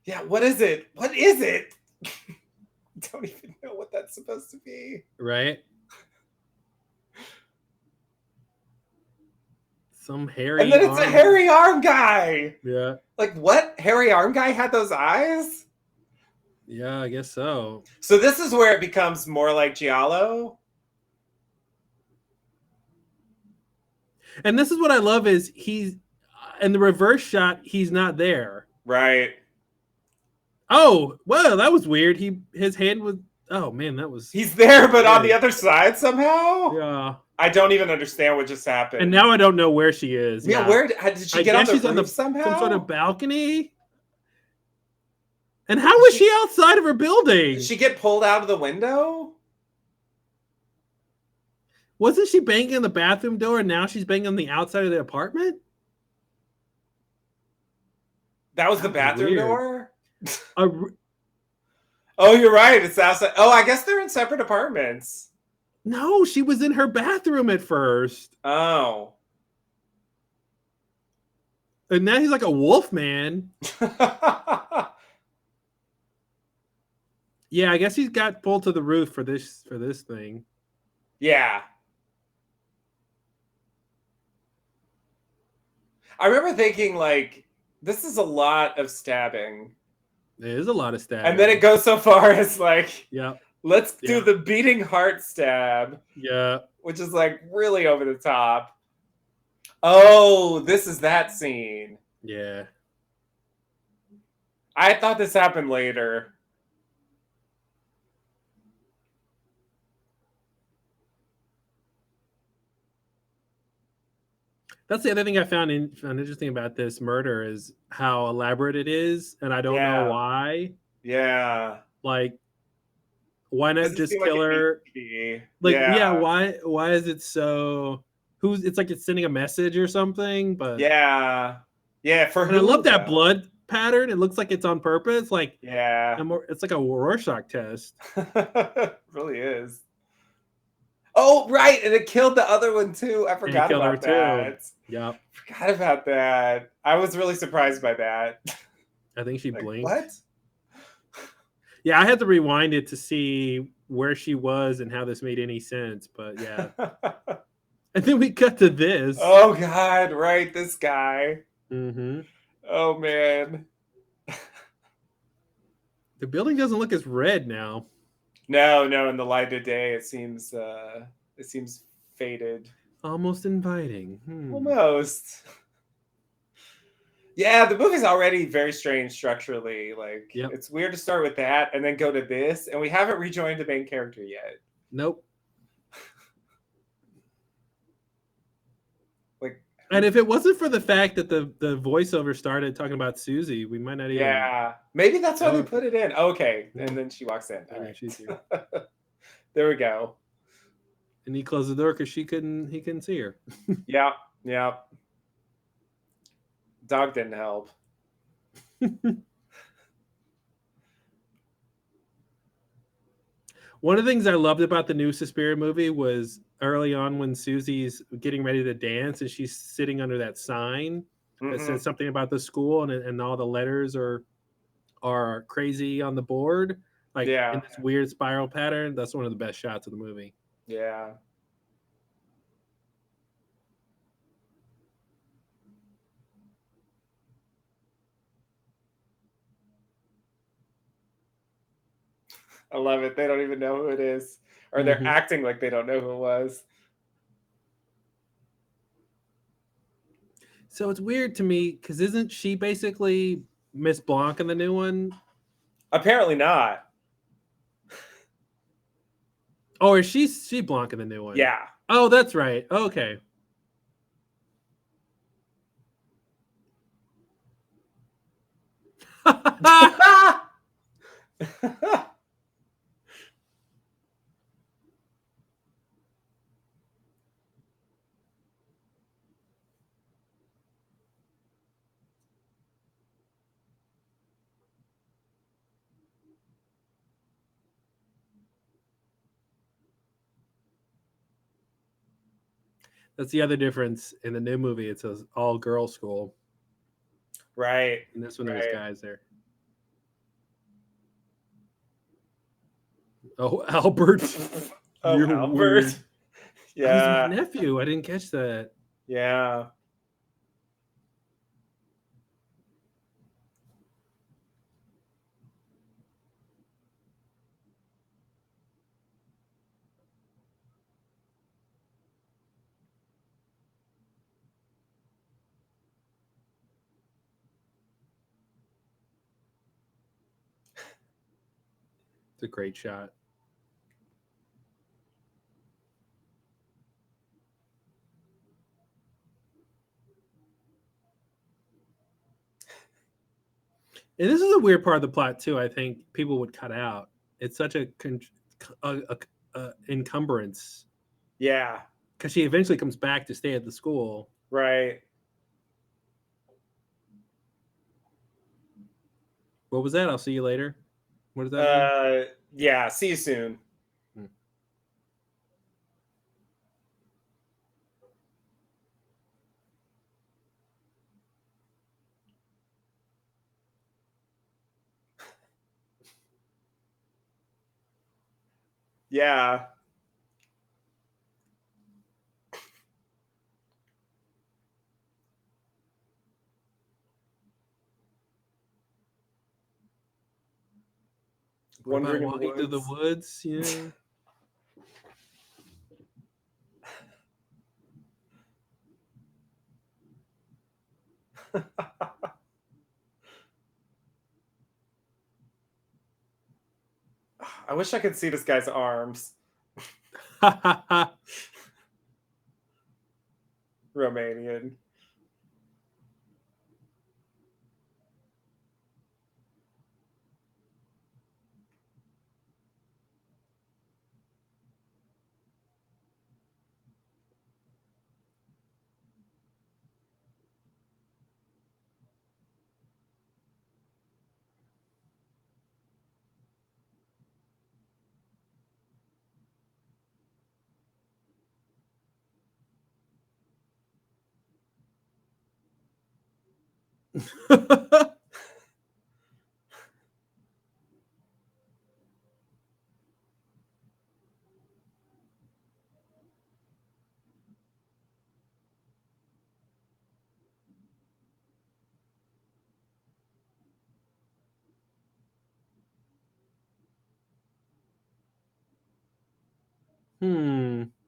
Yeah, what is it? What is it? I don't even know what that's supposed to be. Right? Some hairy And then it's a hairy arm guy. Yeah. Like, what? Hairy arm guy had those eyes? Yeah, I guess so. So this is where it becomes more like Giallo. And this is what I love is he's in the reverse shot, he's not there. Right. Oh, well, that was weird. His hand was he's there, but on the other side somehow? Yeah. I don't even understand what just happened. And now I don't know where she is. Yeah, where did she get on the roof somehow? Some sort of balcony? And how was she outside of her building? Did she get pulled out of the window? Wasn't she banging on the bathroom door and now she's banging on the outside of the apartment? That was the bathroom door? Oh, you're right. It's outside. Oh, I guess they're in separate apartments. No, she was in her bathroom at first. Oh. And now he's like a wolf man. Yeah, I guess he's got pulled to the roof for this thing. Yeah. I remember thinking, like, this is a lot of stabbing. It is a lot of stabbing. And then it goes so far as, like, yeah, let's do the beating heart stab. Yeah. Which is, like, really over the top. Oh, this is that scene. Yeah. I thought this happened later. That's the other thing I found interesting about this murder is how elaborate it is, and I don't know why. Yeah. Like, why not just kill her? Like, why is it so? It's like it's sending a message or something. But yeah. I love that blood pattern. It looks like it's on purpose. Like, yeah, it's like a Rorschach test. It really is. Oh, right, and it killed the other one too. I forgot about that. Yeah, forgot about that. I was really surprised by that. I think she blinked. What? Yeah, I had to rewind it to see where she was and how this made any sense. But yeah, and then we cut to this. Oh God! Right, this guy. Mm-hmm. Oh man. The building doesn't look as red now. No, in the light of day, it seems faded. Almost inviting. Almost. Yeah, the movie's already very strange structurally. Like, Yep. it's weird to start with that and then go to this, and we haven't rejoined the main character yet. Nope. Like, and if it wasn't for the fact that the voiceover started talking about Susie, we might not even. Yeah, maybe that's why they put it in. Okay, and then she walks in. All right. She's here. There we go. And he closed the door because he couldn't see her. Yeah, yeah. Dog didn't help. One of the things I loved about the new Suspiria movie was early on when Susie's getting ready to dance and she's sitting under that sign that says something about the school, and all the letters are crazy on the board, like in this weird spiral pattern. That's one of the best shots of the movie. Yeah. I love it. They don't even know who it is, or they're acting like they don't know who it was. So it's weird to me because isn't she basically Miss Blanc in the new one? Apparently not. Oh, is she Blanc in the new one? Yeah. Oh, that's right. Okay. That's the other difference. In the new movie, it's an all-girl school. Right. And this one, there's guys there. Oh, Albert. Oh, Albert. Weird. Yeah. He's my nephew. I didn't catch that. Yeah. It's a great shot. And this is a weird part of the plot too. I think people would cut out. It's such a encumbrance. Yeah. Because she eventually comes back to stay at the school. Right. What was that? I'll see you later. What does that mean? Yeah. See you soon. Yeah. Wandering walking through the woods, yeah. I wish I could see this guy's arms. Romanian.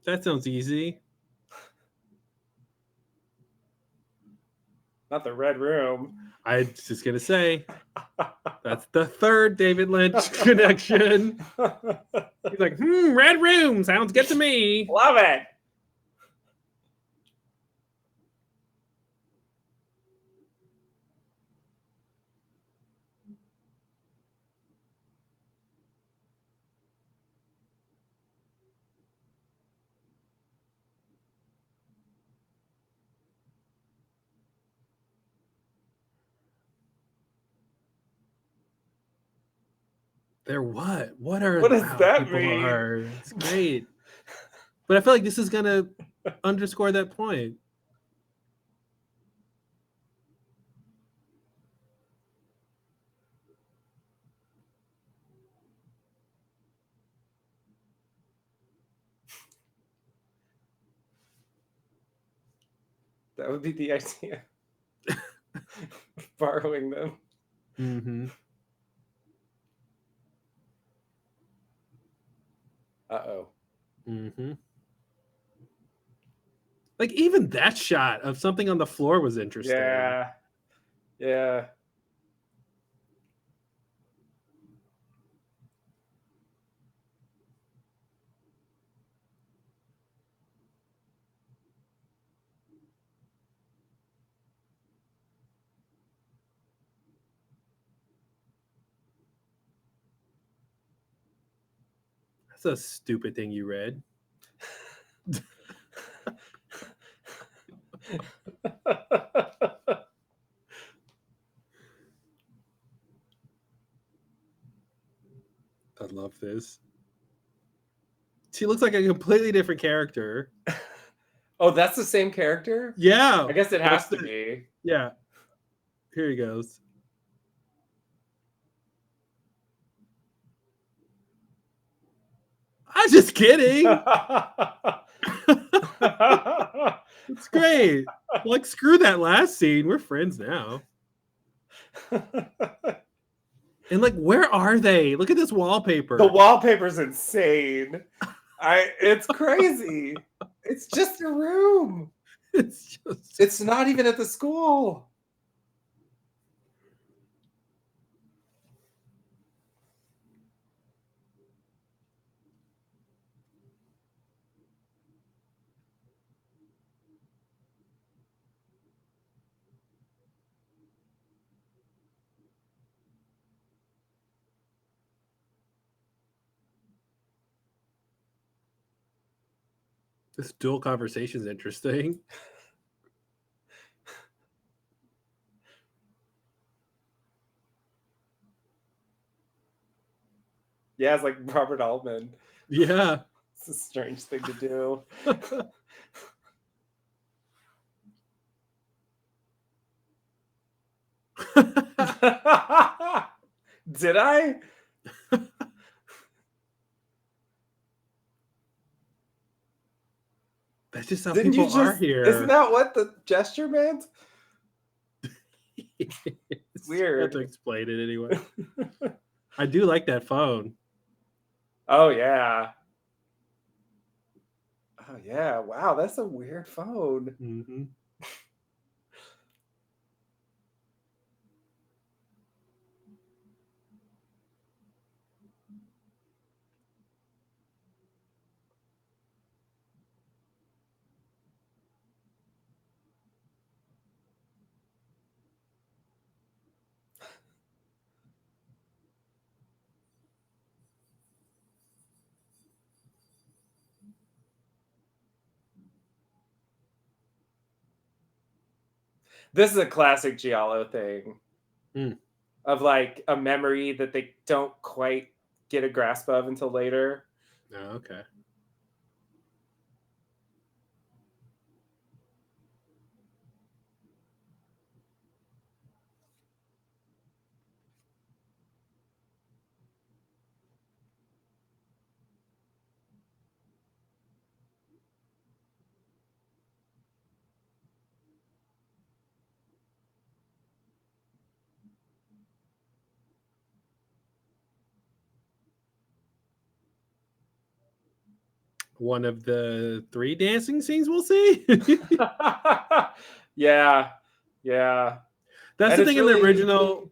That sounds easy. Not the Red Room. I was just gonna say that's the third David Lynch connection. He's like, Red Room sounds good to me. Love it. They're what? What does that mean? It's great. But I feel like this is gonna underscore that point. That would be the idea. Borrowing them. Mm-hmm. Uh-oh. Mm-hmm. Like even that shot of something on the floor was interesting. Yeah. Yeah. That's a stupid thing you read. I love this. She looks like a completely different character. Oh, that's the same character? Yeah. I guess it has to be. Yeah. Here he goes. I'm just kidding. It's great. Like, screw that last scene. We're friends now. And like, where are they? Look at this wallpaper. The wallpaper's insane. It's crazy. It's just a room. It's not even at the school. This dual conversation is interesting. Yeah, it's like Robert Altman. Yeah. It's a strange thing to do. Did I? That's just how people are here. Isn't that what the gesture meant? It's weird. I have to explain it anyway. I do like that phone. Oh, yeah. Oh, yeah. Wow, that's a weird phone. Mm-hmm. This is a classic Giallo thing. Mm. Of like a memory that they don't quite get a grasp of until later. Oh, okay. One of the 3 dancing scenes we'll see. Yeah. Yeah. That's and the thing in the original.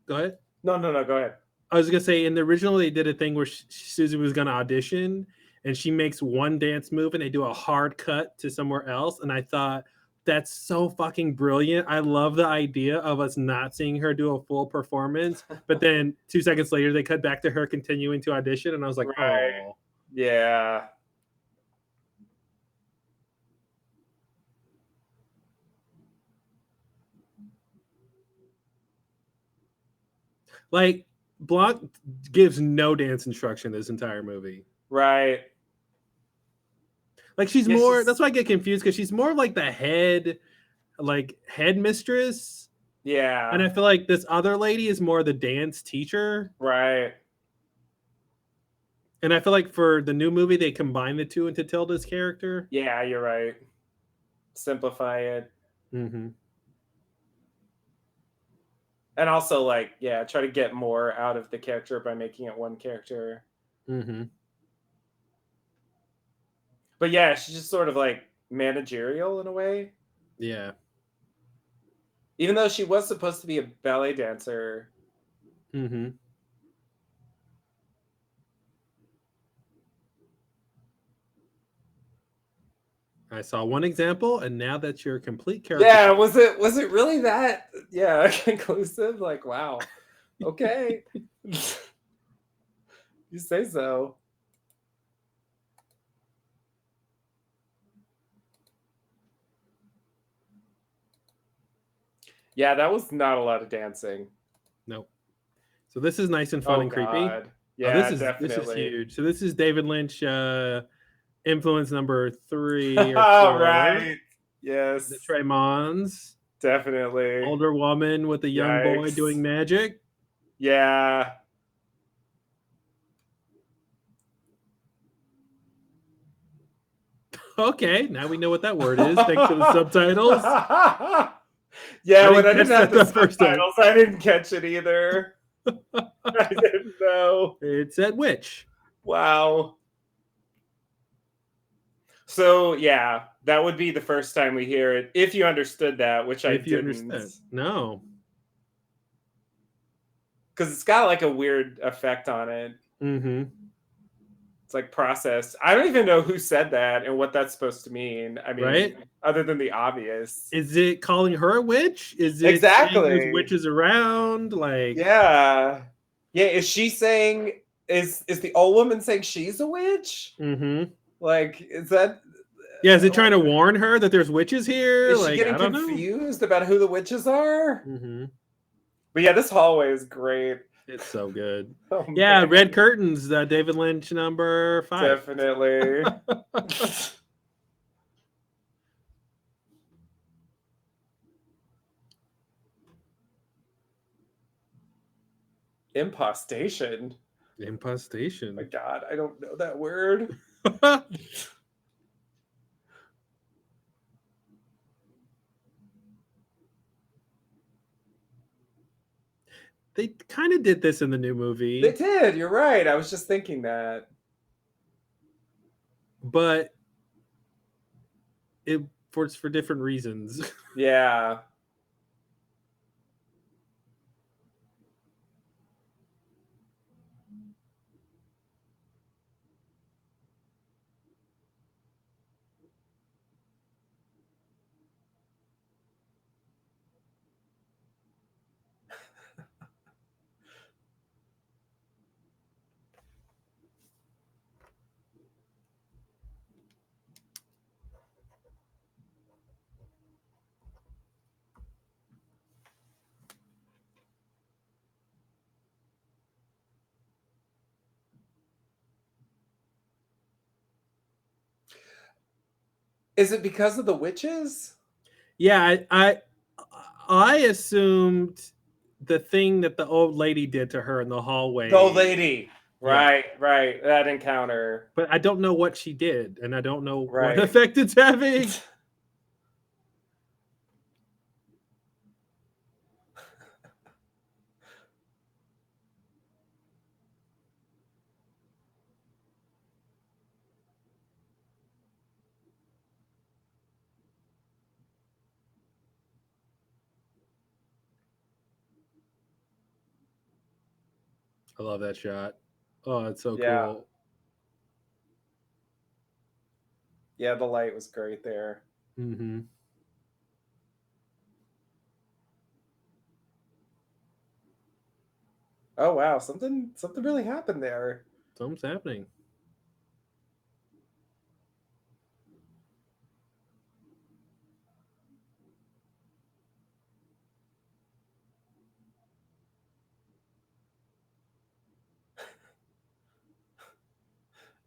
Go ahead. No, go ahead. I was gonna say in the original they did a thing where Susie was gonna audition and she makes one dance move and they do a hard cut to somewhere else, and I thought that's so fucking brilliant. I love the idea of us not seeing her do a full performance, but then 2 seconds later they cut back to her continuing to audition, and I was like, right. oh Yeah. Like Blanc gives no dance instruction this entire movie. Right. Like she's more. That's why I get confused because she's more like the head mistress. Yeah. And I feel like this other lady is more the dance teacher. Right. And I feel like for the new movie they combine the two into Tilda's character. Yeah, you're right. Simplify it. Mm-hmm. And also, like, yeah, try to get more out of the character by making it one character. Mm-hmm. But yeah, she's just sort of like managerial in a way. Yeah. Even though she was supposed to be a ballet dancer. Mm-hmm. I saw one example, and now that's your complete character. Yeah, was it really that? Yeah, conclusive? Like, wow. Okay. You say so. Yeah, that was not a lot of dancing. Nope. So this is nice and fun and creepy. Yeah, definitely. This is huge. So this is David Lynch influence number 3 or 4. Right. Yes. The Tremons. Definitely. Older woman with a young boy doing magic. Yeah. Okay, now we know what that word is. Thanks to the subtitles. Yeah, when I didn't have the subtitles, I didn't catch it either. I didn't know. It said witch. Wow. So, yeah, that would be the first time we hear it. If you understood that, which I didn't. No. Because it's got like a weird effect on it. Mm-hmm. It's like processed. I don't even know who said that and what that's supposed to mean. I mean, right? Other than the obvious. Is it calling her a witch? Is it exactly there's witches around? Like, yeah. Is she saying? Is the old woman saying she's a witch? Mm-hmm. Like, is that? Yeah, is it trying to warn her that there's witches here? Is she getting confused about who the witches are? Mm-hmm. But yeah, this hallway is great. It's so good. Oh, yeah, man. Red Curtains, David Lynch number 5. Definitely. Impostation. Impostation. My God, I don't know that word. They kind of did this in the new movie. They did. You're right. I was just thinking that. But it's for different reasons. Yeah. Is it because of the witches? Yeah, I assumed the thing that the old lady did to her in the hallway. The old lady. Right, yeah. Right. That encounter. But I don't know what she did, and I don't know what effect it's having. I love that shot. Oh, it's so Yeah. cool. Yeah, the light was great there. Mm-hmm. Oh wow, something really happened there. Something's happening.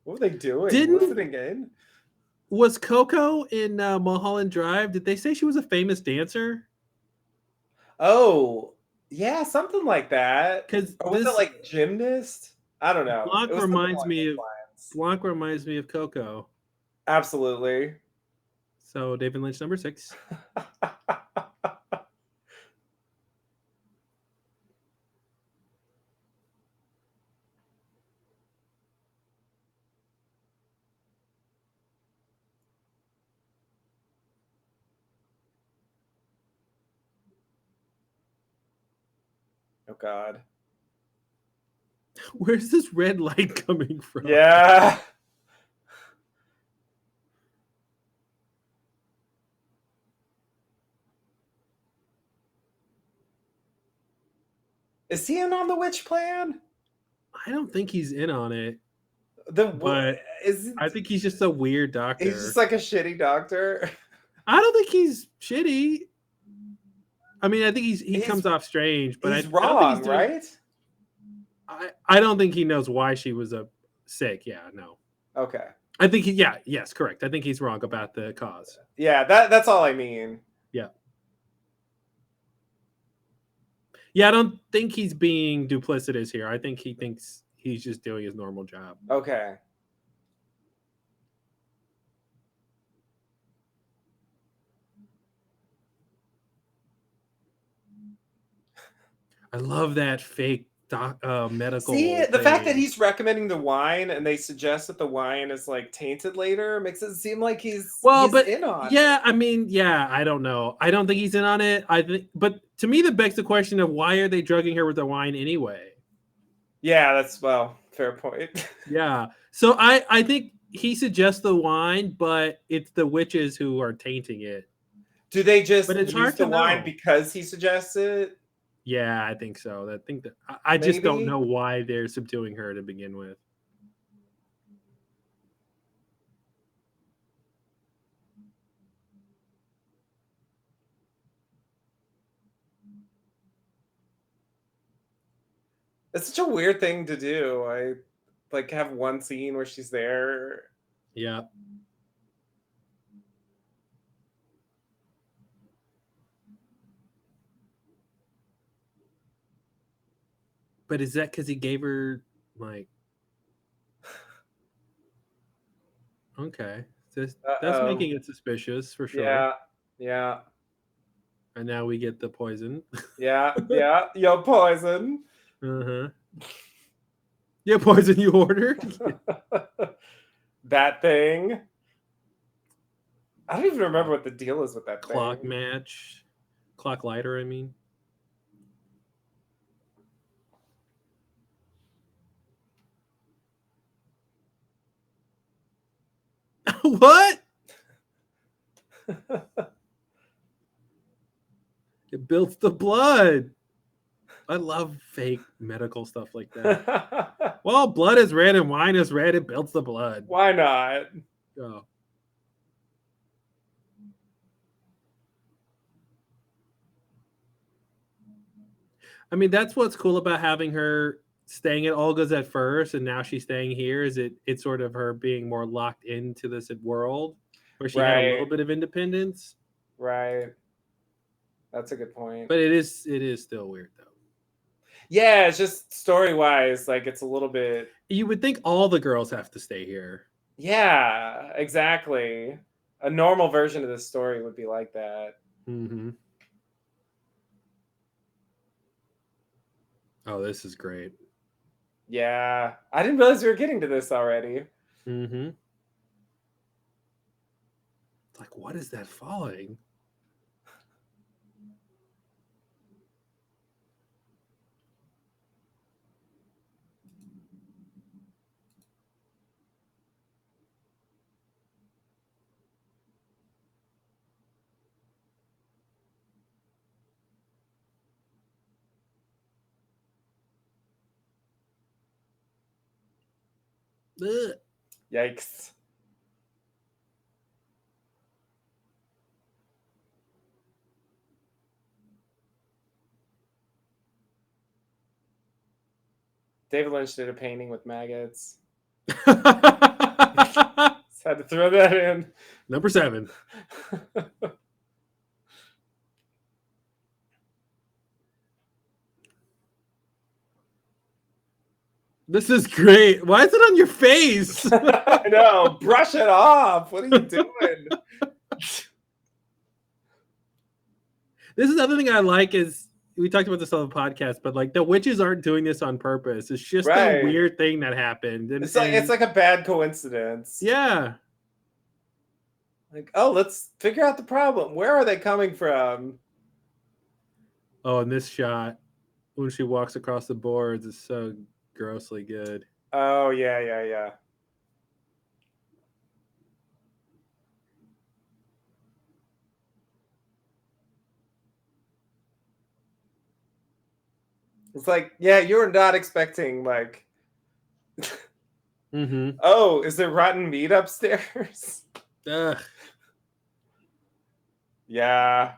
What were they doing? Didn't Listening in? Was Coco in Mulholland Drive? Did they say she was a famous dancer? Oh, yeah, something like that. Because Or was it this like gymnast? I don't know. It Blanc was something reminds along me those of lines. Coco. Absolutely. So David Lynch number 6. Oh God. Where's this red light coming from? Yeah. Is he in on the witch plan? I don't think he's in on it, The but is I think he's just a weird doctor. he's just like a shitty doctor. I don't think he's shitty. I mean, I think he comes off strange, but he's I wrong, don't think he's doing, right? I don't think he knows why she was sick. Yeah, no. Okay. I think yes, correct. I think he's wrong about the cause. Yeah, that's all I mean. Yeah. Yeah, I don't think he's being duplicitous here. I think he thinks he's just doing his normal job. Okay. I love that fake medical. See, the thing. fact that he's recommending the wine and they suggest that the wine is like tainted later makes it seem like he's in on yeah, it. I mean, yeah, I don't know. I don't think he's in on it. I think, but to me, that begs the question of why are they drugging her with the wine anyway? Yeah, that's fair point. Yeah, so I think he suggests the wine, but it's the witches who are tainting it. Do they just But it's use hard the to wine know. because he suggests it? Yeah, I think so. I think that I just don't Maybe. know why they're subduing her to begin with. It's such a weird thing to do. I like have one scene where she's there. Yeah. But is that because he gave her like? Okay, that's making it suspicious for sure. Yeah, yeah, And now we get the poison. yeah, yeah. Yo, poison. Uh-huh. Yeah, poison you ordered. That thing. I don't even remember what the deal is with that Clock thing. match. Clock lighter, I mean. What? It builds the blood. I love fake medical stuff like that. Well, blood is red and wine is red. It builds the blood. Why not? Oh. I mean, that's what's cool about having her staying at Olga's at first, and now she's staying here. Is it's sort of her being more locked into this world where she had a little bit of independence. Right. That's a good point. But it is still weird though. Yeah, it's just story wise, like it's a little bit. You would think all the girls have to stay here. Yeah, exactly. A normal version of this story would be like that. Mm-hmm. Oh, this is great. Yeah, I didn't realize we were getting to this already. Mm-hmm. It's like, what is that falling? Ugh. Yikes. David Lynch did a painting with maggots. Just had to throw that in. Number 7. This is great. Why is it on your face? I know. Brush it off. What are you doing? This is another thing I like is we talked about this on the podcast, but like the witches aren't doing this on purpose. It's just a weird thing that happened. And, it's like a bad coincidence. Yeah. Like, oh, let's figure out the problem. Where are they coming from? Oh, and this shot when she walks across the boards is so grossly good. Oh, yeah. It's like, yeah, you were not expecting, like, oh, is there rotten meat upstairs? Ugh. Yeah.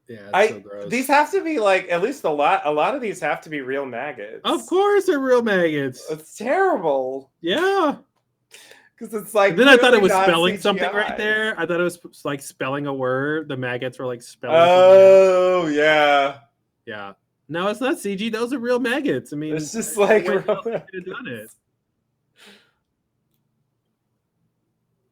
Yeah, it's so gross. These have to be like at least a lot of these have to be real maggots. Of course they're real maggots. It's terrible. Yeah. Because it's like. And then I thought it was spelling CGI. Something right there. I thought it was like spelling a word. The maggots were like spelling. Oh, yeah. Yeah. No, it's not CG. Those are real maggots. I mean, it's just like could have done it.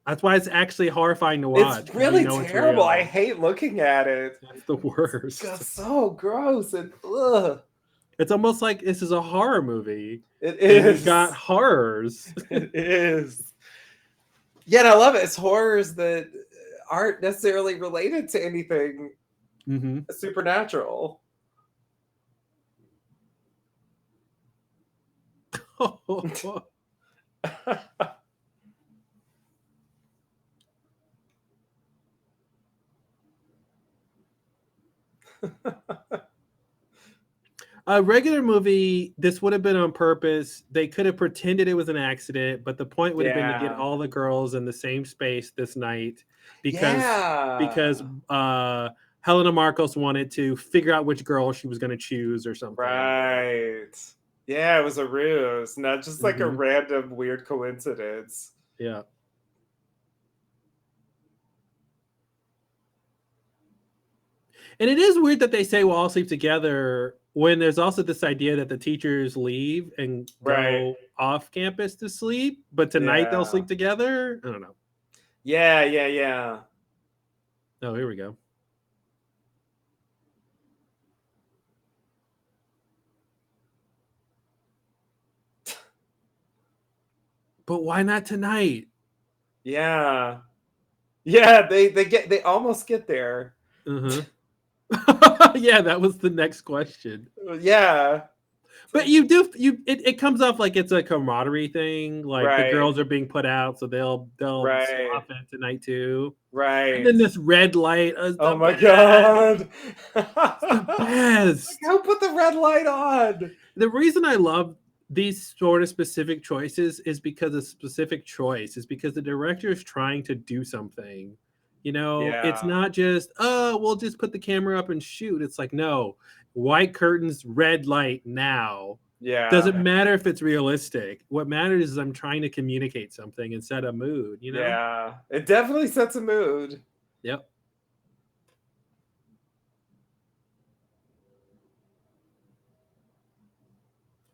That's why it's actually horrifying to watch. It's really terrible. I hate looking at it. It's the worst. It's so gross and ugh. It's almost like this is a horror movie. It is. You've got horrors. It is. Yeah, and I love it. It's horrors that aren't necessarily related to anything supernatural. A regular movie, this would have been on purpose. They could have pretended it was an accident, but the point would have been to get all the girls in the same space this night because Helena Marcos wanted to figure out which girl she was going to choose or something. Right. Yeah, it was a ruse, not just like a random weird coincidence. Yeah. And it is weird that they say we'll all sleep together when there's also this idea that the teachers leave and go off campus to sleep, but tonight they'll sleep together. I don't know. Yeah. Oh, here we go. But why not tonight? Yeah. Yeah, they almost get there. Yeah, that was the next question. Yeah. But it comes off like it's a camaraderie thing. Like the girls are being put out, so they'll swap it tonight too. Right. And then this red light. Oh my god. It's the best. Like, how put the red light on? The reason I love these sort of specific choices is because a specific choice is because the director is trying to do something. You know, it's not just, we'll just put the camera up and shoot. It's like, no, white curtains, red light now. Yeah. Doesn't matter if it's realistic. What matters is I'm trying to communicate something and set a mood, you know? Yeah. It definitely sets a mood. Yep.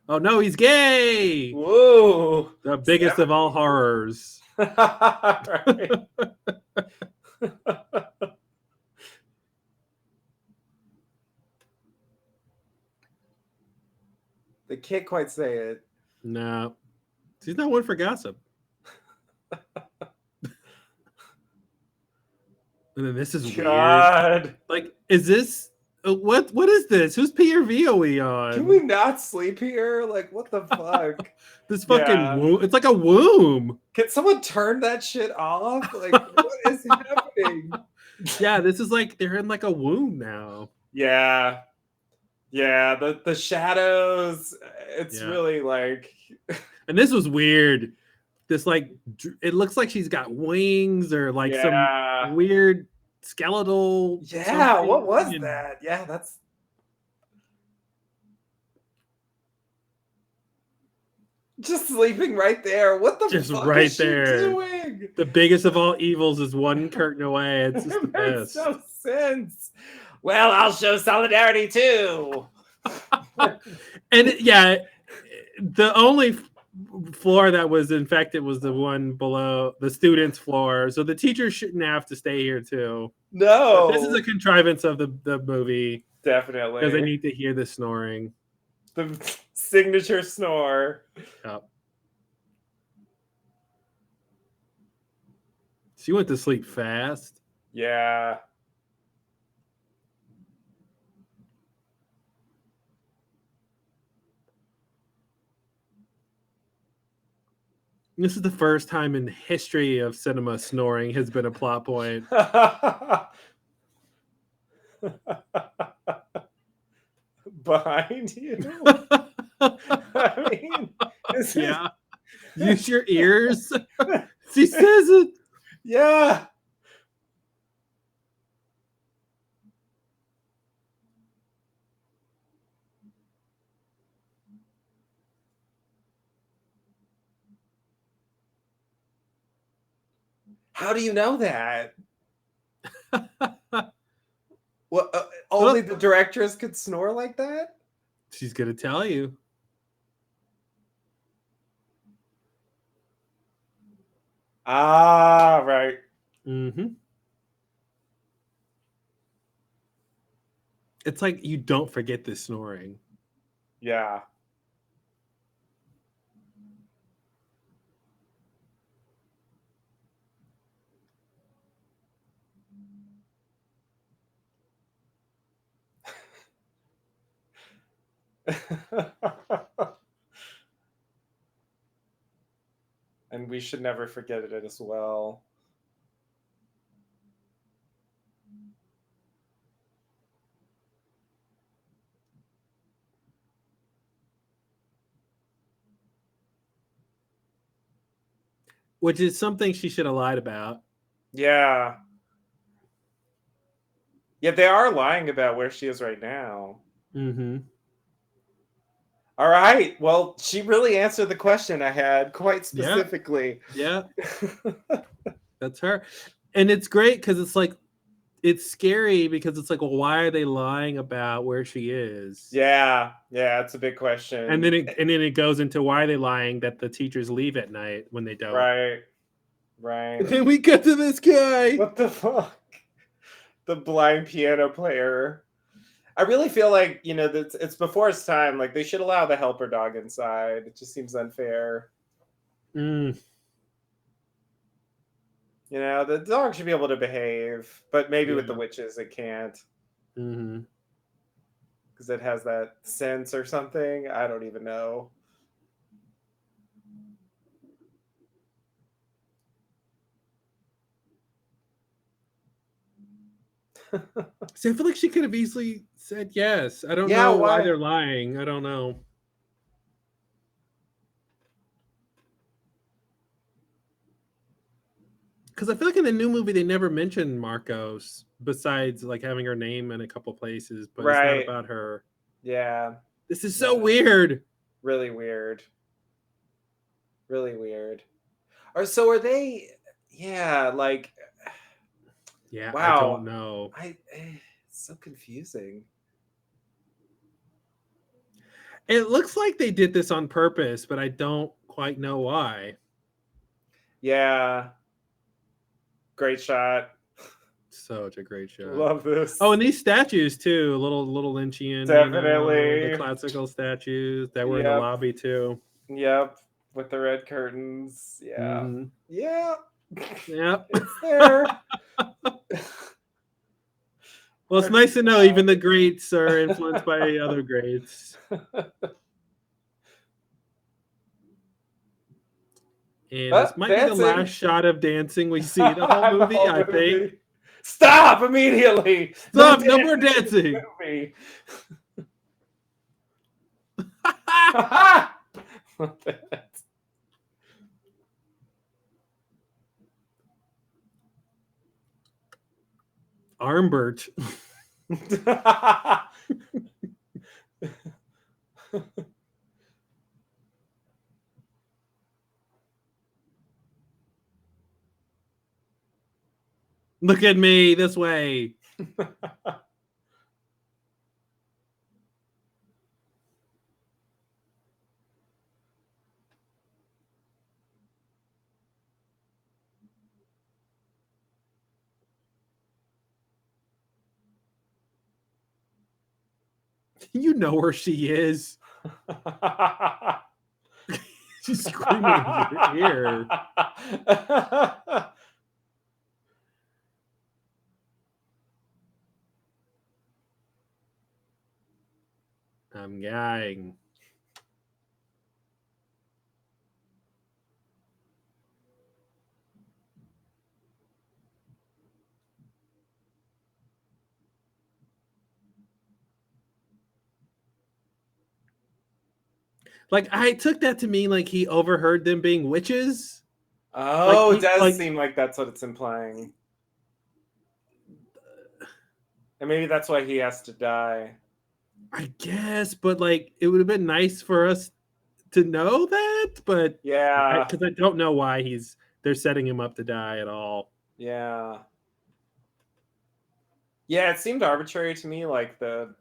Oh no, he's gay. Whoa. The biggest of all horrors. Right. They can't quite say it. No. He's not one for gossip. And then this is weird. Like, is this what is this? Whose PRV are we on? Can we not sleep here? Like, what the fuck? This fucking womb. It's like a womb. Can someone turn that shit off? Like, what is happening? Yeah, this is like they're in like a womb now. Yeah. Yeah, the shadows. It's really like. And this was weird. This like it looks like she's got wings or like some weird skeletal. Yeah, what was that? Yeah, that's. Just sleeping right there. What the fuck is she doing? The biggest of all evils is one curtain away. It's just the best. Makes no sense. Well, I'll show solidarity too. And yeah, the only floor that was infected was the one below the students' floor. So the teachers shouldn't have to stay here too. No. But this is a contrivance of the movie. Definitely. Because they need to hear the snoring. The signature snore. Yep. She went to sleep fast. Yeah. This is the first time in history of cinema snoring has been a plot point. Behind you. I mean, yeah. Use your ears. She says it. Yeah. How do you know that? Well, only the directors could snore like that? She's going to tell you. Ah, right. Mm-hmm. It's like you don't forget this snoring. Yeah. And we should never forget it as well. Which is something she should have lied about. Yeah. Yeah, they are lying about where she is right now. Mm-hmm. All right. Well, she really answered the question I had quite specifically. Yeah. That's her. And it's great because it's like, it's scary because it's like, well, why are they lying about where she is? Yeah. Yeah, it's a big question. And then it goes into why are they lying that the teachers leave at night when they don't. Right. Right. And then we get to this guy. What the fuck? The blind piano player. I really feel like, you know, that it's before its time. Like, they should allow the helper dog inside. It just seems unfair. Mm. You know, the dog should be able to behave, but maybe with the witches it can't. Mm-hmm. Because it has that sense or something. I don't even know. See, I feel like she could have easily said yes. I don't know why they're lying. I don't know. Because I feel like in the new movie they never mentioned Marcos besides like having her name in a couple places, but it's not about her. Yeah. This is so weird. Really weird. Really weird. Or so are they? Yeah, like. Yeah, wow. I don't know. It's so confusing. It looks like they did this on purpose, but I don't quite know why. Yeah. Great shot. Such a great shot. Love this. Oh, and these statues too, little Lynchian. Definitely. You know, the classical statues that were in the lobby too. Yep. With the red curtains. Yeah. Mm-hmm. Yeah. Yep. It's there. Well, it's nice to know even the greats are influenced by other greats. And this might be the last shot of dancing we see the whole movie, I think. Stop immediately! Stop! No more dancing! Armbert. Look at me this way. You know where she is. She's screaming in your ear. I'm dying. Like, I took that to mean like he overheard them being witches. Oh, like, it does seem like that's what it's implying. And maybe that's why he has to die. I guess, but like it would have been nice for us to know that, but yeah, because I don't know why they're setting him up to die at all. Yeah, it seemed arbitrary to me, like the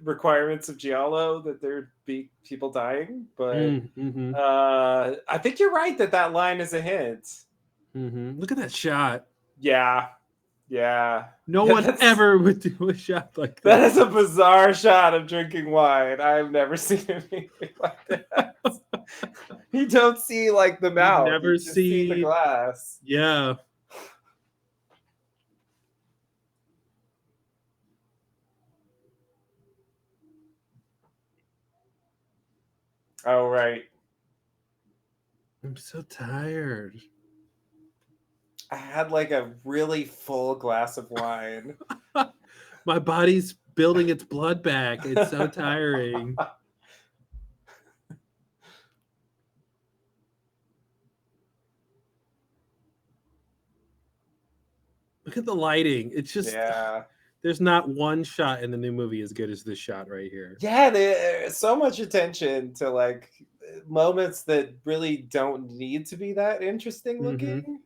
requirements of Giallo that there'd be people dying, but I think you're right that line is a hint. Look at that shot. Yeah. No one ever would do a shot like that. That is a bizarre shot of drinking wine. I've never seen anything like that. You don't see like the mouth. You never see the glass. Yeah. Oh, right. I'm so tired. I had like a really full glass of wine. My body's building its blood back. It's so tiring. Look at the lighting. It's just there's not one shot in the new movie as good as this shot right here. Yeah, there's so much attention to like moments that really don't need to be that interesting looking.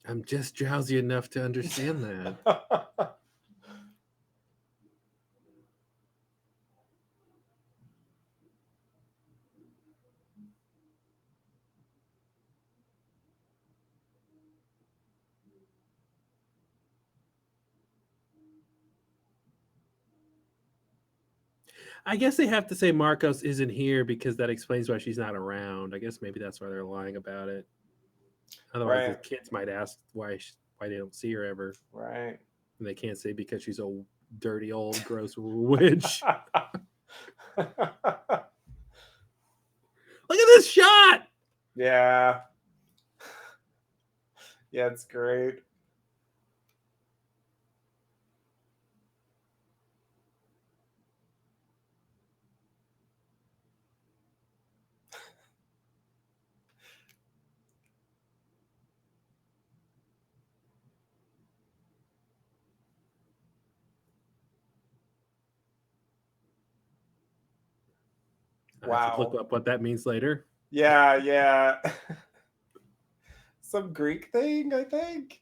I'm just drowsy enough to understand that. I guess they have to say Marcos isn't here because that explains why she's not around. I guess maybe that's why they're lying about it. Otherwise, the kids might ask why they don't see her ever. Right. And they can't say because she's a dirty old gross witch. Look at this shot. Yeah, it's great. I have to look up what that means later. Yeah. Some Greek thing, I think.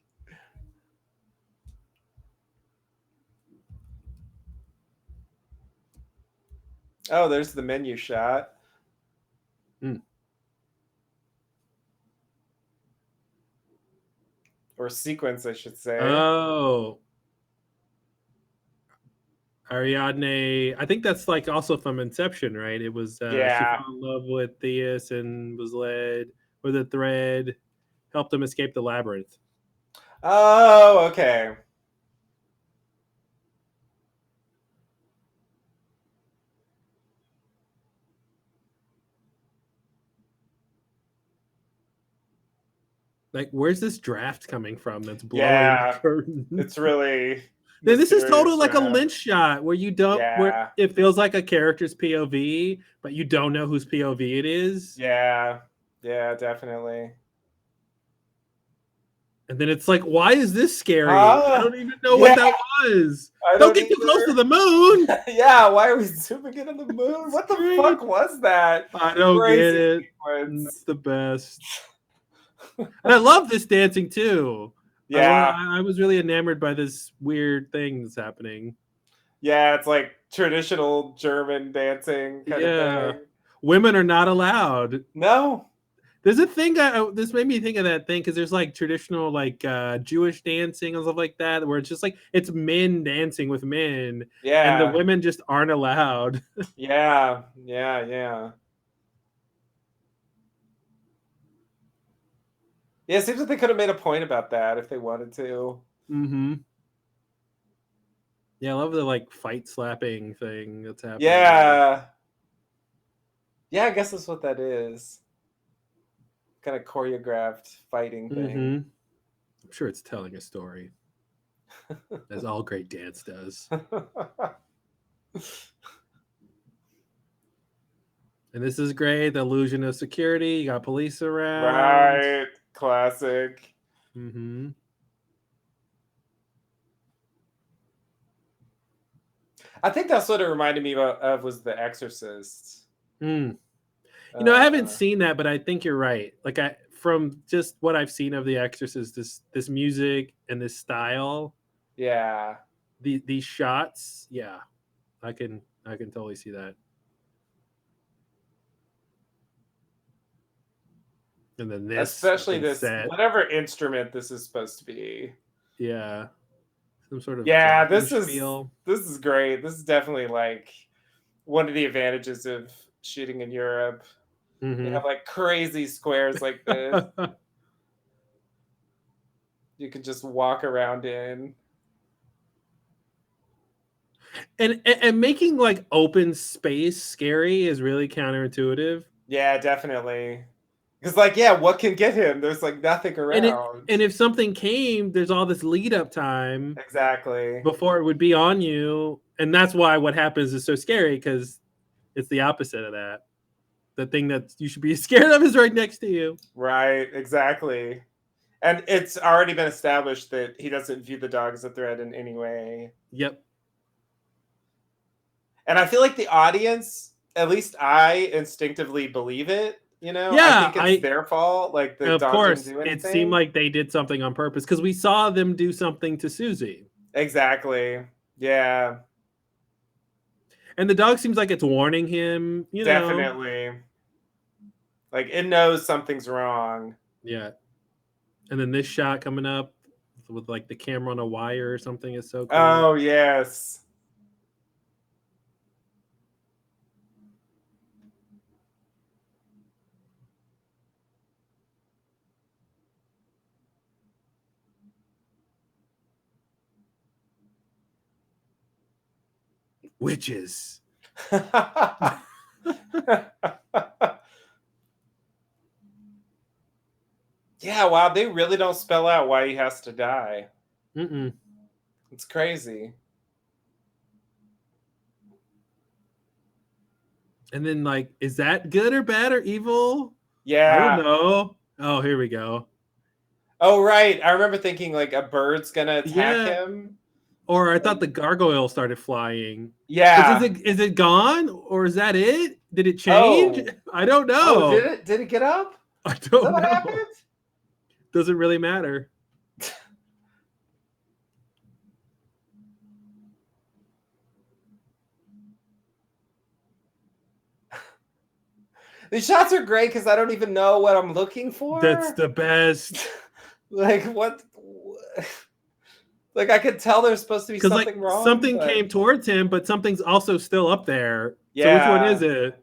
Oh, there's the menu shot. Or sequence, I should say. Oh. Ariadne, I think that's like also from Inception, right? It was she fell in love with Theus and was led with a thread, helped him escape the labyrinth. Oh, okay. Like, where's this draft coming from that's blowing Yeah, the curtain? it's really Then this is totally mysterious like a draft. Lynch shot where you don't, where Yeah. it feels like a character's POV, but you don't know whose POV it is. Yeah, definitely. And then it's like, why is this scary? Huh? I don't even know Yeah, what that was. I Don't don't get too close to either. the moon. Yeah, why are we zooming in on the moon? What the Great. fuck was that? I don't Crazy get it. sequence. It's the best. And I love this dancing too. Yeah. I was really enamored by this weird thing that's happening. Yeah, it's like traditional German dancing kind of thing. Women are not allowed. No. There's a thing this made me think of that thing because there's like traditional like Jewish dancing and stuff like that where it's just like it's men dancing with men. Yeah. And the women just aren't allowed. Yeah. Yeah, it seems like they could have made a point about that if they wanted to. Mm-hmm. Yeah, I love the like fight slapping thing that's happening. Yeah. Yeah, I guess that's what that is. Kind of choreographed fighting thing. Mm-hmm. I'm sure it's telling a story. As all great dance does. And this is great. The illusion of security. You got police around. Right. Classic. Mm-hmm. I think that's what it reminded me of was The Exorcist. You know, I haven't seen that, but I think you're right. Like from just what I've seen of The Exorcist, this music and this style. Yeah. These shots, yeah. I can totally see that. And then this, especially this set. Whatever instrument this is supposed to be. Yeah. Some sort of this is great. This is definitely like one of the advantages of shooting in Europe. Mm-hmm. You have like crazy squares like this. You can just walk around in. And making like open space scary is really counterintuitive. Yeah, definitely. Because like, yeah, what can get him? There's like nothing around. And if something came, there's all this lead up time. Exactly. Before it would be on you. And that's why what happens is so scary, because it's the opposite of that. The thing that you should be scared of is right next to you. Right, exactly. And it's already been established that he doesn't view the dog as a threat in any way. Yep. And I feel like the audience, at least I instinctively believe it. You know, yeah, I think it's their fault. Like the dog course, didn't do anything. It seemed like they did something on purpose because we saw them do something to Susie. Exactly. Yeah. And the dog seems like it's warning him. You know, definitely. Like it knows something's wrong. Yeah. And then this shot coming up with like the camera on a wire or something is so cool. Oh yes. Witches. Yeah, wow, they really don't spell out why he has to die. Mm-mm. It's crazy. And then, like, is that good or bad or evil? Yeah. I don't know. Oh, here we go. Oh, right. I remember thinking, like, a bird's gonna attack him. Or I thought the gargoyle started flying. Yeah. Is it gone? Or is that it? Did it change? Oh. I don't know. Oh, did it get up? I don't know. What happened? Doesn't really matter. These shots are great because I don't even know what I'm looking for. That's the best. Like, what? Like, I could tell there's supposed to be something wrong. Something came towards him, but something's also still up there. Yeah. So which one is it?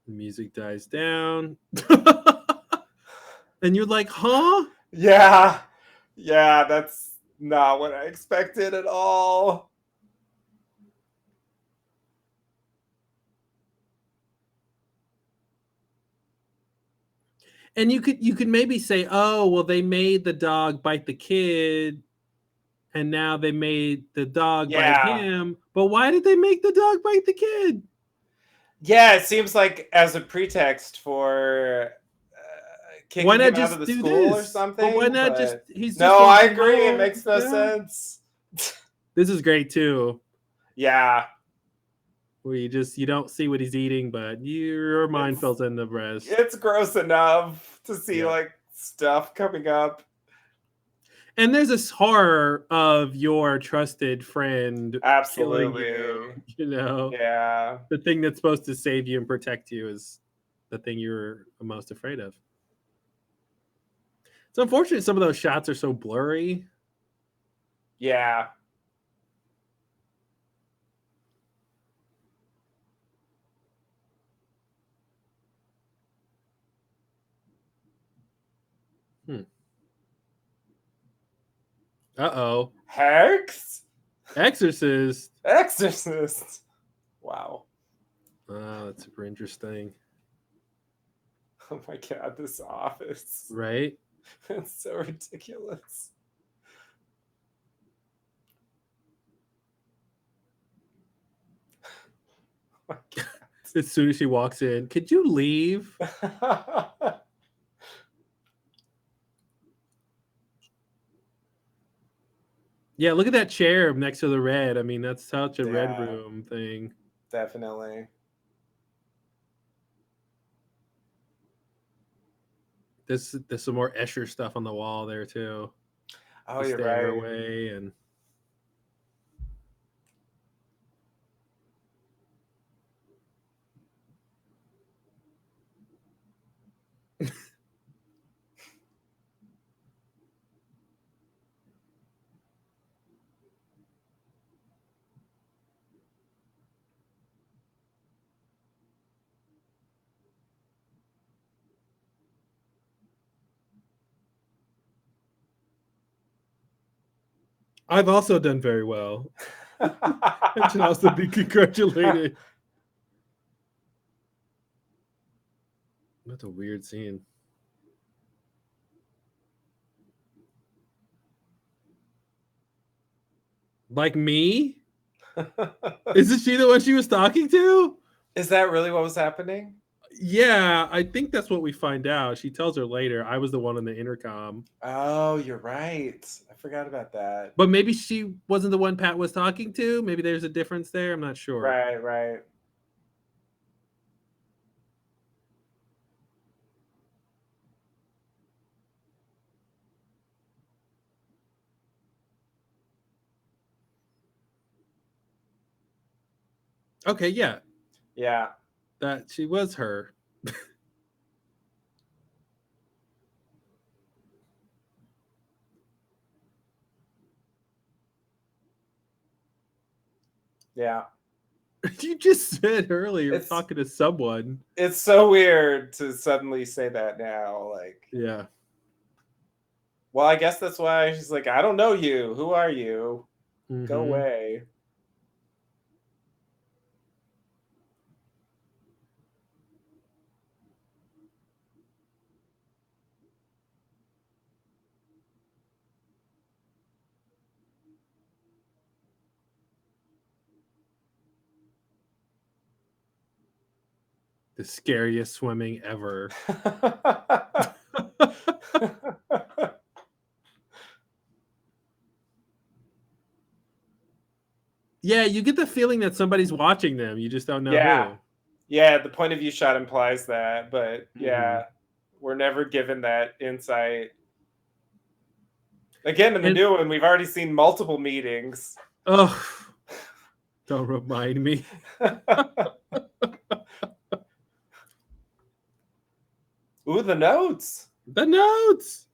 The music dies down. And you're like, huh? Yeah. Yeah, that's not what I expected at all. And you could maybe say, oh, well, they made the dog bite the kid, and now they made the dog bite him. But why did they make the dog bite the kid? Yeah, it seems like as a pretext for kicking him out of the school or something. But why not just? I agree. It makes no sense. This is great too. Yeah. Where you don't see what he's eating, but your mind fills in the rest. It's gross enough to see like stuff coming up. And there's this horror of your trusted friend absolutely killing you, Yeah. The thing that's supposed to save you and protect you is the thing you're most afraid of. It's unfortunate some of those shots are so blurry. Yeah. Uh-oh. Hex? Exorcist. Wow. Oh, that's super interesting. Oh my God, this office. Right? It's so ridiculous. Oh as soon as she walks in, could you leave? Yeah, look at that chair next to the red. I mean, that's such a red room thing. Definitely. There's some more Escher stuff on the wall there too. Oh, you're right. Away and I've also done very well. I should also be congratulated. That's a weird scene. Like me? Isn't she the one she was talking to? Is that really what was happening? Yeah, I think that's what we find out. She tells her later, I was the one on the intercom. Oh, you're right. I forgot about that. But maybe she wasn't the one Pat was talking to. Maybe there's a difference there. I'm not sure. Right. Okay, yeah. Yeah. That she was her. Yeah. You just said earlier you're talking to someone. It's so weird to suddenly say that now. Like, yeah. Well, I guess that's why she's like, I don't know you. Who are you? Mm-hmm. Go away. The scariest swimming ever. Yeah, you get the feeling that somebody's watching them. You just don't know who. Yeah, the point of view shot implies that, but we're never given that insight. Again, in the new one, we've already seen multiple meetings. Oh, don't remind me. Ooh, the notes. The notes.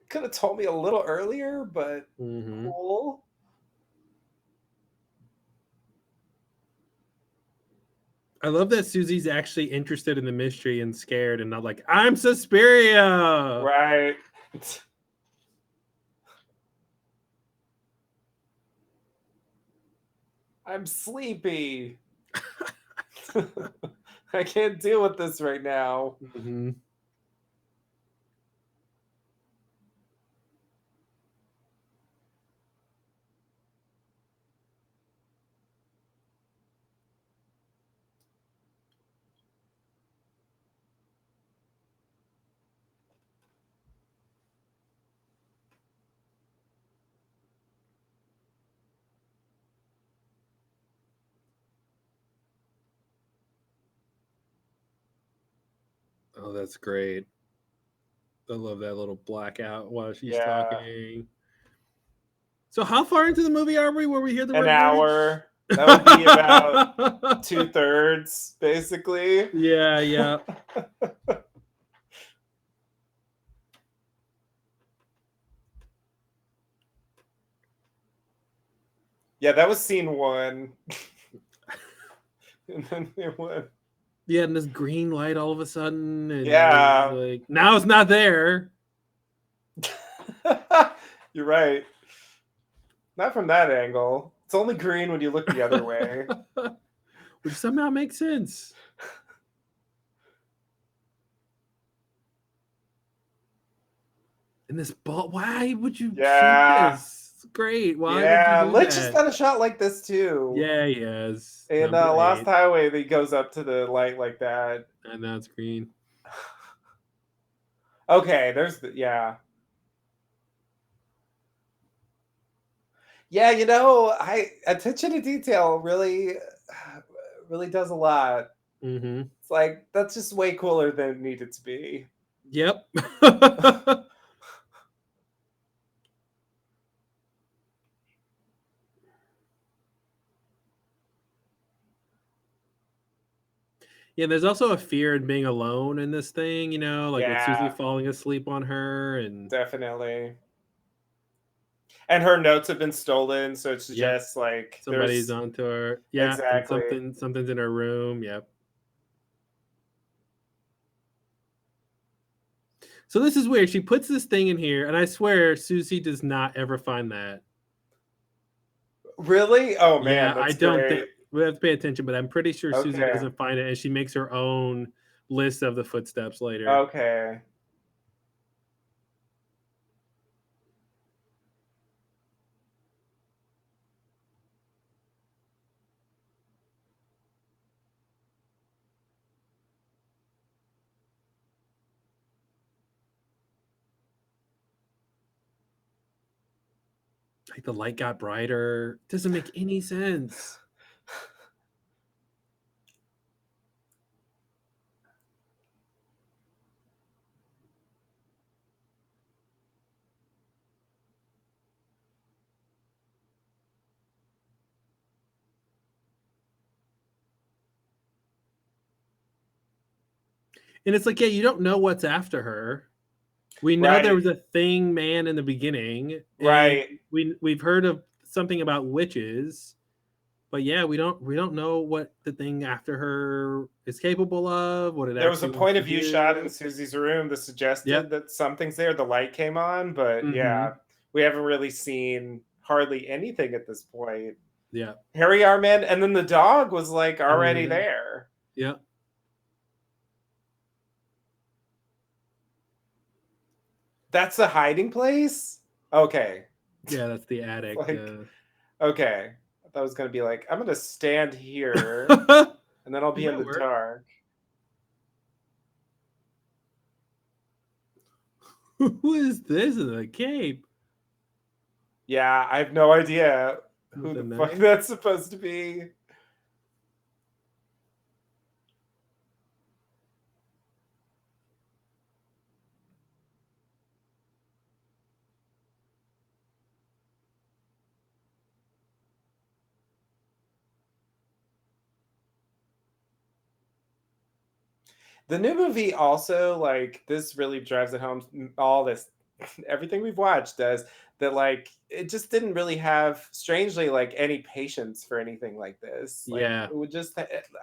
Could have told me a little earlier, but cool. I love that Susie's actually interested in the mystery and scared and not like, I'm Suspiria. Right. I'm sleepy. I can't deal with this right now. Mm-hmm. Oh, that's great. I love that little blackout while she's talking. So how far into the movie are we where we hear the word an hour? That would be about 2/3, basically. Yeah. Yeah, that was scene 1. And then it went. Yeah, and this green light all of a sudden, and Yeah, like now it's not there. You're right. Not from that angle. It's only green when you look the other way. Which somehow makes sense. And this ball, why would you shoot this? It's great. Why would you do Lynch that? has done a shot like this too. Yeah, he has. In Lost Highway, he goes up to the light like that. And now it's green. Okay, there's the, yeah. Yeah, attention to detail really does a lot. Mm-hmm. It's like, that's just way cooler than it needed to be. Yep. Yeah, there's also a fear in being alone in this thing, like with Susie falling asleep on her, and definitely. And her notes have been stolen, so it suggests like somebody's onto her. Yeah, exactly. And something's in her room. Yep. So this is weird. She puts this thing in here, and I swear Susie does not ever find that. Really? Oh man, yeah, I don't think we have to pay attention, but I'm pretty sure Susie doesn't find it, and she makes her own list of the footsteps later. Okay. Like the light got brighter. Doesn't make any sense. And it's like, yeah, you don't know what's after her. We know there was a thing man in the beginning. Right. We've heard of something about witches, but yeah, we don't know what the thing after her is capable of. What there was a point of view shot in Susie's room that suggested that something's there. The light came on, but yeah, we haven't really seen hardly anything at this point. Yeah. Harry R. Man, and then the dog was like already there. Yeah. That's the hiding place? Okay. Yeah, that's the attic. Okay. I thought it was going to be like, I'm going to stand here and then I'll be in the dark. Who is this in the cape? Yeah, I have no idea who the fuck that's supposed to be. The new movie also, like, this really drives it home. All this, everything we've watched does that. Like, it just didn't really have, strangely, like any patience for anything like this. Like, yeah, it would just.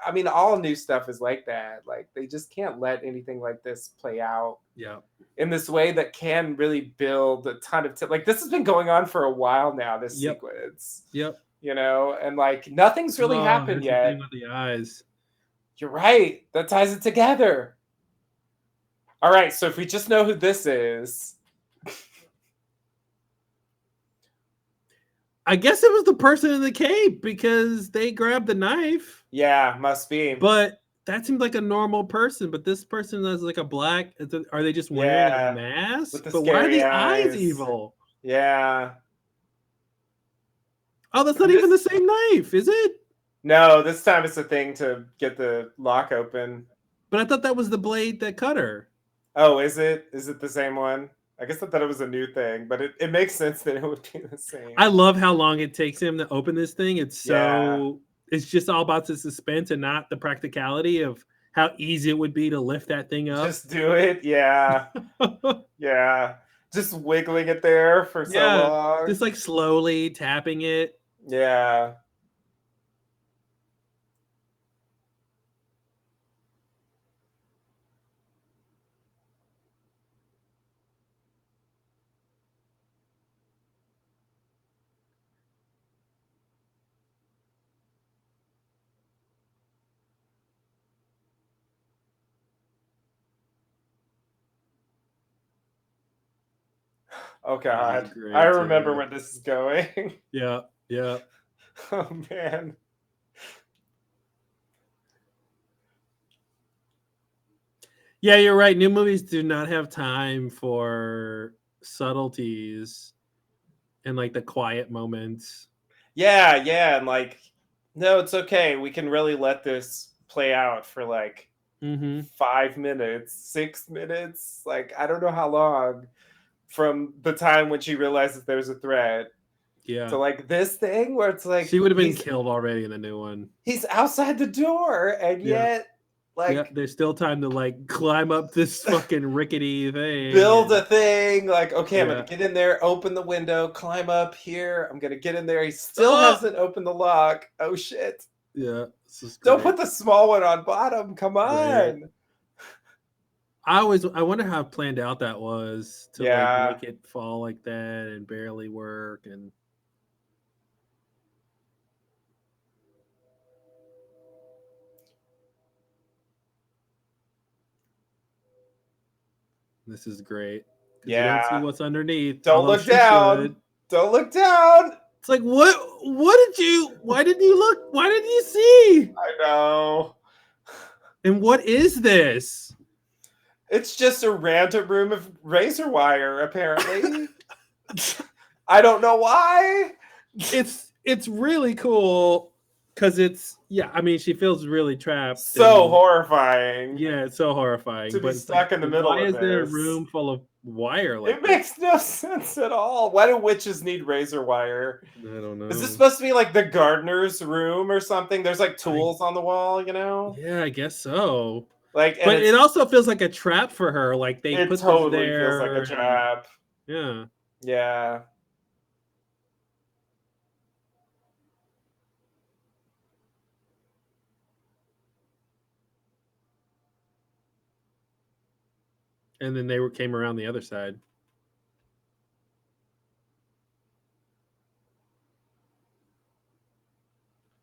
I mean, all new stuff is like that. Like, they just can't let anything like this play out. Yeah. In this way that can really build a ton of like this has been going on for a while now. This sequence. Yep. and like nothing's really happened that's yet. the thing with the eyes. You're right. That ties it together. All right, so if we just know who this is. I guess it was the person in the cape because they grabbed the knife. Yeah, must be. But that seemed like a normal person. But this person has like a black. Are they just wearing a mask? With the but why are the eyes. eyes evil? Yeah. Oh, that's not even the same knife, is it? No, this time it's a thing to get the lock open. But I thought that was the blade that cut her. Oh, is it? Is it the same one? I guess I thought it was a new thing, but it makes sense that it would be the same. I love how long it takes him to open this thing. It's just all about the suspense and not the practicality of how easy it would be to lift that thing up. Just do it. Yeah. Yeah. Just wiggling it there for so long. Just like slowly tapping it. Yeah. Oh God, I remember where this is going. Yeah. Oh man. Yeah, you're right. New movies do not have time for subtleties and like the quiet moments. Yeah, and like, no, it's okay. We can really let this play out for like 5 minutes, 6 minutes. Like, I don't know how long from the time when she realizes there's a threat. Yeah. To like this thing where it's like she would have been killed already in the new one. He's outside the door, and yet like there's still time to like climb up this fucking rickety thing. Build a thing. Like, okay, I'm gonna get in there, open the window, climb up here. I'm gonna get in there. He still hasn't opened the lock. Oh shit. Yeah. Don't put the small one on bottom. Come on. Right. I wonder how planned out that was to like make it fall like that and barely work and this is great. Yeah. You don't see what's underneath. Don't look down. Don't look down. It's like why didn't you look? Why didn't you see? I know. And what is this? It's just a random room of razor wire, apparently. I don't know why. It's really cool because I mean, she feels really trapped. So horrifying. Yeah, it's so horrifying. To be stuck in the middle of this. Why is there a room full of wire like it makes no sense at all. Why do witches need razor wire? I don't know. Is this supposed to be like the gardener's room or something? There's like tools on the wall, Yeah, I guess so. Like, but it also feels like a trap for her. Like they put totally this there. Feels like a trap. Yeah. Yeah. And then they came around the other side.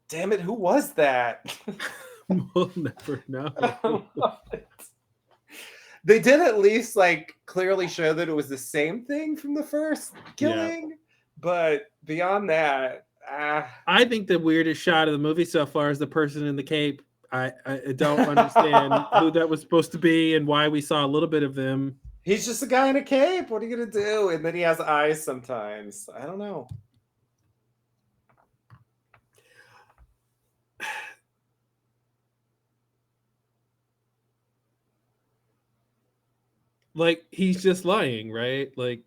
Damn it, who was that? We'll never know. They did at least like clearly show that it was the same thing from the first killing, but beyond that, I think the weirdest shot of the movie so far is the person in the cape. I don't understand who that was supposed to be and why we saw a little bit of them. He's just a guy in a cape. What are you gonna do? And then he has eyes sometimes. I don't know. Like he's just lying, right? Like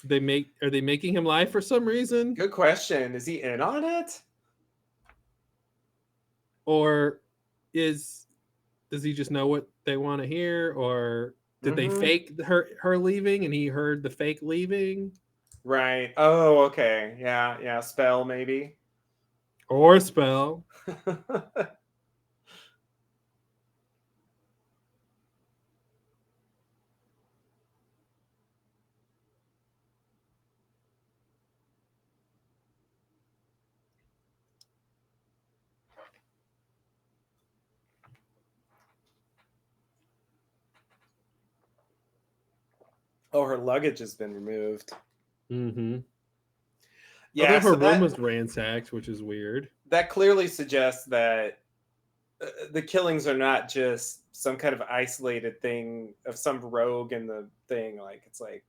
are they making him lie for some reason? Good question. Is he in on it? Or does he just know what they want to hear? Or did they fake her leaving and he heard the fake leaving? Right. Oh, okay. Yeah. Spell maybe. Or spell. Oh, her luggage has been removed. Mm-hmm. Yeah, Although her so room was ransacked, which is weird. that clearly suggests that the killings are not just some kind of isolated thing of some rogue in the thing. Like, it's like...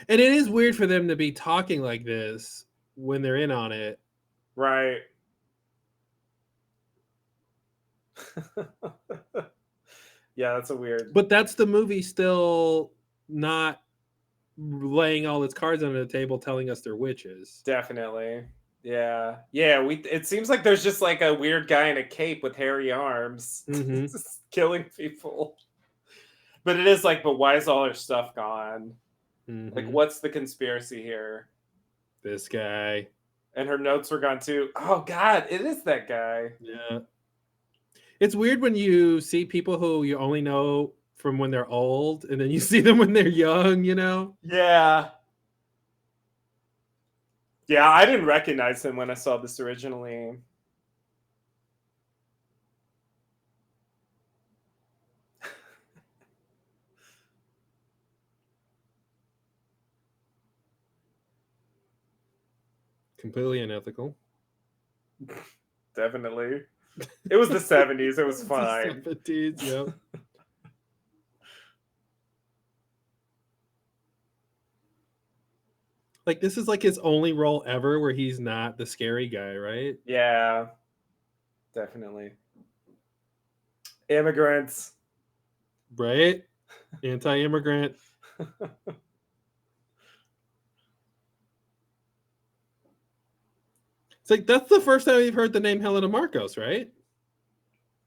And it is weird for them to be talking like this when they're in on it. Right. Yeah, that's a weird... But that's the movie still not laying all its cards on the table telling us they're witches. Definitely. Yeah. Yeah, it seems like there's just like a weird guy in a cape with hairy arms Mm-hmm. just killing people. But it is like, but why is all her stuff gone? Mm-hmm. Like, what's the conspiracy here? This guy. And her notes were gone too. Oh God, it is that guy. Yeah. It's weird when you see people who you only know from when they're old and then you see them when they're young, you know? Yeah. Yeah, I didn't recognize him when I saw this originally. Completely unethical. Definitely. It was the 70s. It was fine. The 70s, yep. Like, this is like his only role ever where he's not the scary guy, right? Yeah. Definitely. Immigrants. Right? Anti-immigrant. It's like, that's the first time you've heard the name Helena Marcos, right?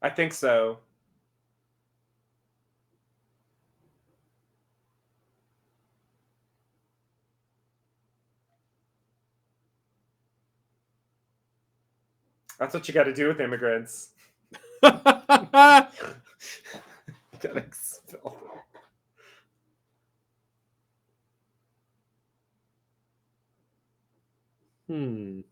I think so. That's what you got to do with immigrants. Gotta expel them.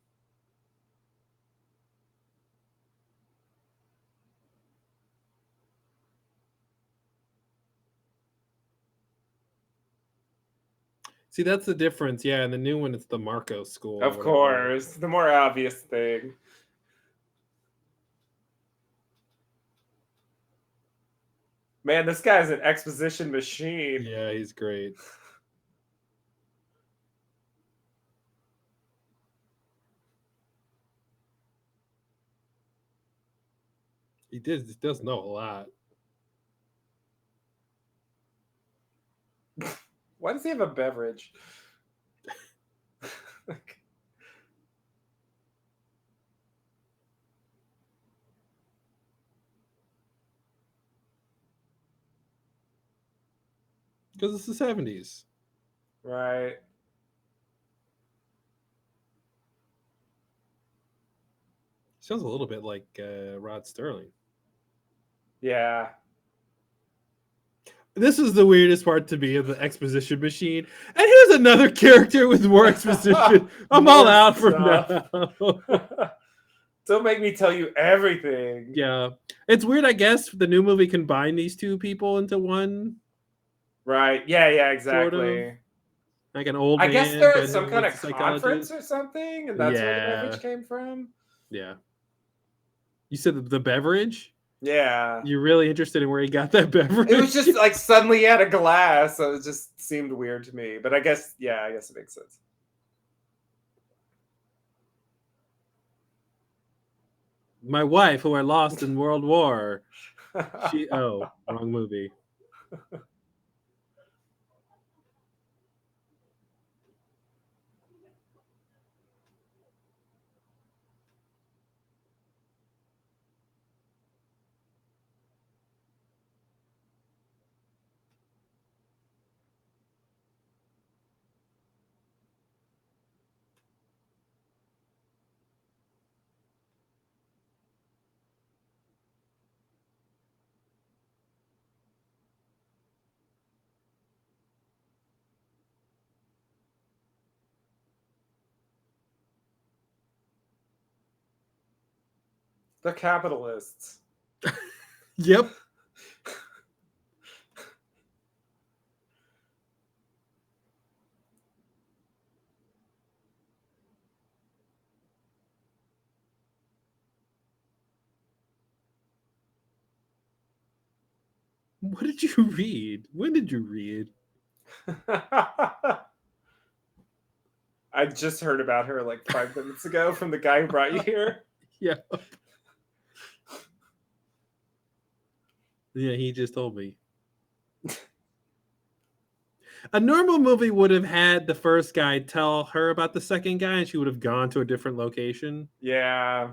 See, that's the difference. Yeah, in the new one, it's the Marcos school. Of course. The more obvious thing. Man, this guy's an exposition machine. Yeah, he's great. He does know a lot. Why does he have a beverage? Because it's the 70s. Right. Sounds a little bit like Rod Sterling. Yeah. This is the weirdest part to me of the exposition machine. And here's another character with more exposition. I'm all out for now. Don't make me tell you everything. Yeah. It's weird, I guess, the new movie combined these two people into one. Right. Yeah, exactly. Sort of. Like an old I man. guess they're at some kind of conference or something, and that's where the beverage came from. Yeah. You said the beverage? Yeah. You're really interested in where he got that beverage? It was just like suddenly he had a glass, so it just seemed weird to me. But I guess it makes sense. My wife, who I lost in World War. Wrong movie. They're capitalists. Yep. What did you read? When did you read? I just heard about her like 5 minutes ago from the guy who brought you here. Yeah. Yeah, he just told me. A normal movie would have had the first guy tell her about the second guy, and she would have gone to a different location. Yeah.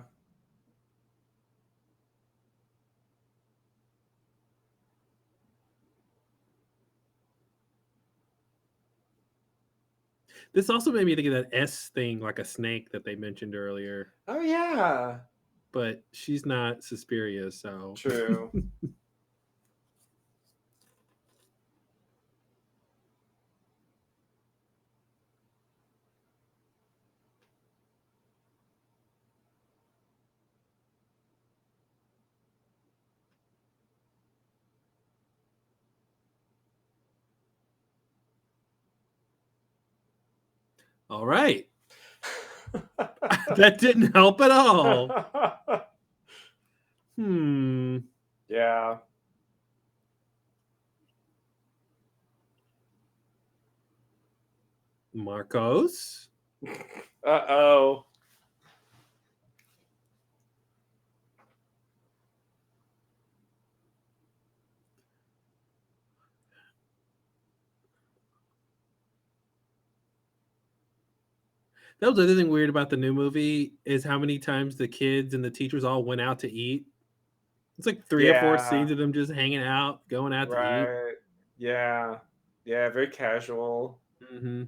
This also made me think of that S thing, like a snake that they mentioned earlier. Oh yeah. But she's not Suspiria, so True. all right. That didn't help at all. Yeah. Marcos. Uh-oh. That was the other thing weird about the new movie is how many times the kids and the teachers all went out to eat. It's like 3 or 4 scenes of them just hanging out, going out to eat. Right. Yeah. Yeah, very casual. Mm-hmm.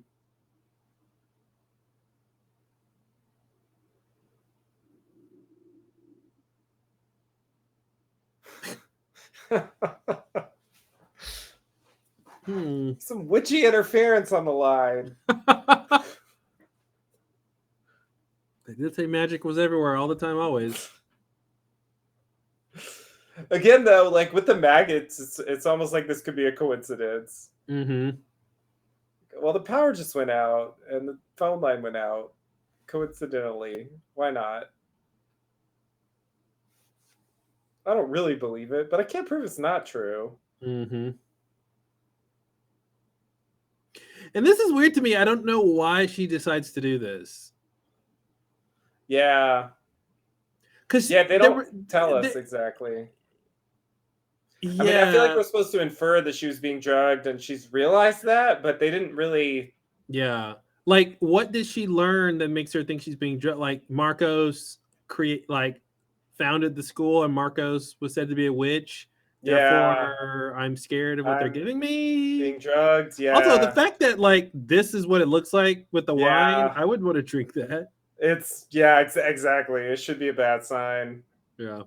Some witchy interference on the line. They did say magic was everywhere all the time, always. Again, though, like with the maggots, it's almost like this could be a coincidence. Mm-hmm. Well, the power just went out and the phone line went out. Coincidentally. Why not? I don't really believe it, but I can't prove it's not true. Mm-hmm. And this is weird to me. I don't know why she decides to do this. Yeah. Because they don't tell us exactly. Yeah. I mean, I feel like we're supposed to infer that she was being drugged and she's realized that, but they didn't really. Yeah. Like, what did she learn that makes her think she's being drugged? Like, Marcos founded the school and Marcos was said to be a witch. Therefore, I'm scared of what they're giving me. Being drugged, yeah. Also, the fact that this is what it looks like with the wine, I would want to drink that. It's exactly. It should be a bad sign. Yeah.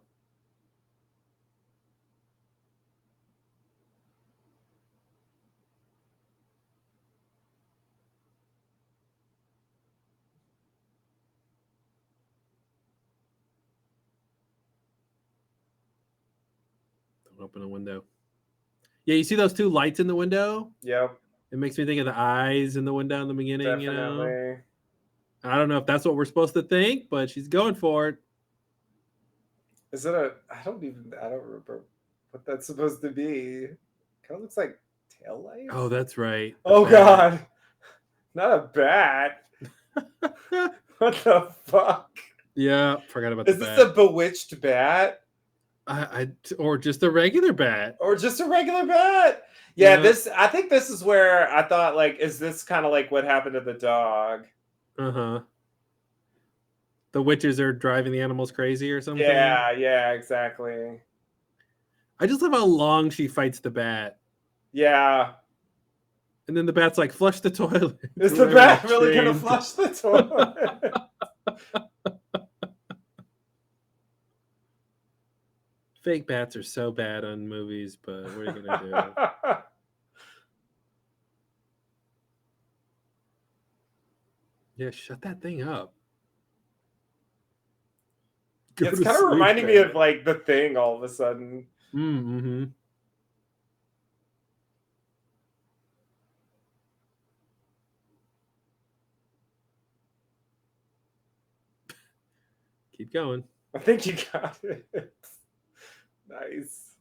Don't open a window. Yeah, you see those 2 lights in the window? Yep. It makes me think of the eyes in the window in the beginning. Definitely. I don't know if that's what we're supposed to think, but she's going for it. Is it I don't remember what that's supposed to be. Kind of looks like tail lights. Oh, that's right. Oh God. Not a bat. What the fuck? Yeah, forgot about that. Is this a bewitched bat? Or just a regular bat. Or just a regular bat. Yeah, I think this is where I thought, like, is this kind of like what happened to the dog? Uh-huh. The witches are driving the animals crazy or something? Yeah, exactly. I just love how long she fights the bat. Yeah. And then the bat's like, flush the toilet. Is the bat really going to flush the toilet? Fake bats are so bad on movies, but what are you going to do? Yeah, shut that thing up. It's kind of reminding me of like The Thing all of a sudden. Mm-hmm. Keep going. I think you got it. Nice.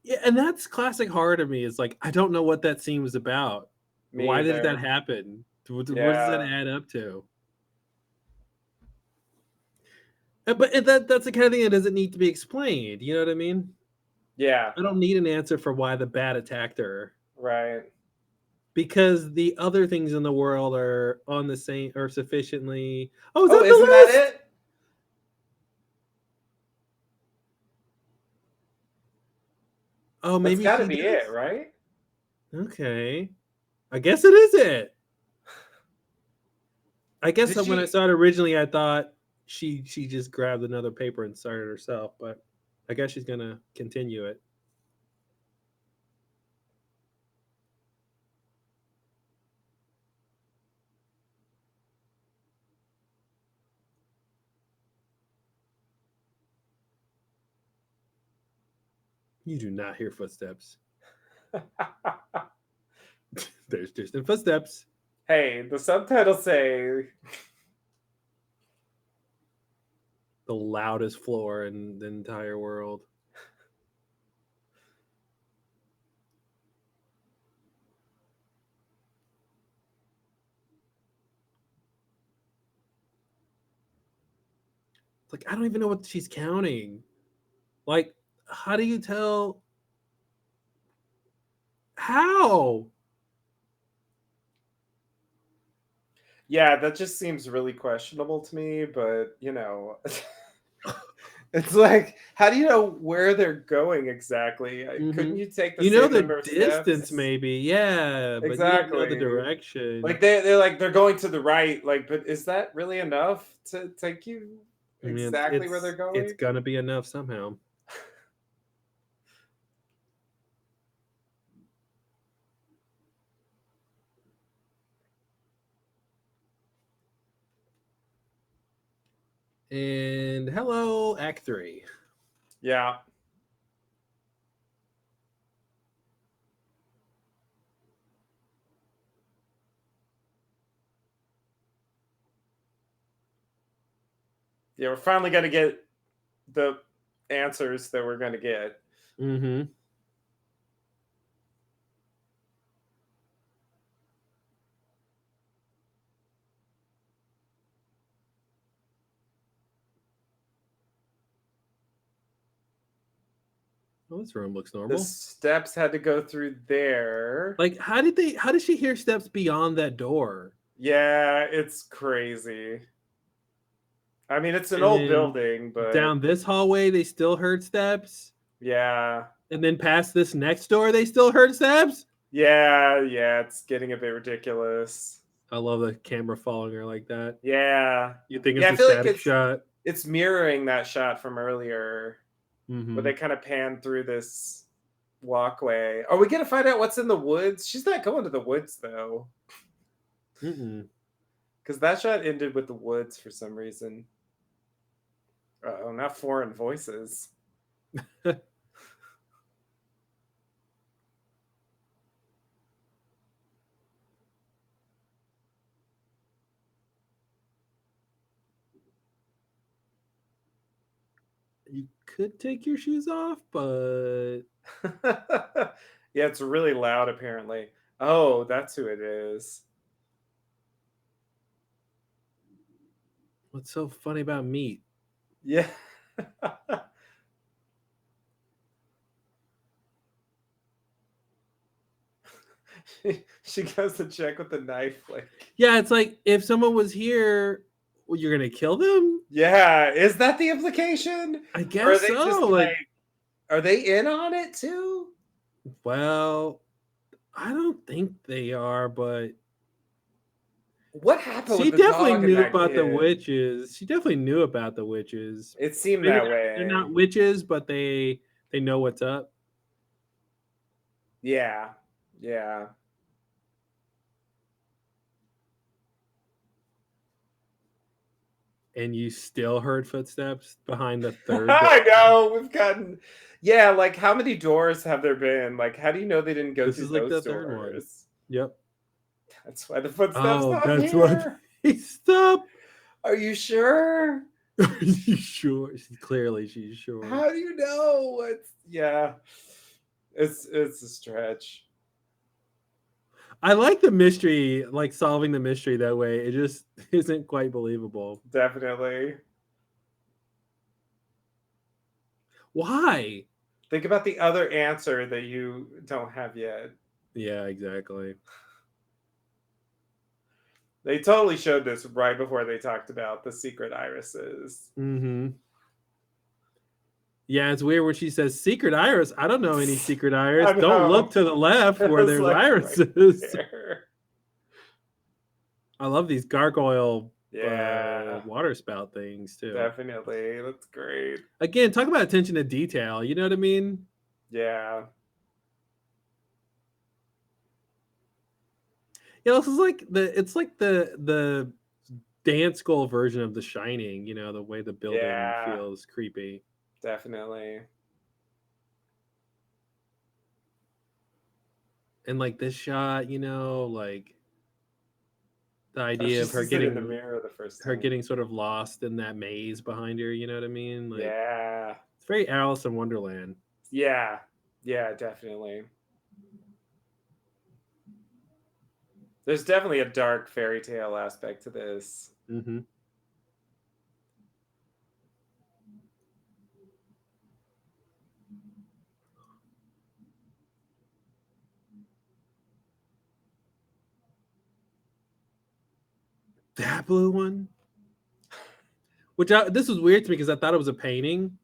Yeah, and that's classic horror to me. It's like I don't know what that scene was about. Me Why did that either. happen? What does that Yeah. add up to? But that's the kind of thing that doesn't need to be explained. You know what I mean? Yeah. I don't need an answer for why the bat attacked her Right. because the other things in the world are on the same or sufficiently. Oh, is Oh, that the isn't that list? it? Oh, That's maybe got to she be does. it, right? Okay, I guess it is it. I guess Did when I she? saw it originally, I thought she just grabbed another paper and started herself, but I guess she's gonna continue it. You do not hear footsteps. There's distant footsteps. Hey, the subtitles say The loudest floor in the entire world. It's like I don't even know what she's counting. Like, how do you tell? How? yeah, that just seems really questionable to me, but it's like, how do you know where they're going exactly? Couldn't Mm-hmm. you take the You know same the number of distance, steps? maybe, yeah, but you don't know the Exactly. direction. Like they're like they're going to the right, like, but is that really enough to take you I mean, exactly where they're it's going? gonna be enough somehow. And hello, Act 3. Yeah. Yeah, we're finally gonna get the answers that we're gonna get. Mm-hmm. Well, this room looks The normal. steps had to go through there. Like, how did she hear steps beyond that door? Yeah, it's crazy. I mean, it's an And old then building, but down this hallway, they still heard steps. yeah. And then past this next door, they still heard steps. Yeah, it's getting a bit ridiculous. I love the camera following her like that. Yeah. You think Yeah, it's I a feel like static it's shot? it's mirroring that shot from earlier where Mm-hmm. they kind of pan through this walkway. Are we gonna find out what's in the woods? She's not going to the woods though. Mm-mm. Because that shot ended with the woods for some reason. Oh, not foreign voices. You could take your shoes off, but Yeah, it's really loud apparently. Oh, that's who it is. what's so funny about meat? Yeah. she goes to check with the knife, like, Yeah, it's like if someone was here, well, you're gonna kill them. yeah, is that the implication? I Or are guess they just so. like, Like, are they in on it too? well, I don't think they are, but What happened she with the definitely dog and knew that about the kid? witches. She definitely knew about the witches. It seemed Maybe that they're not way. witches, but they know what's up. Yeah. Yeah. And you still heard footsteps behind the third door. I know we've gotten, yeah, like how many doors have there been? Like, how do you know they didn't go This through is like the those third one. doors? Yep. That's why the footsteps Oh, not that's what. here. Stop. Are you sure? Are you sure? She's sure. How do you know? What's, yeah. It's a stretch. I like the mystery, like solving the mystery that way. It just isn't quite believable. Definitely. Why? Think about the other answer that you don't have yet. Yeah, exactly. They totally showed this right before they talked about the secret irises. Mm-hmm. Yeah, it's weird when she says secret iris. I don't know any secret iris. Don't look to the left where there's like irises. Right. I love these gargoyle water spout things too. Definitely. That's great. Again, talk about attention to detail. You know what I mean? Yeah. Yeah, this is like the dance school version of The Shining, you know, the way the building feels creepy. Definitely. And like this shot, you know, like the idea of her getting in the mirror the first time. Her getting sort of lost in that maze behind her, you know what I mean? Like, yeah. It's very Alice in Wonderland. Yeah. Yeah, definitely. There's definitely a dark fairy tale aspect to this. Mm-hmm. That blue one? Which this was weird to me because I thought it was a painting.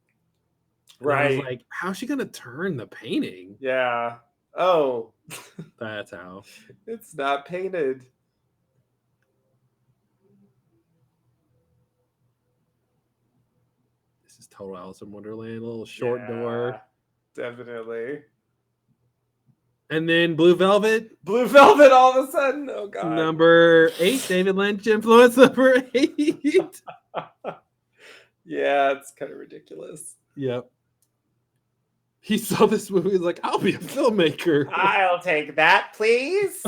Right. I was like, how's she going to turn the painting? Yeah. Oh. That's how. It's not painted. This is total Alice in Wonderland. A little short door. Definitely. And then Blue Velvet. Blue Velvet all of a sudden. Oh, God. Number 8, David Lynch influence, number 8. Yeah, it's kind of ridiculous. Yep. He saw this movie. He's like, I'll be a filmmaker. I'll take that, please.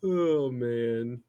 Oh, man.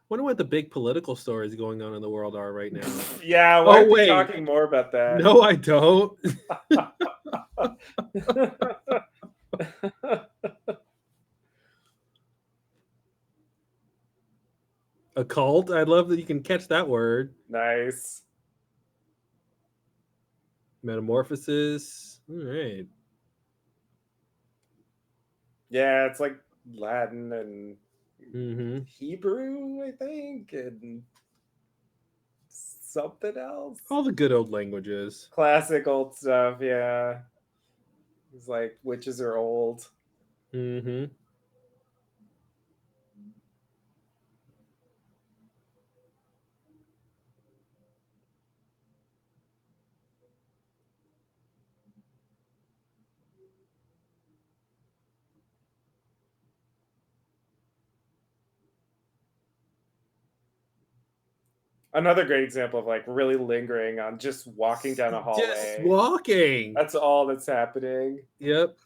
Wonder what the big political stories going on in the world are right now. Yeah, why are we talking more about that? No, I don't. Occult? I love that you can catch that word. Nice. Metamorphosis. All right. Yeah, it's like Latin and Hebrew, I think, and something else. All the good old languages. Classic old stuff, yeah. It's like witches are old. Mm-hmm. Another great example of like really lingering on just walking down a hallway. Just walking. That's all that's happening. Yep.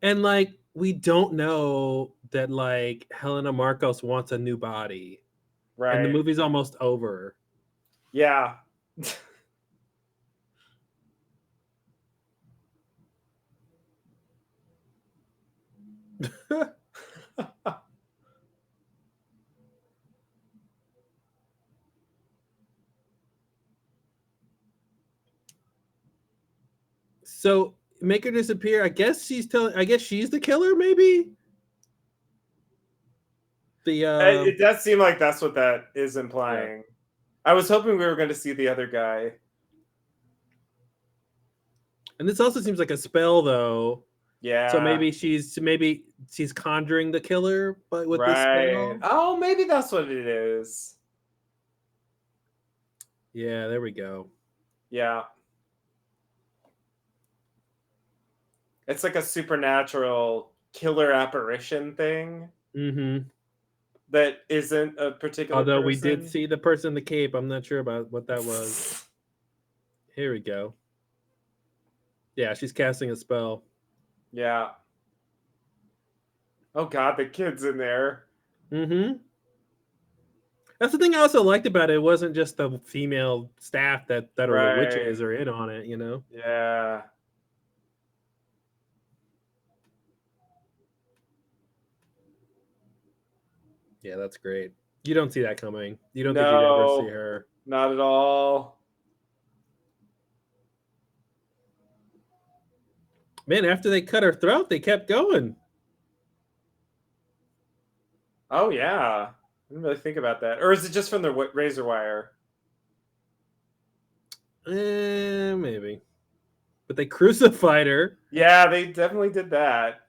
And like we don't know that like Helena Marcos wants a new body. Right. And the movie's almost over. Yeah. So make her disappear. I guess she's the killer, maybe. It does seem like that's what that is implying. Yeah. I was hoping we were going to see the other guy. And this also seems like a spell, though. Yeah. So maybe she's conjuring the killer, but with this spell. Oh, maybe that's what it is. Yeah, there we go. Yeah. It's like a supernatural killer apparition thing. Mm-hmm. That isn't a particular Although person. we did see the person in the cape, I'm not sure about what that was. Here we go. Yeah, she's casting a spell. Yeah. Oh God, the kid's in there. Mm-hmm. That's the thing I also liked about it. It wasn't just the female staff that are the witches are in on it, you know? Yeah. Yeah, that's great. You don't see that coming. You don't think you'd ever see her. Not at all. Man, after they cut her throat, they kept going. Oh yeah. I didn't really think about that. Or is it just from the razor wire? Maybe. But they crucified her. Yeah, they definitely did that.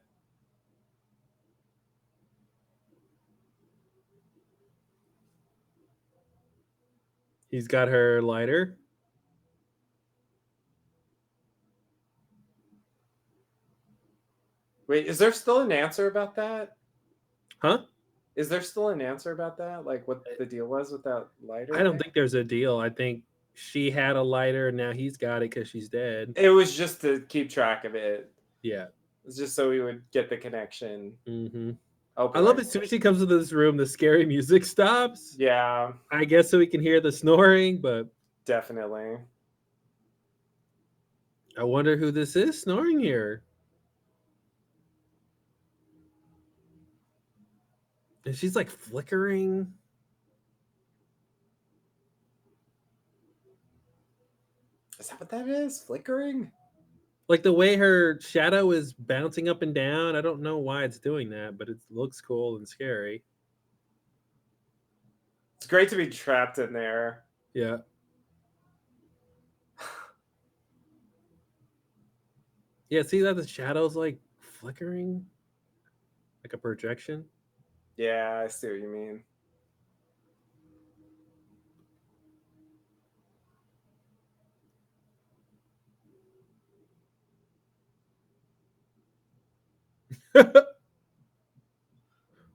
He's got her lighter. Wait, is there still an answer about that? Huh? Is there still an answer about that? Like what the deal was with that lighter? I don't think there's a deal. I think she had a lighter and now he's got it because she's dead. It was just to keep track of it. Yeah. It's just so we would get the connection. Mm-hmm. Oh, I love as soon as she comes into this room, the scary music stops. Yeah. I guess so we can hear the snoring, but definitely. I wonder who this is snoring here. And she's like flickering. Is that what that is? Flickering? Like the way her shadow is bouncing up and down. I don't know why it's doing that, but it looks cool and scary. It's great to be trapped in there. Yeah. Yeah, see that the shadow's like flickering? Like a projection? Yeah, I see what you mean.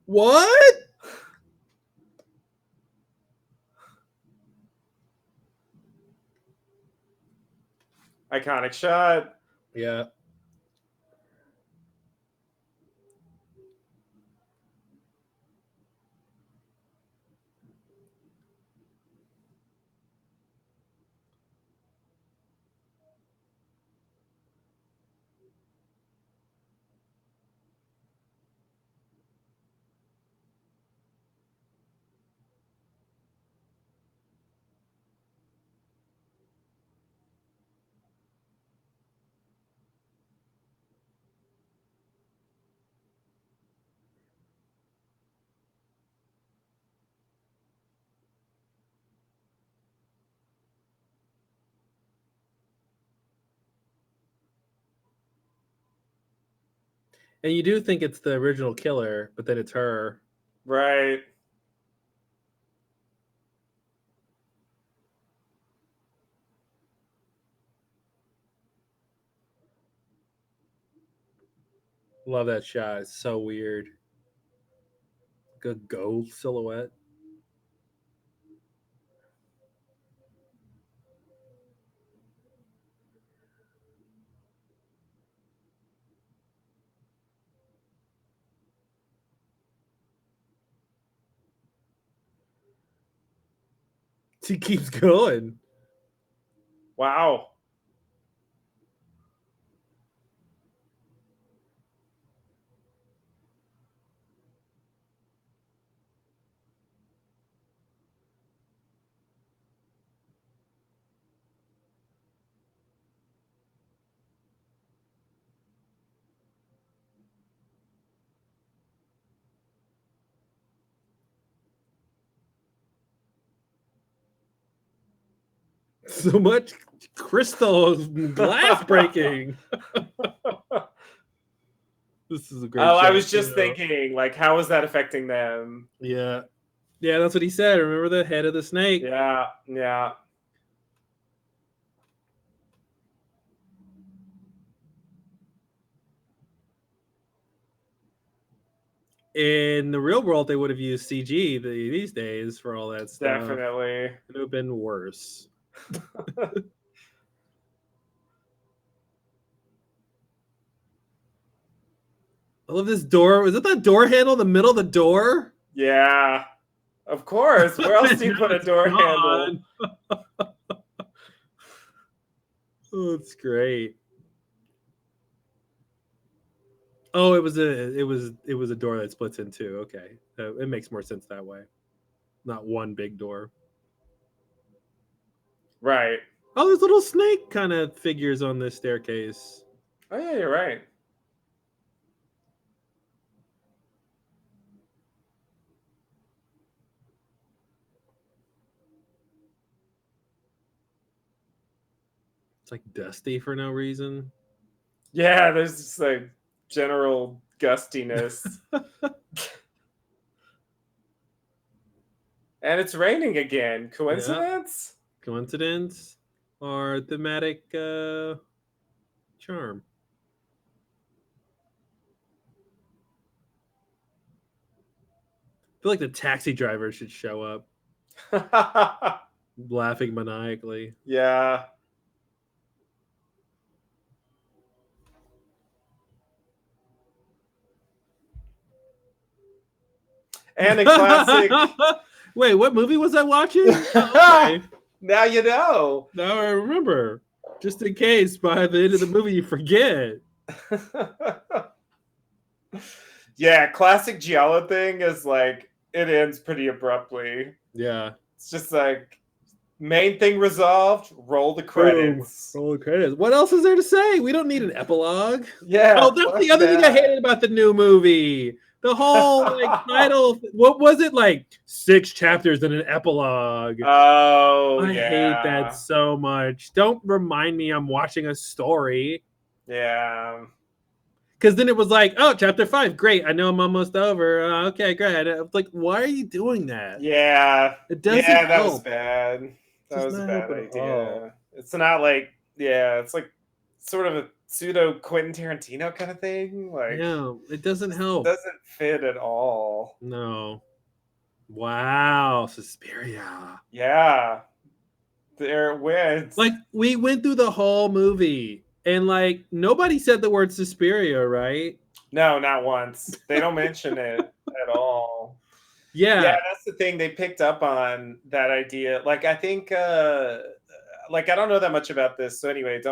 What? Iconic shot. Yeah. And you do think it's the original killer, but then it's her. Right. Love that shot. It's so weird. Like a gold silhouette. She keeps going. Wow. So much crystal glass breaking. This is a great. I was just thinking, like, how is that affecting them? Yeah, that's what he said. Remember the head of the snake? Yeah. In the real world, they would have used CG these days for all that stuff. Definitely. It would have been worse. I love this door. Was it that door handle in the middle of the door? Yeah, of course. Where else do you put a door handle? Oh, it's great. Oh, it was a door that splits in two. Okay, it makes more sense that way. Not one big door. Right. Oh, there's little snake kind of figures on this staircase. Oh yeah, you're right. It's like dusty for no reason. Yeah, there's just like general gustiness. And it's raining again. Coincidence? Yeah. Coincidence or thematic charm? I feel like the taxi driver should show up. Laughing maniacally. Yeah. And a classic. Wait, what movie was I watching? Okay. Now you know. Now I remember. Just in case by the end of the movie you forget. Yeah, classic Giallo thing is like it ends pretty abruptly. Yeah. It's just like main thing resolved, roll the credits. Boom. Roll the credits. What else is there to say? We don't need an epilogue. Yeah. Oh, that's the other thing I hated about the new movie. The whole like title. What was it, like 6 chapters and an epilogue? Oh, I hate that so much. Don't remind me I'm watching a story. Yeah. Because then it was like, oh, chapter 5, great. I know I'm almost over. Okay, great. I was like, why are you doing that? Yeah. It doesn't that help. was bad. That was a bad idea. All. It's not like, it's like sort of a pseudo Quentin Tarantino kind of thing. Like, yeah, it doesn't help. It doesn't fit at all. No. Wow, Suspiria. Yeah. There wins. Like, we went through the whole movie. And, like, nobody said the word Suspiria, right? No, not once. They don't mention it at all. Yeah. Yeah, that's the thing. They picked up on that idea. Like, I think, like, I don't know that much about this. So anyway,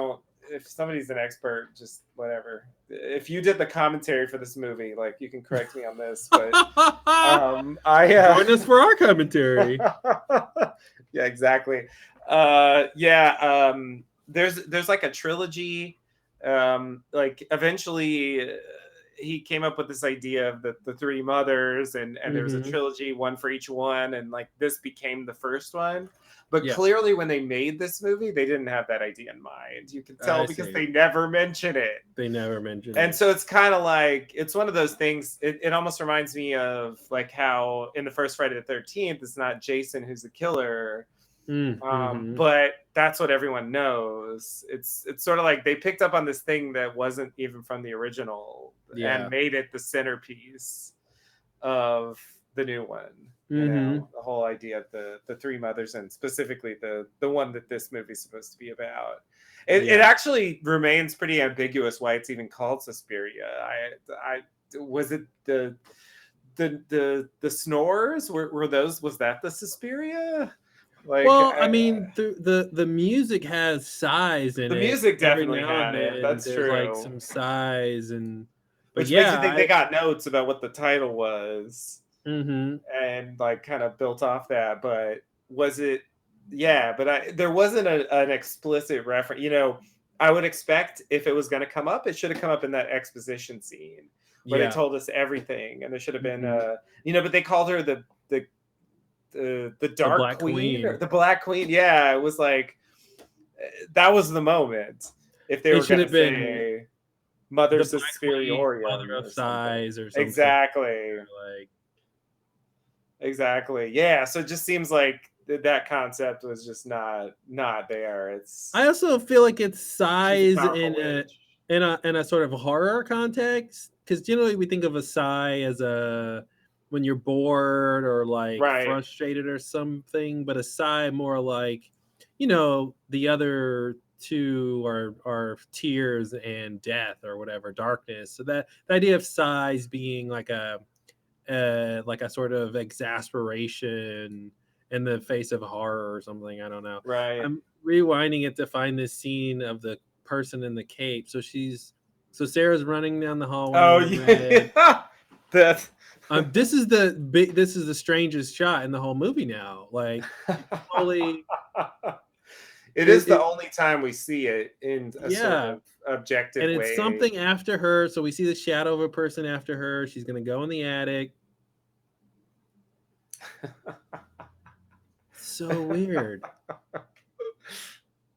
if somebody's an expert, just whatever. If you did the commentary for this movie, like, you can correct me on this. But join us for our commentary. Yeah, exactly. There's like a trilogy. Like eventually he came up with this idea of the 3 mothers, and there was a trilogy, one for each one, and like this became the first one. But clearly when they made this movie, they didn't have that idea in mind. You can tell because they never mention it. And so it's kind of like, it's one of those things, it almost reminds me of like how in the first Friday the 13th, it's not Jason who's the killer. But that's what everyone knows. It's sort of like they picked up on this thing that wasn't even from the original and made it the centerpiece of the new one. You know, the whole idea of the 3 mothers, and specifically the one that this movie's supposed to be about. It actually remains pretty ambiguous why it's even called Suspiria. I was it the snores were those, was that the Suspiria? Like, well, I mean, the music has sighs in it. The music definitely had it. That's true. Like some sighs, and which makes you think they got notes about what the title was, and like kind of built off that. But was it? Yeah, but there wasn't an explicit reference. You know, I would expect if it was going to come up, it should have come up in that exposition scene where they told us everything, and there should have been but they called her the Dark Queen or the Black Queen. Yeah, it was like that was the moment. If they were going to say Mother the Black Queen, Suspiriorum Mother of or Sighs, something. or something. Exactly. Like, exactly. Yeah. So it just seems like that concept was just not there. I also feel like it's she's a sighs powerful in witch. a sort of horror context, because generally we think of a sigh as a when you're bored or like Right. frustrated or something, but a sigh more like, you know, the other two are tears and death or whatever, darkness. So that the idea of sighs being like a sort of exasperation in the face of horror or something. I don't know. Right. I'm rewinding it to find this scene of the person in the cape. So Sarah's running down the hallway. Oh in red. yeah. That. This is the strangest shot in the whole movie now. Like, fully. It is the only time we see it in a sort of objective and it's way. something after her. So we see the shadow of a person after her. She's gonna go in the attic. So weird.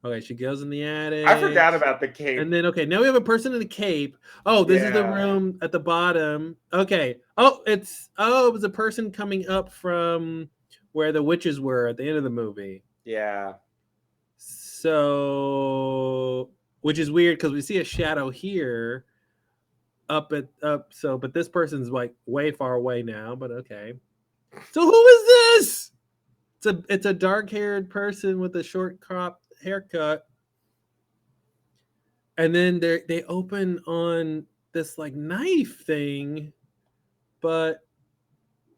Okay, she goes in the attic. I forgot about the cape. And then, okay, now we have a person in a cape. Oh, this is the room at the bottom. Okay. Oh, it was a person coming up from where the witches were at the end of the movie. Yeah. So, which is weird because we see a shadow here but this person's like way far away now, but okay. So who is this? It's a dark-haired person with a short crop haircut. And then they open on this like knife thing, but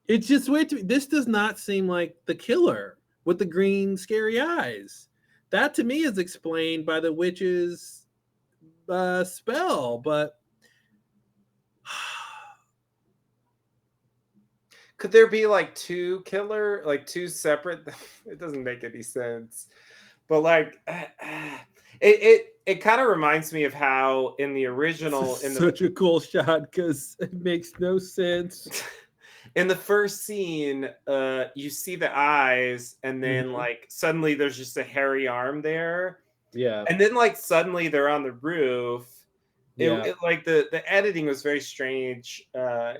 it's just weird to me. This does not seem like the killer with the green scary eyes. That to me is explained by the witch's spell, but could there be like two separate? It doesn't make any sense. But like, it kind of reminds me of how in the original, such a cool shot because it makes no sense. In the first scene, you see the eyes, and then like suddenly there's just a hairy arm there. Yeah, and then like suddenly they're on the roof. It like the editing was very strange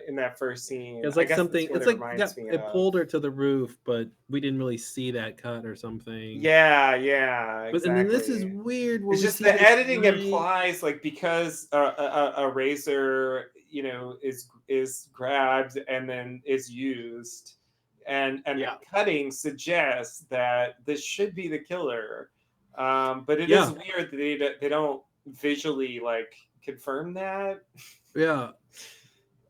in that first scene. It's like something. It's like it pulled her to the roof, but we didn't really see that cut or something. Yeah, exactly. But and then this is weird. It's just the editing implies like because a razor, you know, is grabbed and then is used, and the cutting suggests that this should be the killer. But it is weird that they don't visually like confirm that. Yeah.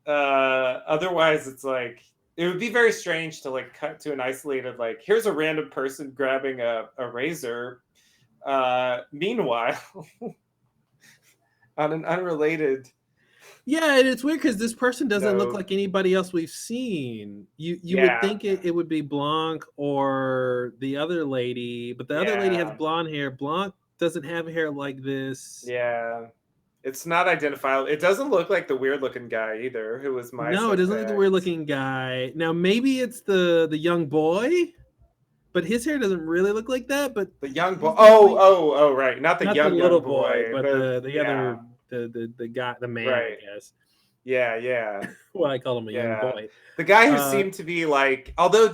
Otherwise it's like it would be very strange to like cut to an isolated like here's a random person grabbing a razor. Meanwhile on an unrelated. Yeah, and it's weird because this person doesn't look like anybody else we've seen. You would think it would be Blanc or the other lady, but the other lady has blonde hair. Blanc doesn't have hair like this. Yeah. It's not identifiable. It doesn't look like the weird looking guy either, who was my No, it doesn't look like the weird looking guy. Now maybe it's the young boy, but his hair doesn't really look like that. But the young boy. Oh, right. Not the young little boy, but the other the guy, the man, right. I guess. Yeah. Well, I call him a young boy. The guy who seemed to be like, although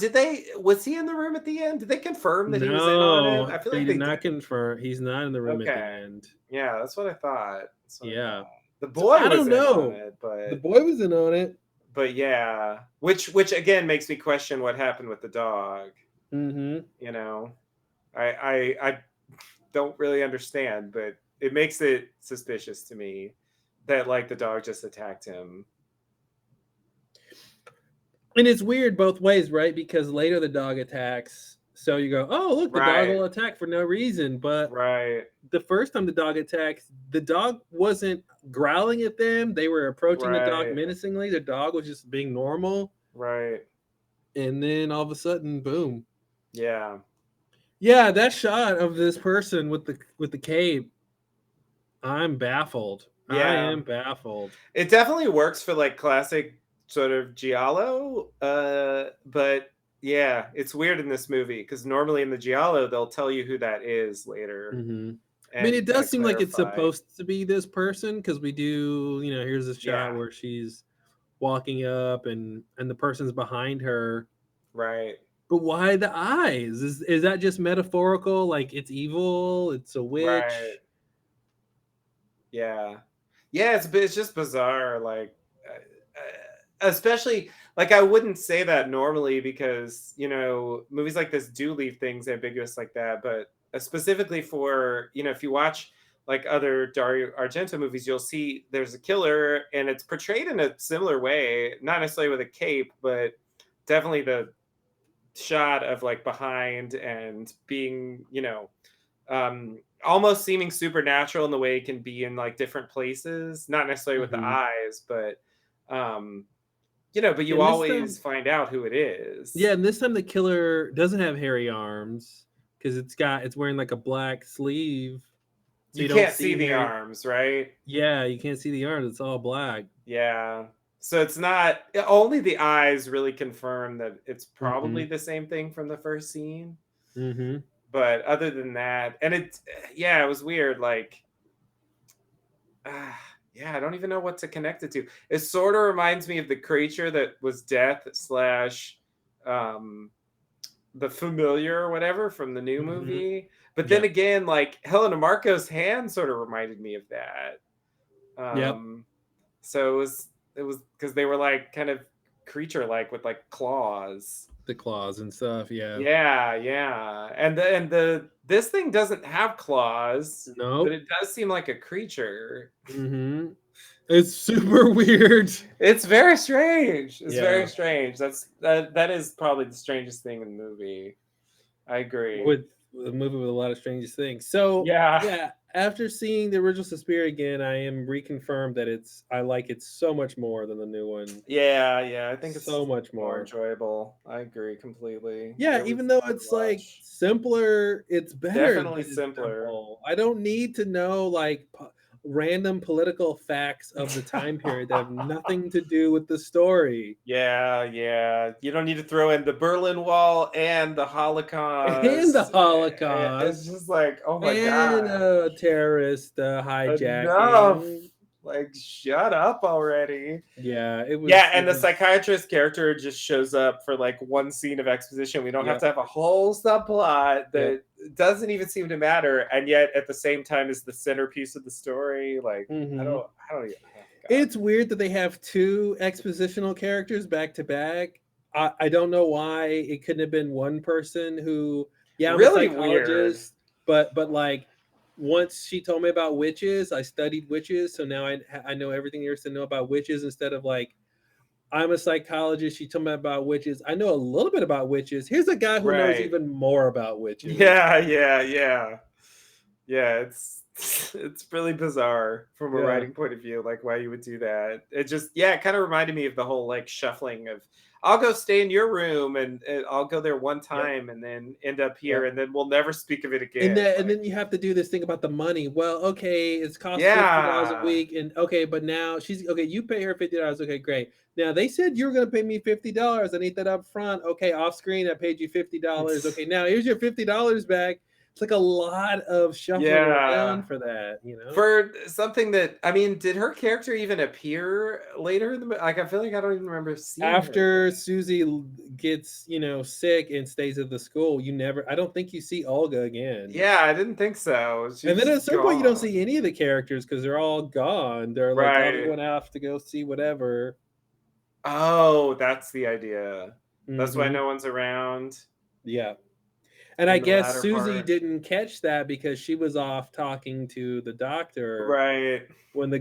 was he in the room at the end? Did they confirm that he was in on it? I feel like they did not confirm. He's not in the room at the end. Yeah, that's what I thought. The boy I don't know. On it, but the boy was in on it. But yeah, which again makes me question what happened with the dog. Mm-hmm. You know, I don't really understand, but it makes it suspicious to me that like the dog just attacked him. And it's weird both ways, right? Because later the dog attacks. So you go, oh, look, the dog will attack for no reason. But the first time the dog attacks, the dog wasn't growling at them. They were approaching the dog menacingly. The dog was just being normal. Right. And then all of a sudden, boom. Yeah. Yeah, that shot of this person with the cape, I'm baffled. Yeah. I am baffled. It definitely works for like classic sort of giallo, but yeah, it's weird in this movie because normally in the giallo they'll tell you who that is later. Mm-hmm. I mean, it does seem like it's clarify. supposed to be this person because we do, here's a shot where she's walking up and the person's behind her. Right. But why the eyes? Is that just metaphorical? Like it's evil, it's a witch? Right. Yeah. Yeah, it's just bizarre. Like, especially, like, I wouldn't say that normally because, movies like this do leave things ambiguous like that. But specifically for, if you watch like other Dario Argento movies, you'll see there's a killer and it's portrayed in a similar way, not necessarily with a cape, but definitely the shot of like behind and being, almost seeming supernatural in the way it can be in like different places, not necessarily with the eyes, but but you always find out who it is. Yeah, and this time the killer doesn't have hairy arms because it's wearing like a black sleeve. So you can't see the arms, right? Yeah, you can't see the arms. It's all black. Yeah. So it's not only the eyes really confirm that it's probably the same thing from the first scene. Mm-hmm. But other than that, and it was weird. Like, I don't even know what to connect it to. It sort of reminds me of the creature that was Death / the Familiar or whatever from the new movie. But then again, like Helena Marco's hand sort of reminded me of that. So it was because they were like kind of creature like with like claws. The claws and stuff, yeah. Yeah. And this thing doesn't have claws. No. But it does seem like a creature. Mm-hmm. It's super weird. It's very strange. It's very strange. That is probably the strangest thing in the movie. I agree. With a movie with a lot of strange things. So yeah, after seeing the original Suspiria again, I am reconfirmed that I like it so much more than the new one. Yeah, I think it's so much more enjoyable. I agree completely. Yeah, even though it's like simpler, it's better. Definitely simpler. I don't need to know like random political facts of the time period that have nothing to do with the story. Yeah. You don't need to throw in the Berlin Wall and the Holocaust. It's just like, oh my god. And a terrorist hijacking. Enough. Like, shut up already. Yeah, it was. Yeah, and the psychiatrist character just shows up for like one scene of exposition. We don't have to have a whole subplot that doesn't even seem to matter, and yet at the same time is the centerpiece of the story. Like, I don't even. It's weird that they have two expositional characters back to back. I don't know why it couldn't have been one person who, I'm really a psychologist, but like. Once she told me about witches, I studied witches, so now I know everything there is to know about witches instead of like, I'm a psychologist, she told me about witches. I know a little bit about witches. Here's a guy who knows even more about witches. Yeah, it's really bizarre from a writing point of view, like why you would do that. It just, it kind of reminded me of the whole like shuffling of, I'll go stay in your room and I'll go there one time and then end up here and then we'll never speak of it again. And then you have to do this thing about the money. Well, okay, it's costing $50 a week, and okay, but now you pay her $50. Okay, great. Now they said you were going to pay me $50. I need that up front. Okay, off screen, I paid you $50. Okay, now here's your $50 back. It's like a lot of shuffling around for that, For something that, I mean, did her character even appear later in the movie? Like, I feel like I don't even remember seeing after Susie gets, sick and stays at the school. I don't think you see Olga again. Yeah, I didn't think so. And then at a certain point, you don't see any of the characters because they're all gone. They're like, they went off to go see whatever. Oh, that's the idea. That's why no one's around. Yeah. And I guess Susie didn't catch that because she was off talking to the doctor. Right. When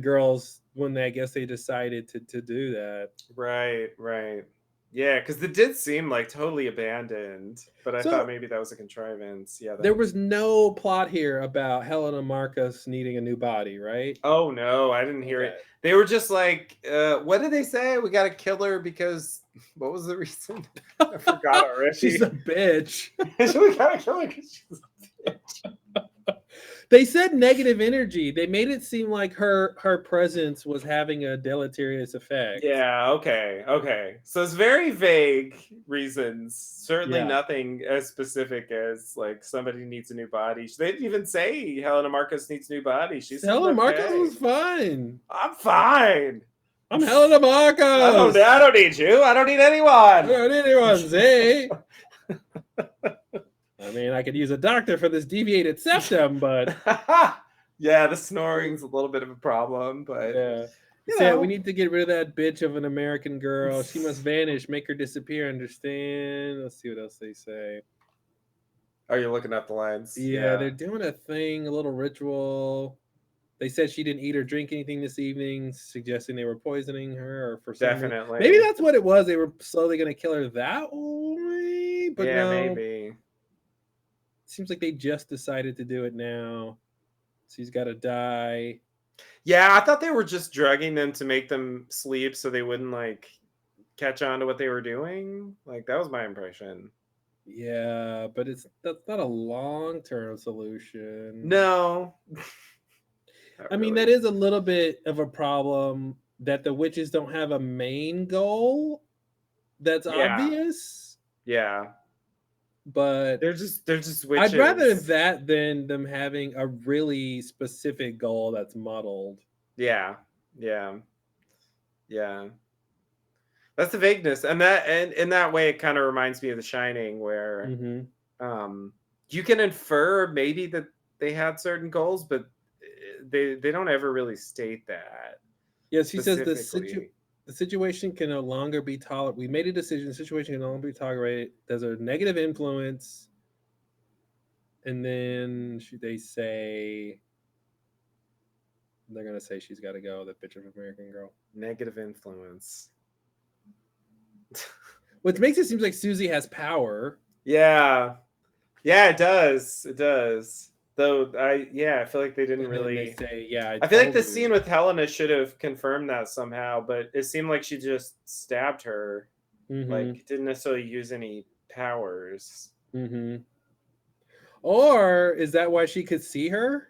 I guess they decided to do that. Right. Yeah, because it did seem like totally abandoned, but I thought maybe that was a contrivance. Yeah. There was no plot here about Helena Marcos needing a new body, right? Oh, no, I didn't hear it. They were just like, what did they say? We got to kill her because, what was the reason? I forgot already. She's a bitch. We got to kill her because she's a bitch. They said negative energy. They made it seem like her presence was having a deleterious effect. Yeah, okay. So it's very vague reasons. Certainly Yeah. nothing as specific as like somebody needs a new body. They didn't even say Helena Marcos needs a new body. She seemed Helena Marcos okay. was fine. I'm fine. I'm Helena Marcos. I don't need you. I don't need anyone. I don't need anyone. See? I mean, I could use a doctor for this deviated septum, but yeah, the snoring's a little bit of a problem, but yeah. You So know. we need to get rid of that bitch of an American girl. She must vanish. Make her disappear. Understand? Let's see what else they say. Are you looking up the lines? Yeah, they're doing a thing, a little ritual. They said she didn't eat or drink anything this evening, suggesting they were poisoning her or for some reason. Definitely. Maybe that's what it was. They were slowly going to kill her that way, but yeah, no. maybe. Seems like they just decided to do it now. She's got to die. Yeah, I thought they were just drugging them to make them sleep so they wouldn't like catch on to what they were doing. Like that was my impression. Yeah, but that's not a long-term solution. No. I mean, that is a little bit of a problem that the witches don't have a main goal that's obvious. Yeah. But they're just witches. I'd rather that than them having a really specific goal that's muddled. Yeah. That's the vagueness, and in that way, it kind of reminds me of The Shining, where you can infer maybe that they had certain goals, but they don't ever really state that. Yes, he says the situation can no longer be tolerated. We made a decision. The situation can no longer be tolerated. There's a negative influence. And then they say they're gonna say she's got to go. The bitch of American girl. Negative influence, which makes it seem like Susie has power. Yeah, it does. Though I feel like they didn't really. They say, I feel like the scene with Helena should have confirmed that somehow, but it seemed like she just stabbed her. Like didn't necessarily use any powers. Or is that why she could see her?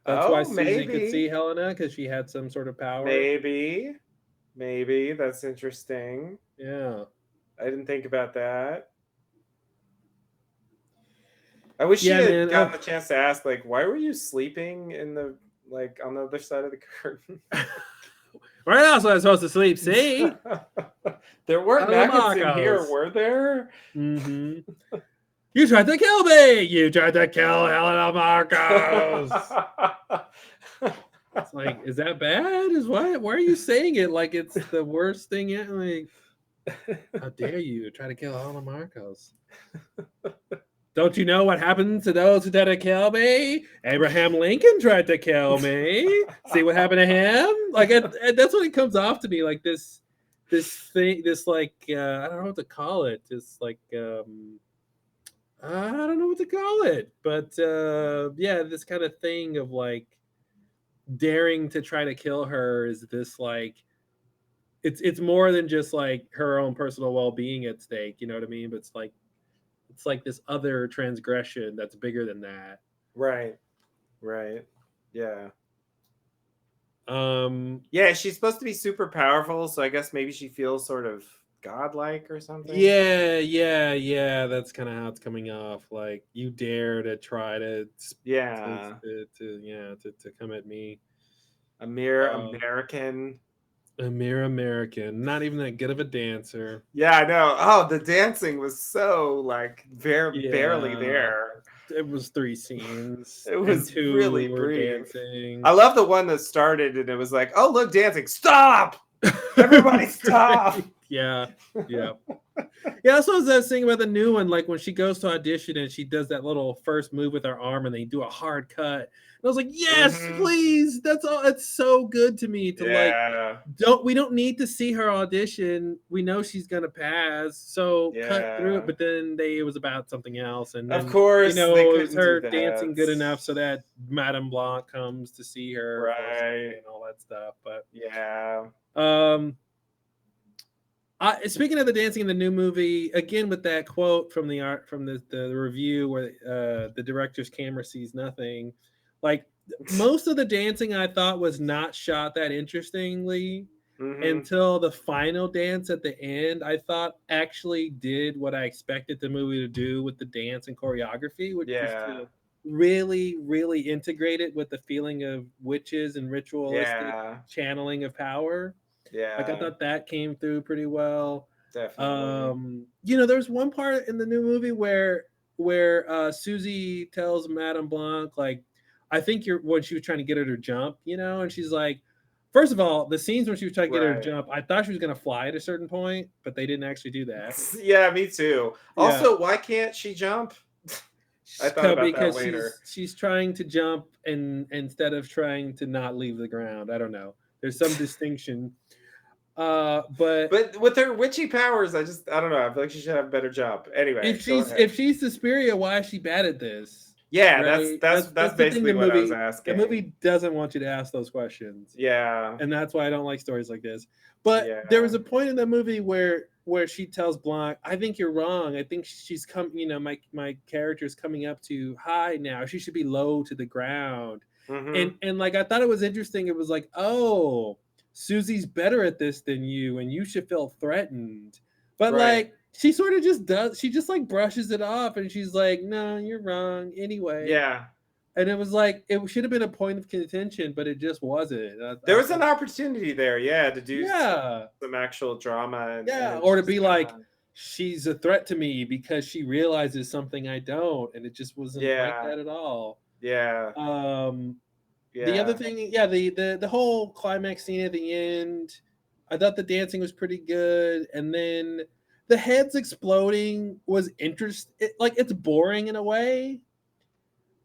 That's why Susie could see Helena, because she had some sort of power. Maybe that's interesting. Yeah, I didn't think about that. I wish she had gotten the chance to ask, like, why were you sleeping in the on the other side of the curtain? Where else was I supposed to sleep? See, there weren't maggots in here, were there? You tried to kill me. You tried to kill Helena Marcos. It's like, is that bad? Why are you saying it like it's the worst thing yet? Like, how dare you try to kill Helena Marcos? Don't you know what happened to those who tried to kill me? Abraham Lincoln tried to kill me. See what happened to him? Like, that's what it comes off to me. Like this thing, I don't know what to call it. Just like, I don't know what to call it. But this kind of thing of like daring to try to kill her is this like, it's more than just like her own personal well-being at stake. You know what I mean? But it's like this other transgression that's bigger than that. Right. Yeah. She's supposed to be super powerful, so I guess maybe she feels sort of godlike or something. Yeah. That's kind of how it's coming off. Like, you dare to try to to come at me. A mere American. A mere American, not even that good of a dancer. Yeah, I know. Oh, the dancing was so like barely there. It was 3 scenes. It was 2 really brief. Dancing. I love the one that started and it was like, oh look, dancing! Stop! Everybody, stop! Yeah. That's what I was saying about the new one. Like when she goes to audition and she does that little first move with her arm and they do a hard cut. And I was like, yes, please. That's all. It's so good to me to we don't need to see her audition. We know she's gonna pass. So cut through it. But then it was about something else. And then, of course, it was her dancing good enough so that Madame Blanc comes to see her, right, and all that stuff. But Speaking of the dancing in the new movie, again with that quote from the review where the director's camera sees nothing, like most of the dancing I thought was not shot that interestingly until the final dance at the end. I thought actually did what I expected the movie to do with the dance and choreography, which was to really, really integrate it with the feeling of witches and ritualistic channeling of power. Like I thought that came through pretty well. Definitely. There's one part in the new movie where Susie tells Madame Blanc, like, I think you're when she was trying to get her to jump, and she's like, first of all, the scenes when she was trying to get her to jump, I thought she was gonna fly at a certain point, but they didn't actually do that. Yeah, me too. Yeah. Also, why can't she jump? I thought about that later. She's trying to jump and instead of trying to not leave the ground. I don't know. There's some distinction. But with her witchy powers, I don't know. I feel like she should have a better job. Anyway, if she's Suspiria, why is she bad at this? Yeah, right? that's basically what I was asking. The movie doesn't want you to ask those questions. Yeah, and that's why I don't like stories like this. But there was a point in the movie where she tells Blanc, "I think you're wrong. I think she's come. My character's coming up too high now. She should be low to the ground." And like I thought it was interesting. It was like, oh, Susie's better at this than you, and you should feel threatened. But like she sort of just does. She just like brushes it off, and she's like, "No, you're wrong." Anyway, yeah. And it was like it should have been a point of contention, but it just wasn't. There was an opportunity there, to do some actual drama, or to be like, she's a threat to me because she realizes something I don't, and it just wasn't like that at all. Yeah. The other thing, the whole climax scene at the end, I thought the dancing was pretty good, and then the heads exploding was interesting. It's boring in a way,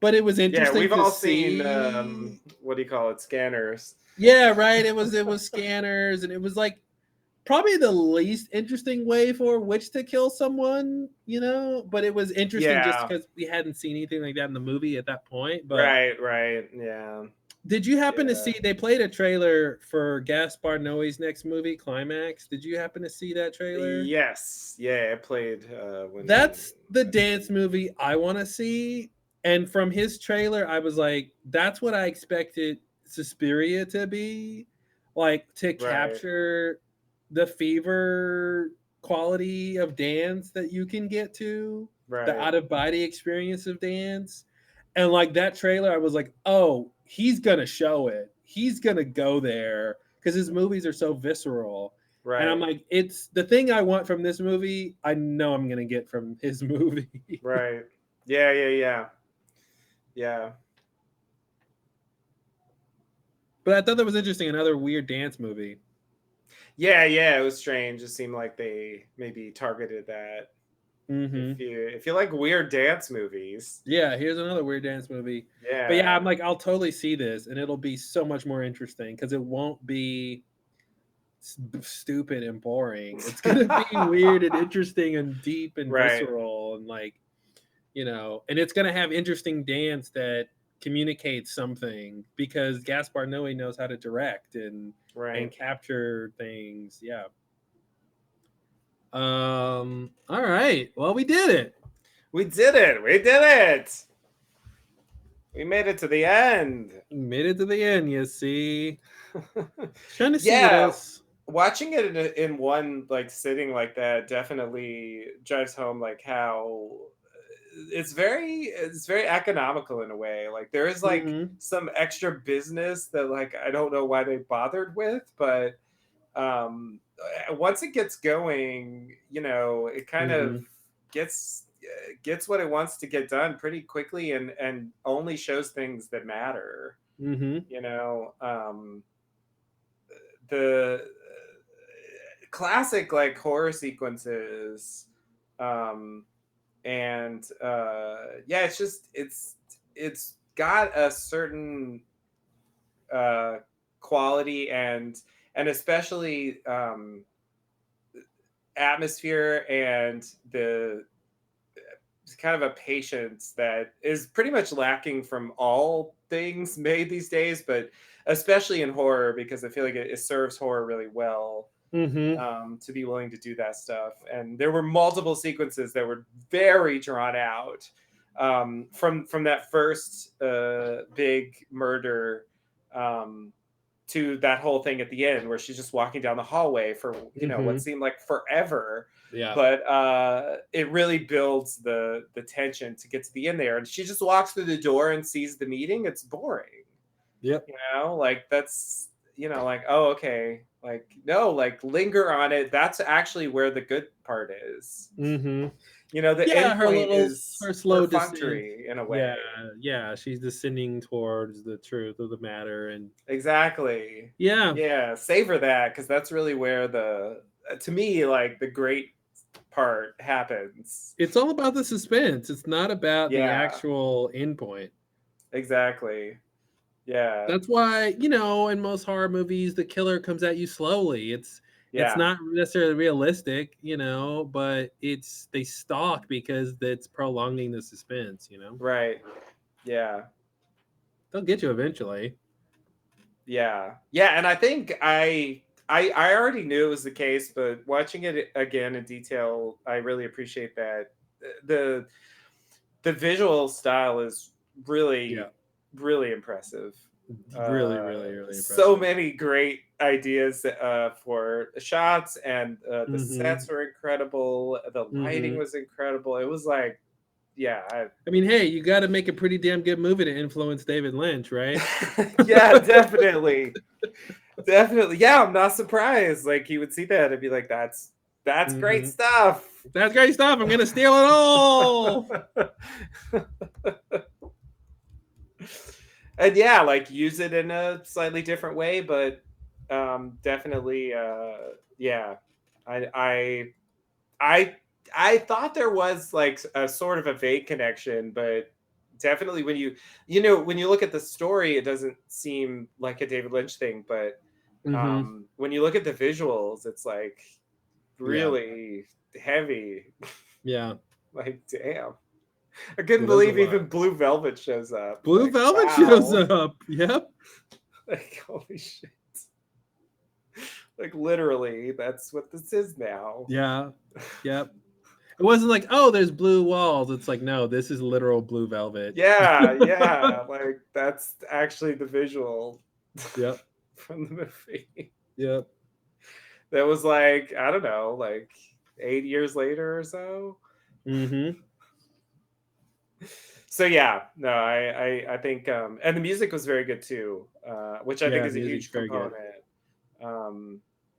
but it was interesting. Yeah, we've all seen what do you call it, scanners. Yeah, right. It was scanners, and it was like probably the least interesting way for a witch to kill someone, but it was interesting just because we hadn't seen anything like that in the movie at that point. But right, yeah. Did you happen to see they played a trailer for Gaspar Noé's next movie, Climax? Did you happen to see that trailer? Yes. Yeah, it played That's the dance movie I want to see. And from his trailer, I was like, that's what I expected Suspiria to be. Like to capture the fever quality of dance that you can get to, the out-of-body experience of dance. And like that trailer, I was like, oh, he's gonna show it. He's gonna go there because his movies are so visceral. Right. And I'm like, it's the thing I want from this movie. I know I'm gonna get from his movie. Right. Yeah. But I thought that was interesting. Another weird dance movie. Yeah. It was strange. It seemed like they maybe targeted that. If you like weird dance movies. Yeah, here's another weird dance movie. Yeah. But yeah, I'm like, I'll totally see this, and it'll be so much more interesting because it won't be stupid and boring. It's gonna be weird and interesting and deep and visceral and like, and it's gonna have interesting dance that communicates something because Gaspar Noé knows how to direct and capture things. Yeah. All right. Well, we did it. We made it to the end. You see. Trying to see what else. Watching it in one like sitting like that definitely drives home like how it's very economical in a way. Like there is like some extra business that like I don't know why they bothered with, but once it gets going, it kind of gets what it wants to get done pretty quickly and only shows things that matter. The classic like horror sequences, it's just it's got a certain quality and especially atmosphere and the kind of a patience that is pretty much lacking from all things made these days, but especially in horror because I feel like it serves horror really well. to be willing to do that stuff. And there were multiple sequences that were very drawn out, from that first big murder, to that whole thing at the end where she's just walking down the hallway for what seemed like forever. Yeah. But it really builds the tension to get to the end there, and she just walks through the door and sees the meeting. It's boring. Yep. Like that's like, oh, okay, like no, like linger on it. That's actually where the good part is. The end point is her slow perfunctory in a way. Yeah, she's descending towards the truth of the matter, and exactly. Yeah, savor that, because that's really where to me, like, the great part happens. It's all about the suspense. It's not about the actual endpoint. Exactly. Yeah. That's why, in most horror movies, the killer comes at you slowly. It's not necessarily realistic, but they stalk because it's prolonging the suspense, Right. Yeah. They'll get you eventually. Yeah. Yeah, and I think I already knew it was the case, but watching it again in detail, I really appreciate that the visual style is really really impressive. Really impressive. So many great ideas for shots, and the sets were incredible. The lighting was incredible. It was like, I mean, hey, you got to make a pretty damn good movie to influence David Lynch, right? Yeah, definitely. Definitely. Yeah, I'm not surprised. Like, he would see that and be like, that's great stuff. That's great stuff. I'm going to steal it all. And like, use it in a slightly different way, but definitely I thought there was like a sort of a vague connection, but definitely when you look at the story, it doesn't seem like a David Lynch thing, but when you look at the visuals, it's like really heavy. Yeah. Like, damn. I couldn't believe even Blue Velvet shows up. Blue Velvet shows up. Yep. Like, holy shit. Like, literally, that's what this is now. Yeah. Yep. It wasn't like, oh, there's blue walls. It's like, no, this is literal Blue Velvet. Yeah. Like, that's actually the visual. Yep. From the movie. Yep. That was like, I don't know, like 8 years later or so. So I think and the music was very good too, which I think is a huge component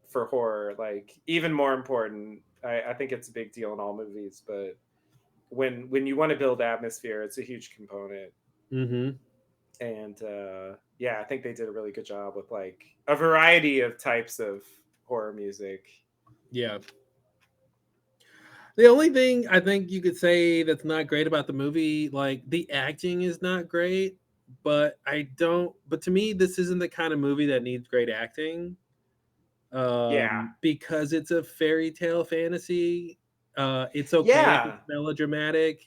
for horror. Like, even more important, I think it's a big deal in all movies, but when you want to build atmosphere, it's a huge component. And I think they did a really good job with like a variety of types of horror music. Yeah. The only thing I think you could say that's not great about the movie, like, the acting is not great, but to me, this isn't the kind of movie that needs great acting. Because it's a fairy tale fantasy. It's okay if it's melodramatic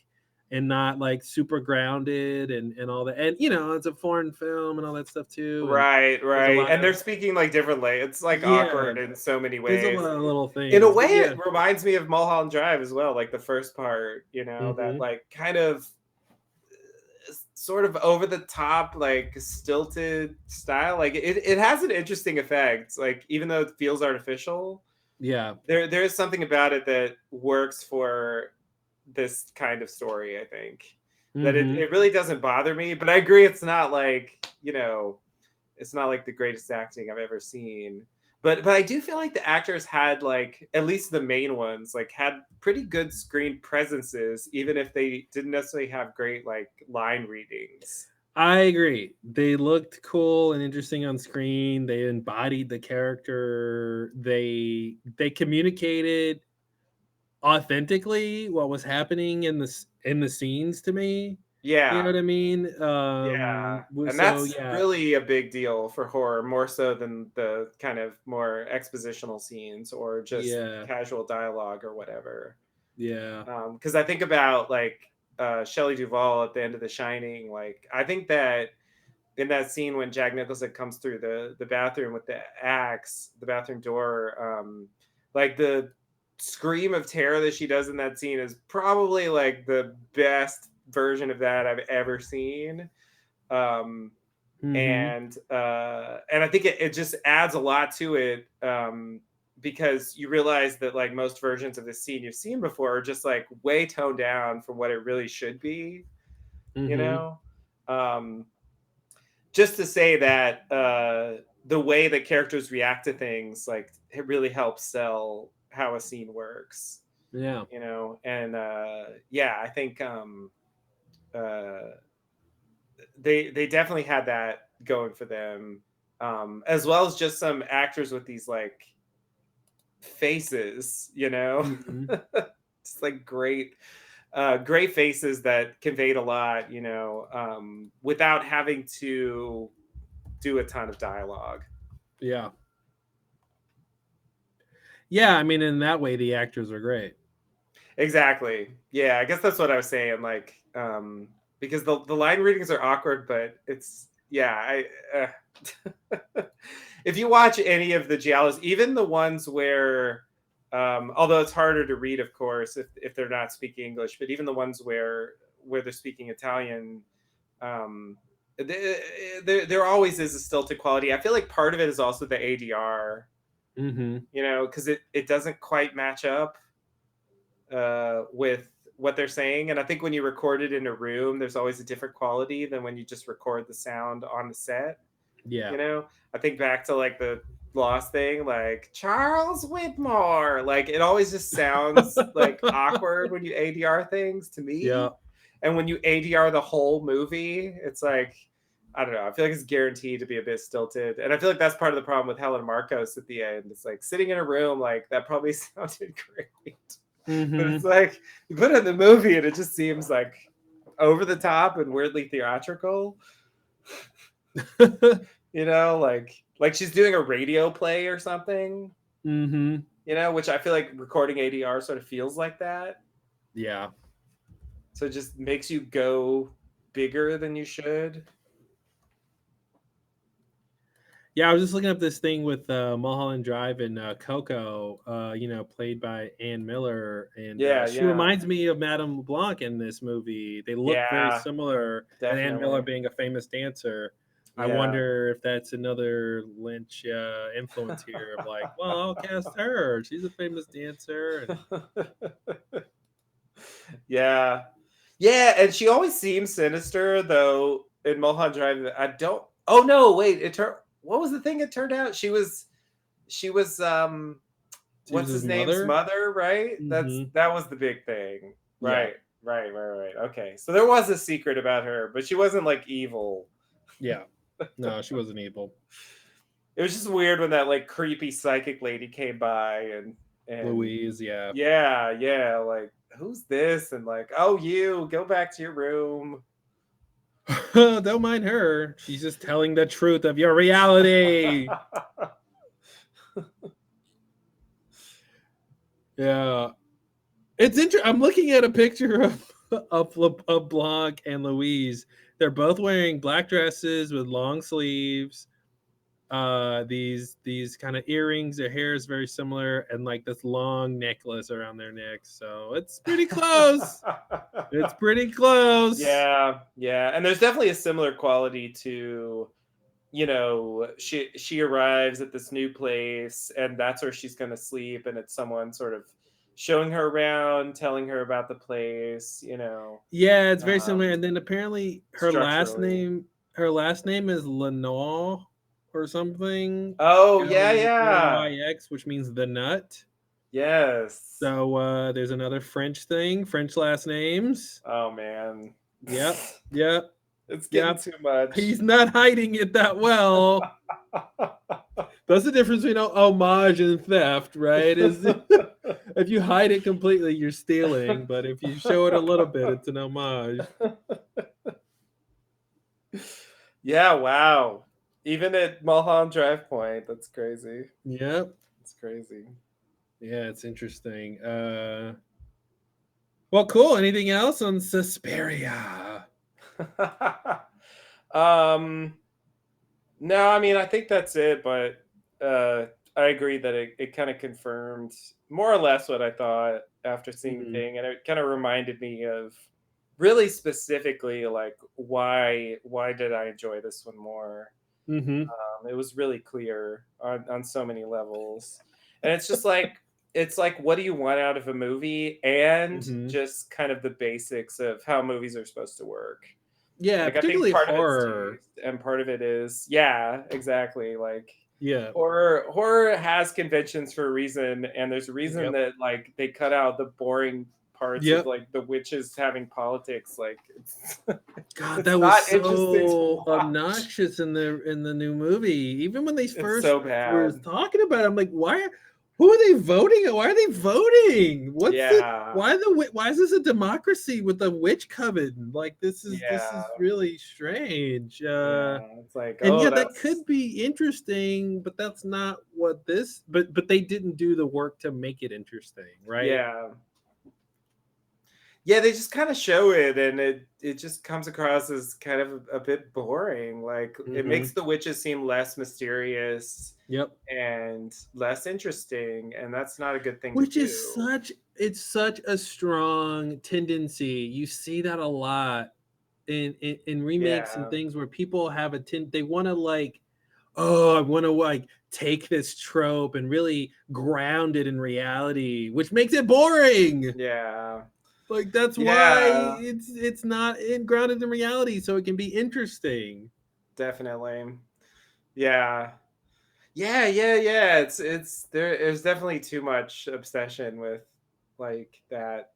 and not like super grounded and all that. And it's a foreign film and all that stuff too. Right. And they're speaking like differently. It's like awkward in so many ways. There's a lot of little things. In a way, it reminds me of Mulholland Drive as well. Like the first part, that like kind of sort of over the top, like stilted style. Like it has an interesting effect. Like, even though it feels artificial, there is something about it that works for this kind of story. I think that it really doesn't bother me, but I agree, it's not like it's not like the greatest acting I've ever seen. But I do feel like the actors had, like, at least the main ones, like, had pretty good screen presences, even if they didn't necessarily have great like line readings. I agree. They looked cool and interesting on screen. They embodied the character. They communicated authentically what was happening in the scenes to me. Yeah. You know what I mean? And that's really a big deal for horror, more so than the kind of more expositional scenes or just casual dialogue or whatever. Yeah. Because I think about like Shelley Duvall at the end of The Shining. Like, I think that in that scene when Jack Nicholson comes through the bathroom with the axe, the bathroom door, like the scream of terror that she does in that scene is probably like the best version of that I've ever seen. And I think it just adds a lot to it, because you realize that like most versions of this scene you've seen before are just like way toned down from what it really should be, you know. Just to say that the way that characters react to things, like, it really helps sell how a scene works. Yeah. You know, and yeah, I think they definitely had that going for them, as well as just some actors with these like faces, you know, just like great faces that conveyed a lot, you know, without having to do a ton of dialogue. Yeah. Yeah, I mean, in that way, the actors are great. Exactly. Yeah, I guess that's what I was saying. Like, because the line readings are awkward, but it's, yeah, if you watch any of the giallos, even the ones where, although it's harder to read, of course, if they're not speaking English, but even the ones where they're speaking Italian, there always is a stilted quality. I feel like part of it is also the ADR, you know, because it doesn't quite match up with what they're saying. And I think when you record it in a room, there's always a different quality than when you just record the sound on the set. Yeah. You know, I think back to like the Lost thing, like Charles Whitmore, like it always just sounds like awkward when you ADR things to me. Yeah. And when you ADR the whole movie, it's like, I don't know, I feel like it's guaranteed to be a bit stilted. And I feel like that's part of the problem with Helen Marcos at the end. It's like sitting in a room, like that probably sounded great. But it's like you put it in the movie and it just seems like over the top and weirdly theatrical. You know, like she's doing a radio play or something. You know, which I feel like recording ADR sort of feels like that. Yeah. So it just makes you go bigger than you should. Yeah, I was just looking up this thing with Mulholland Drive and Coco, you know, played by Ann Miller, and she reminds me of Madame LeBlanc in this movie. They look very similar, definitely. and Ann Miller being a famous dancer. I wonder if that's another Lynch influence here of like, well, I'll cast her. She's a famous dancer. And... yeah, and she always seems sinister, though. In Mulholland Drive, I don't. Oh no, wait! What was the thing? It turned out she was what's his name's mother, right? That was the big thing, right? Yeah. Right. Okay, so there was a secret about her, but she wasn't like evil. Yeah, no, she wasn't evil. It was just weird when that like creepy psychic lady came by and Louise, yeah, like who's this? And like, oh, you go back to your room. Don't mind her. She's just telling the truth of your reality. Yeah. It's interesting. I'm looking at a picture of Blanc and Louise. They're both wearing black dresses with long sleeves. These kind of earrings. Their hair is very similar, and like this long necklace around their necks. So it's pretty close. It's pretty close. Yeah. And there's definitely a similar quality to, you know, she arrives at this new place, and that's where she's going to sleep, and it's someone sort of showing her around, telling her about the place, you know. Yeah, it's very similar. And then apparently her last name is Lenoir or something. Oh, yeah. L-Y-X, which means the nut. Yes. So there's another French thing, French last names. Oh man. Yep. It's getting too much. He's not hiding it that well. That's the difference between homage and theft, right? Is if you hide it completely, you're stealing. But if you show it a little bit, it's an homage. Yeah, wow. Even at Mulholland Drive point, that's crazy. Yep. It's crazy. Yeah, it's interesting. Well, cool. Anything else on Suspiria? No, I mean, I think that's it, but I agree that it kind of confirmed more or less what I thought after seeing the Mm-hmm. thing, and it kind of reminded me of really specifically like why did I enjoy this one more? Mm-hmm. It was really clear on so many levels, and it's like what do you want out of a movie, and Mm-hmm. just kind of the basics of how movies are supposed to work. Yeah, Like, I think particularly part of it's horror. taste, and part of it is yeah, exactly, like, Yeah. horror has conventions for a reason, and there's a reason Yep. that, like, they cut out the boring parts of, Yep. like, the witches having politics, like, it's God, it's that was not interesting to so watch. obnoxious in the new movie. Even when they It's first so were bad. talking about it, I'm like, who are they voting? Why are they voting? Yeah. Why is this a democracy with a witch coven? Like this Yeah. is really strange. Yeah. It's like, And "Oh, yeah, that that's" could be interesting, but that's not what this. But they didn't do the work to make it interesting, right? yeah. Yeah, they just kinda show it, and it just comes across as kind of a bit boring, like, it Mm-hmm. makes the witches seem less mysterious Yep. and less interesting, and that's not a good thing to Which is do. it's such a strong tendency. You see that a lot in remakes and Yeah. things where people have they want to like, oh, I want to like take this trope and really ground it in reality, which makes it boring. Yeah. Like that's why Yeah, it's not grounded in reality, so it can be interesting. definitely. Yeah. Yeah, it's there's definitely too much obsession with, like, that,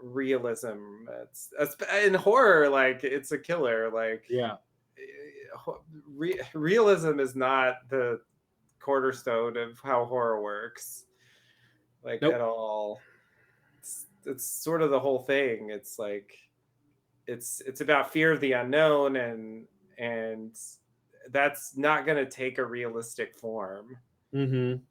realism. It's in horror, like, it's a killer, like, Yeah. realism is not the cornerstone of how horror works, like, at Nope. all. It's sort of the whole thing. It's like it's about fear of the unknown, and that's not going to take a realistic form. Mm-hmm.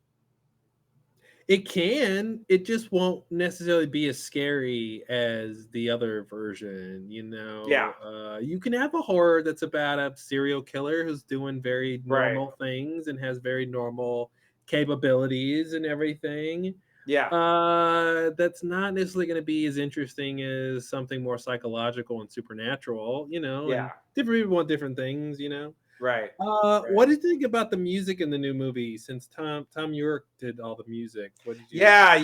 It can. It just won't necessarily be as scary as the other version, you Yeah, know. You can have a horror that's about a serial killer who's doing very right. normal things and has very normal capabilities and everything. Yeah, That's not necessarily going to be as interesting as something more psychological and supernatural, you know. And yeah, different people want different things, you know. right, What right. did you think about the music in the new movie? Since Tom York did all the music, what did you Yeah, think?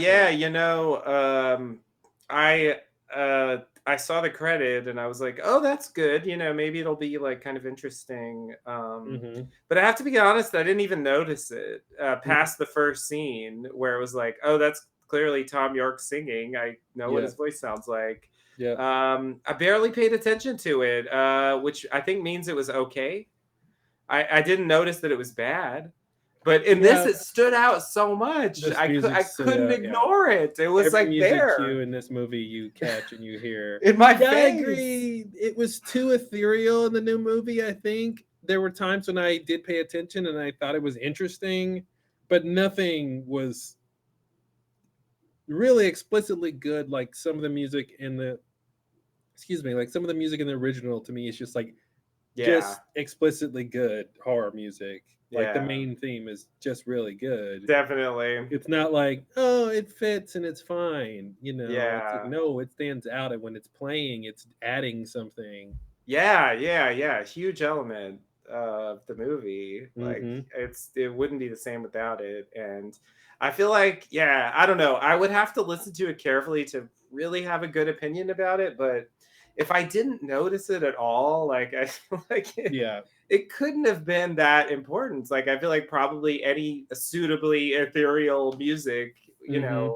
I I saw the credit and I was like, oh, that's good. Maybe it'll be like kind of interesting. Mm-hmm. But I have to be honest, I didn't even notice it Mm-hmm. past the first scene where it was like, oh, that's clearly Tom York singing. I know what Yeah, his voice sounds like. yeah, I barely paid attention to it, which I think means it was okay. I didn't notice that it was bad, but in this yeah. it stood out so much. This I music stood couldn't out. Yeah, ignore it. It was every like music there cue in this movie you catch and you hear. in my Yeah, I face. agree. It was too ethereal in the new movie. I think there were times when I did pay attention and I thought it was interesting, but nothing was really explicitly good. Like some of the music in the excuse me, like some of the music in the original to me is just like Yeah, just explicitly good horror music. Like the yeah, main theme is just really good. definitely. It's not like, oh, it fits and it's fine. You know, it's like, Yeah, no, it stands out. And when it's playing, it's adding something. yeah. Huge element of the movie. Like Mm-hmm. it wouldn't be the same without it. And I feel like, yeah, I don't know. I would have to listen to it carefully to really have a good opinion about it. But if I didn't notice it at all, like I feel like Yeah. it couldn't have been that important. Like I feel like probably any suitably ethereal music, Mm-hmm.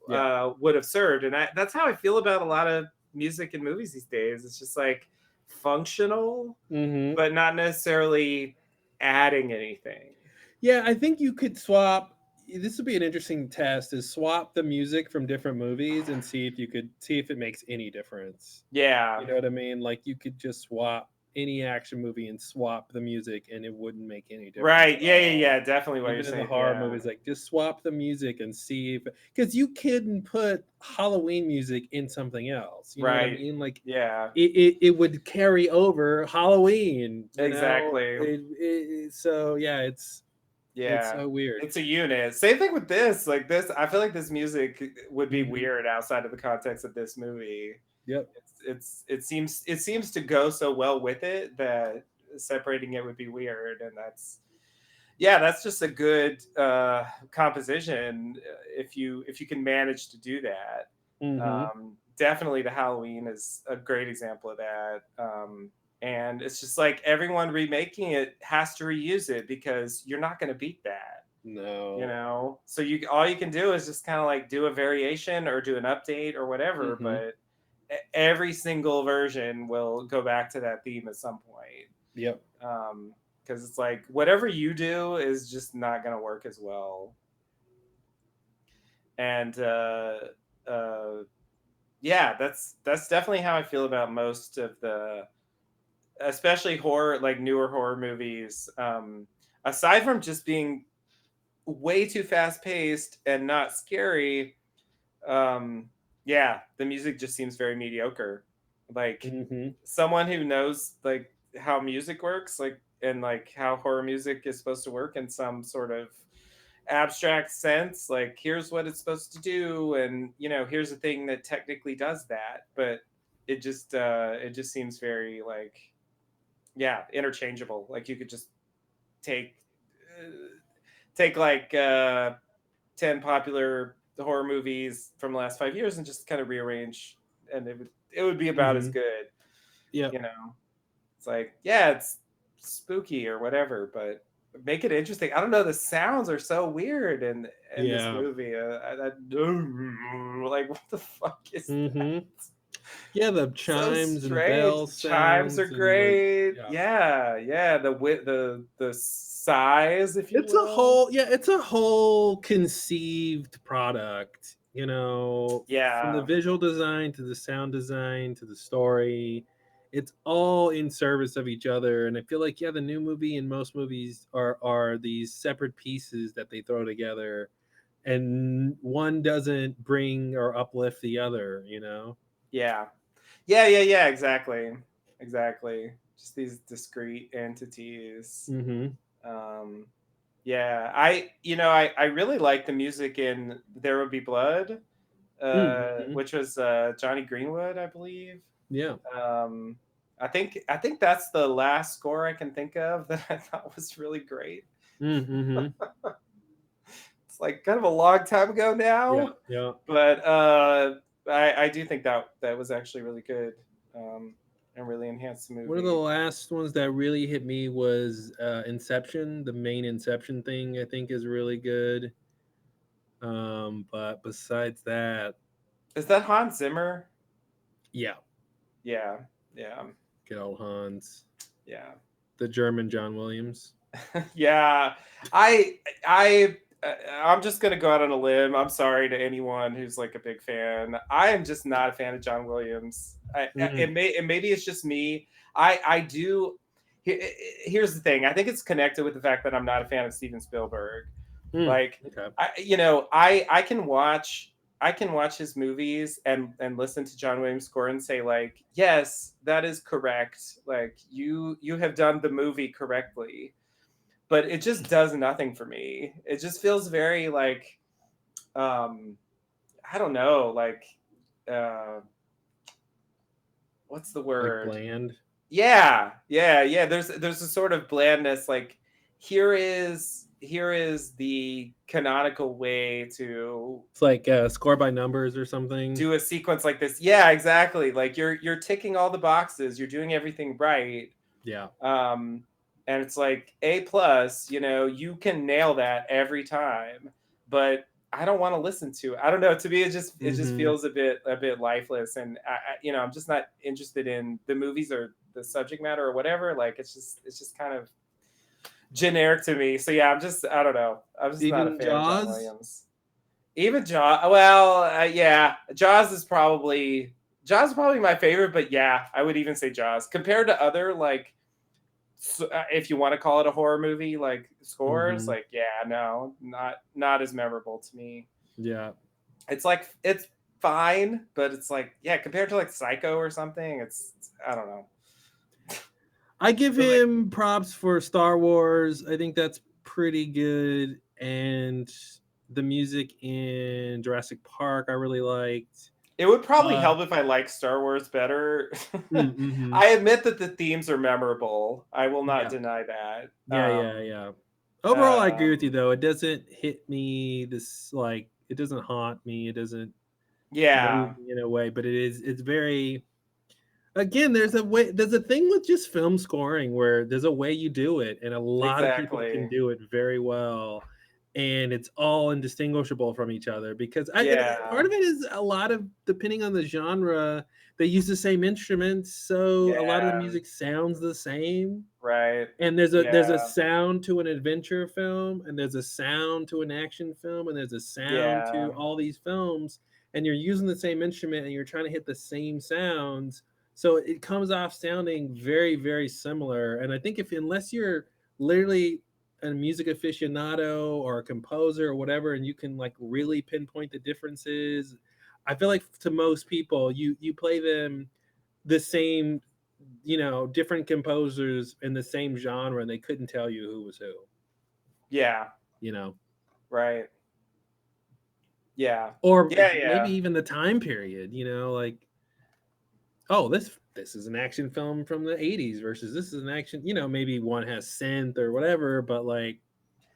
Yeah. would have served. And that's how I feel about a lot of music and movies these days. It's just like functional, Mm-hmm. but not necessarily adding anything. Yeah, I think you could swap. This would be an interesting test: is swap the music from different movies and see if you could see if it makes any difference. Yeah, You know what I mean? Like you could just swap. any action movie and swap the music, and it wouldn't make any difference. Right? Yeah. Definitely. What Even you're in saying. the horror Yeah. movies, like just swap the music and see if, because you couldn't put Halloween music in something else. You know what I Right. mean? Like Yeah. it would carry over Halloween. You Exactly. know? So yeah, it's so weird. It's a unit. Same thing with this. Like this, I feel like this music would be weird outside of the context of this movie. Yep. It seems to go so well with it that separating it would be weird, and that's just a good composition if you can manage to do that. Definitely, the Halloween is a great example of that. And it's just like everyone remaking it has to reuse it because you're not going to beat that. No. You know, so all you can do is just kind of like do a variation or do an update or whatever, but every single version will go back to that theme at some point. Yep. Because it's like whatever you do is just not going to work as well. And yeah, that's definitely how I feel about most of the, especially horror, like newer horror movies. Aside from just being way too fast paced and not scary, yeah, the music just seems very mediocre. Like someone who knows like how music works, like, and like how horror music is supposed to work in some sort of abstract sense, like here's what it's supposed to do, and you know, here's a thing that technically does that, but it just seems very like, yeah, interchangeable. Like you could just take like 10 popular horror movies from the last 5 years and just kind of rearrange, and it would be about as good. Yeah, you know, it's like, yeah, it's spooky or whatever, but make it interesting. I don't know, the sounds are so weird in this movie. Like, what the fuck is that? Yeah, the chimes and bells. Chimes are great. Like, yeah. The size, if you will. It's a whole conceived product. You know, from the visual design to the sound design to the story, it's all in service of each other. And I feel like, the new movie and most movies are these separate pieces that they throw together, and one doesn't bring or uplift the other. You know. Yeah. Exactly. Just these discrete entities. Yeah, I really like the music in There Will Be Blood, which was Johnny Greenwood, I believe. Yeah. I think that's the last score I can think of that I thought was really great. It's like kind of a long time ago now. Yeah. But I do think that was actually really good, and really enhanced the movie. One of the last ones that really hit me was Inception. The main Inception thing, I think, is really good. But besides that, is that Hans Zimmer? Yeah. Good old Hans. Yeah. The German John Williams. Yeah, I'm just gonna go out on a limb. I'm sorry to anyone who's like a big fan. I am just not a fan of John Williams. Maybe it's just me. I do. Here's the thing. I think it's connected with the fact that I'm not a fan of Steven Spielberg. Like, okay. I can watch his movies and listen to John Williams' score and say like, yes, that is correct. Like you have done the movie correctly. But it just does nothing for me. It just feels very like, I don't know, like, what's the word? Like bland. Yeah. There's a sort of blandness. Like, here is the canonical way to. It's like score by numbers or something. Do a sequence like this. Yeah, exactly. Like you're ticking all the boxes. You're doing everything right. Yeah. And it's like A+, you can nail that every time, but I don't want to listen to it. I don't know. To me, it just feels a bit lifeless, and I'm just not interested in the movies or the subject matter or whatever. Like it's just kind of generic to me. So yeah, I don't know. I'm just not a fan of John Williams. Even Jaws. Well, yeah, Jaws is probably Jaws is probably my favorite, but yeah, I would even say Jaws compared to other like, if you want to call it a horror movie, like scores, like yeah, no, not as memorable to me. Yeah, it's like it's fine, but it's like yeah, compared to like Psycho or something, it's I don't know. I give But like, him props for Star Wars. I think that's pretty good, and the music in Jurassic Park I really liked. it would probably help if I like Star Wars better. Mm-hmm. I admit that the themes are memorable. I will not Yeah, deny that. yeah. Overall, I agree with you Um, though. It doesn't hit me this like it doesn't haunt me. It doesn't move yeah, me in a way, but it's very again, there's a way there's a thing with just film scoring where there's a way you do it, and a lot of people can exactly. do it very well, and it's all indistinguishable from each other because part Yeah, of it is a lot of depending on the genre, they use the same instruments, so a lot of the yeah, music sounds the same. right. And there's a Yeah, sound to an adventure film, and there's a sound to an action film, and there's a sound yeah. to all these films, and you're using the same instrument and you're trying to hit the same sounds. So it comes off sounding very, very similar. And I think if unless you're literally a music aficionado or a composer or whatever, and you can like really pinpoint the differences, I feel like to most people, you play them the same, different composers in the same genre, and they couldn't tell you who was who, Yeah, you know, right. Yeah, or yeah, maybe yeah. even the time period, like, oh, this is an action film from the 80s versus this is an action, maybe one has synth or whatever, but like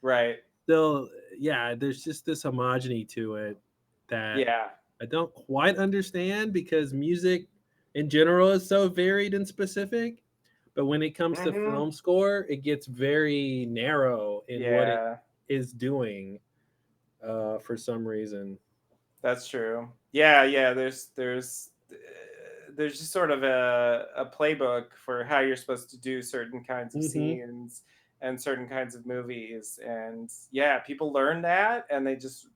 Right. still, yeah, there's just this homogeny to it that Yeah. I don't quite understand because music in general is so varied and specific. But when it comes to Mm-hmm. film score, it gets very narrow in what it Yeah, is doing for some reason. that's true. Yeah, yeah. There's just sort of a playbook for how you're supposed to do certain kinds of Hmm. scenes and certain kinds of movies, and yeah, people learn that and they just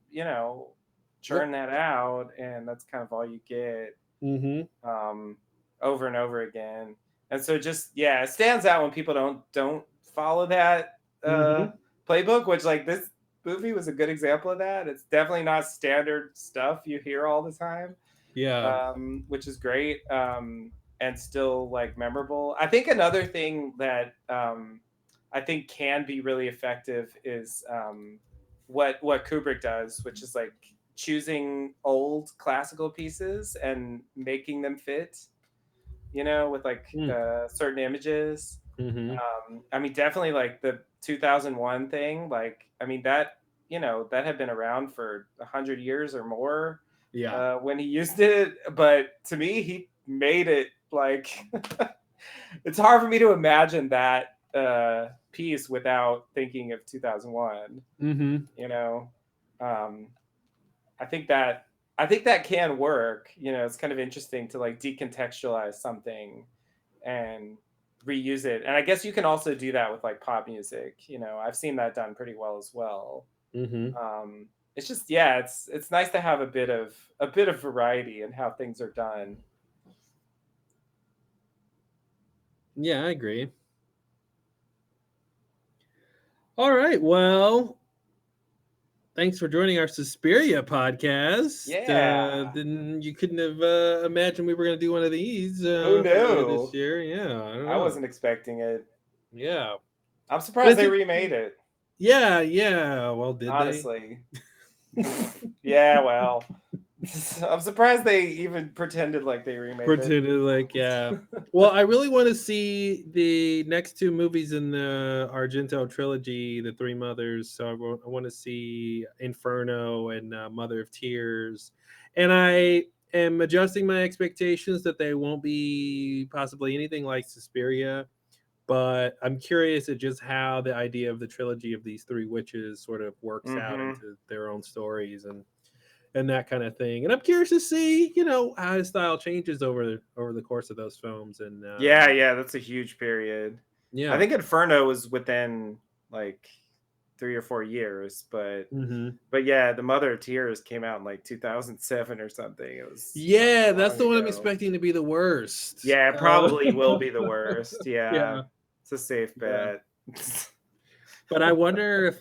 Yep. churn that out, and that's kind of all you get Hmm. um, over and over again. And so just yeah, it stands out when people don't follow that Hmm. playbook, which like this movie was a good example of that. It's definitely not standard stuff you hear all the time, Yeah. which is great, and still like memorable. I think another thing that I think can be really effective is what Kubrick does, which is like choosing old classical pieces and making them fit, with like certain images. Mm-hmm. I mean, definitely like the 2001 thing. Like, I mean that had been around for 100 years or more Yeah. when he used it, but to me, he made it like it's hard for me to imagine that piece without thinking of 2001. Hmm. You know, um, I think that I think that can work. It's kind of interesting to like decontextualize something and reuse it. And I guess you can also do that with like pop music. I've seen that done pretty well as well. Hmm. It's just yeah, it's nice to have a bit of variety in how things are done. Yeah, I agree. All right. Well, thanks for joining our Suspiria podcast. Yeah. Didn't you couldn't have imagined we were going to do one of these Who earlier this knew? year? Yeah, I don't I know. wasn't expecting it. Yeah, I'm but surprised it's they a, remade it. yeah. Well, did they? Honestly. Yeah, well. I'm surprised they even pretended like they remade it. Pretended like, yeah. Well, I really want to see the next two movies in the Argento trilogy, The Three Mothers. So I want to see Inferno and Mother of Tears. And I am adjusting my expectations that they won't be possibly anything like Suspiria. But I'm curious at just how the idea of the trilogy of these three witches sort of works out Mm-hmm. into their own stories and that kind of thing. And I'm curious to see, how his style changes over the course of those films. And Yeah, yeah, that's a huge period. I yeah, think Inferno was within like 3 or 4 years, but Mm-hmm. but yeah, The Mother of Tears came out in like 2007 or something. It was not Yeah, that that's long the one I'm ago. expecting to be the worst. Yeah, it probably will be the worst. Yeah, Yeah, it's a safe yeah. bet. But I wonder if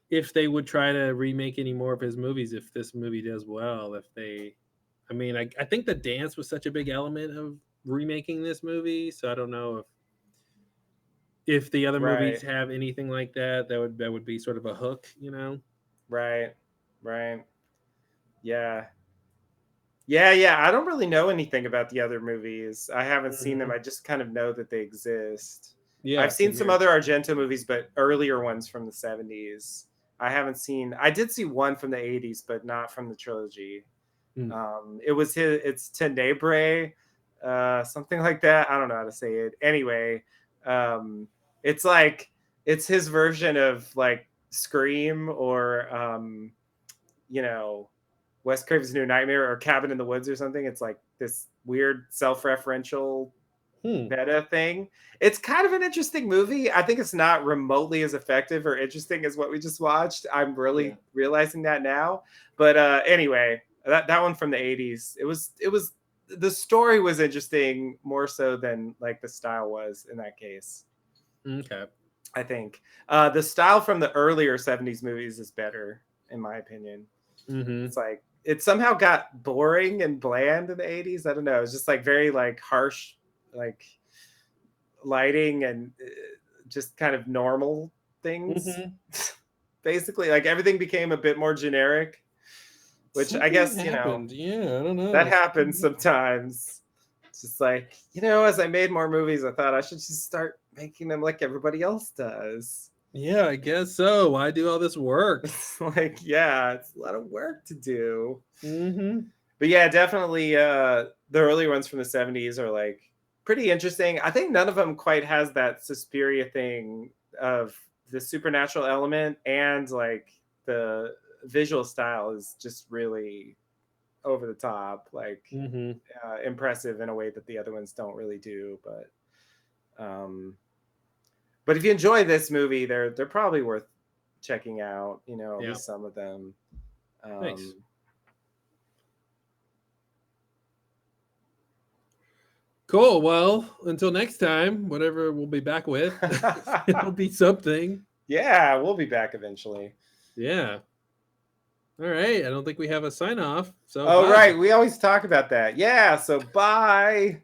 if they would try to remake any more of his movies if this movie does well. If they, I mean, I think the dance was such a big element of remaking this movie, so I don't know if the other movies Right, have anything like that. That would be sort of a hook, you know. right, right. Yeah. Yeah, yeah. I don't really know anything about the other movies. I haven't seen them. Mm-hmm. I just kind of know that they exist. Yeah, I've seen same some here. other Argento movies, but earlier ones from the 70s. I did see one from the 80s, but not from the trilogy. Mm. It's Tenebrae, something like that. I don't know how to say it. Anyway, um, it's like it's his version of like Scream or you know, Wes Craven's New Nightmare or Cabin in the Woods or something. It's like this weird self-referential Hmm. meta thing. It's kind of an interesting movie. I think it's not remotely as effective or interesting as what we just watched. I'm Yeah. really realizing that now. But anyway, that one from the 80s, it was the story was interesting more so than like the style was in that case. Okay. I think the style from the earlier 70s movies is better in my opinion. Mm-hmm. It's like it somehow got boring and bland in the 80s. I don't know. It's just like very like harsh like lighting and just kind of normal things. Mm-hmm. Basically, like everything became a bit more generic, which I Something guess, happened. Yeah, I don't that know. happens sometimes. It's just like, as I made more movies, I thought I should just start making them like everybody else does. Yeah, I guess so. Why do all this work? It's like, yeah, it's a lot of work to do. Mm-hmm. But yeah, definitely the early ones from the 70s are like pretty interesting. I think none of them quite has that Suspiria thing of the supernatural element, and like the visual style is just really over the top, like Mm-hmm. impressive in a way that the other ones don't really do. Um, but if you enjoy this movie, they're probably worth checking out. At Yeah. least some of them. Nice. Um, Cool. Well, until next time, whatever we'll be back with, it'll be something. yeah, we'll be back eventually. Yeah. All right. I don't think we have a sign off. So Oh, bye. right. We always talk about that. Yeah. So bye.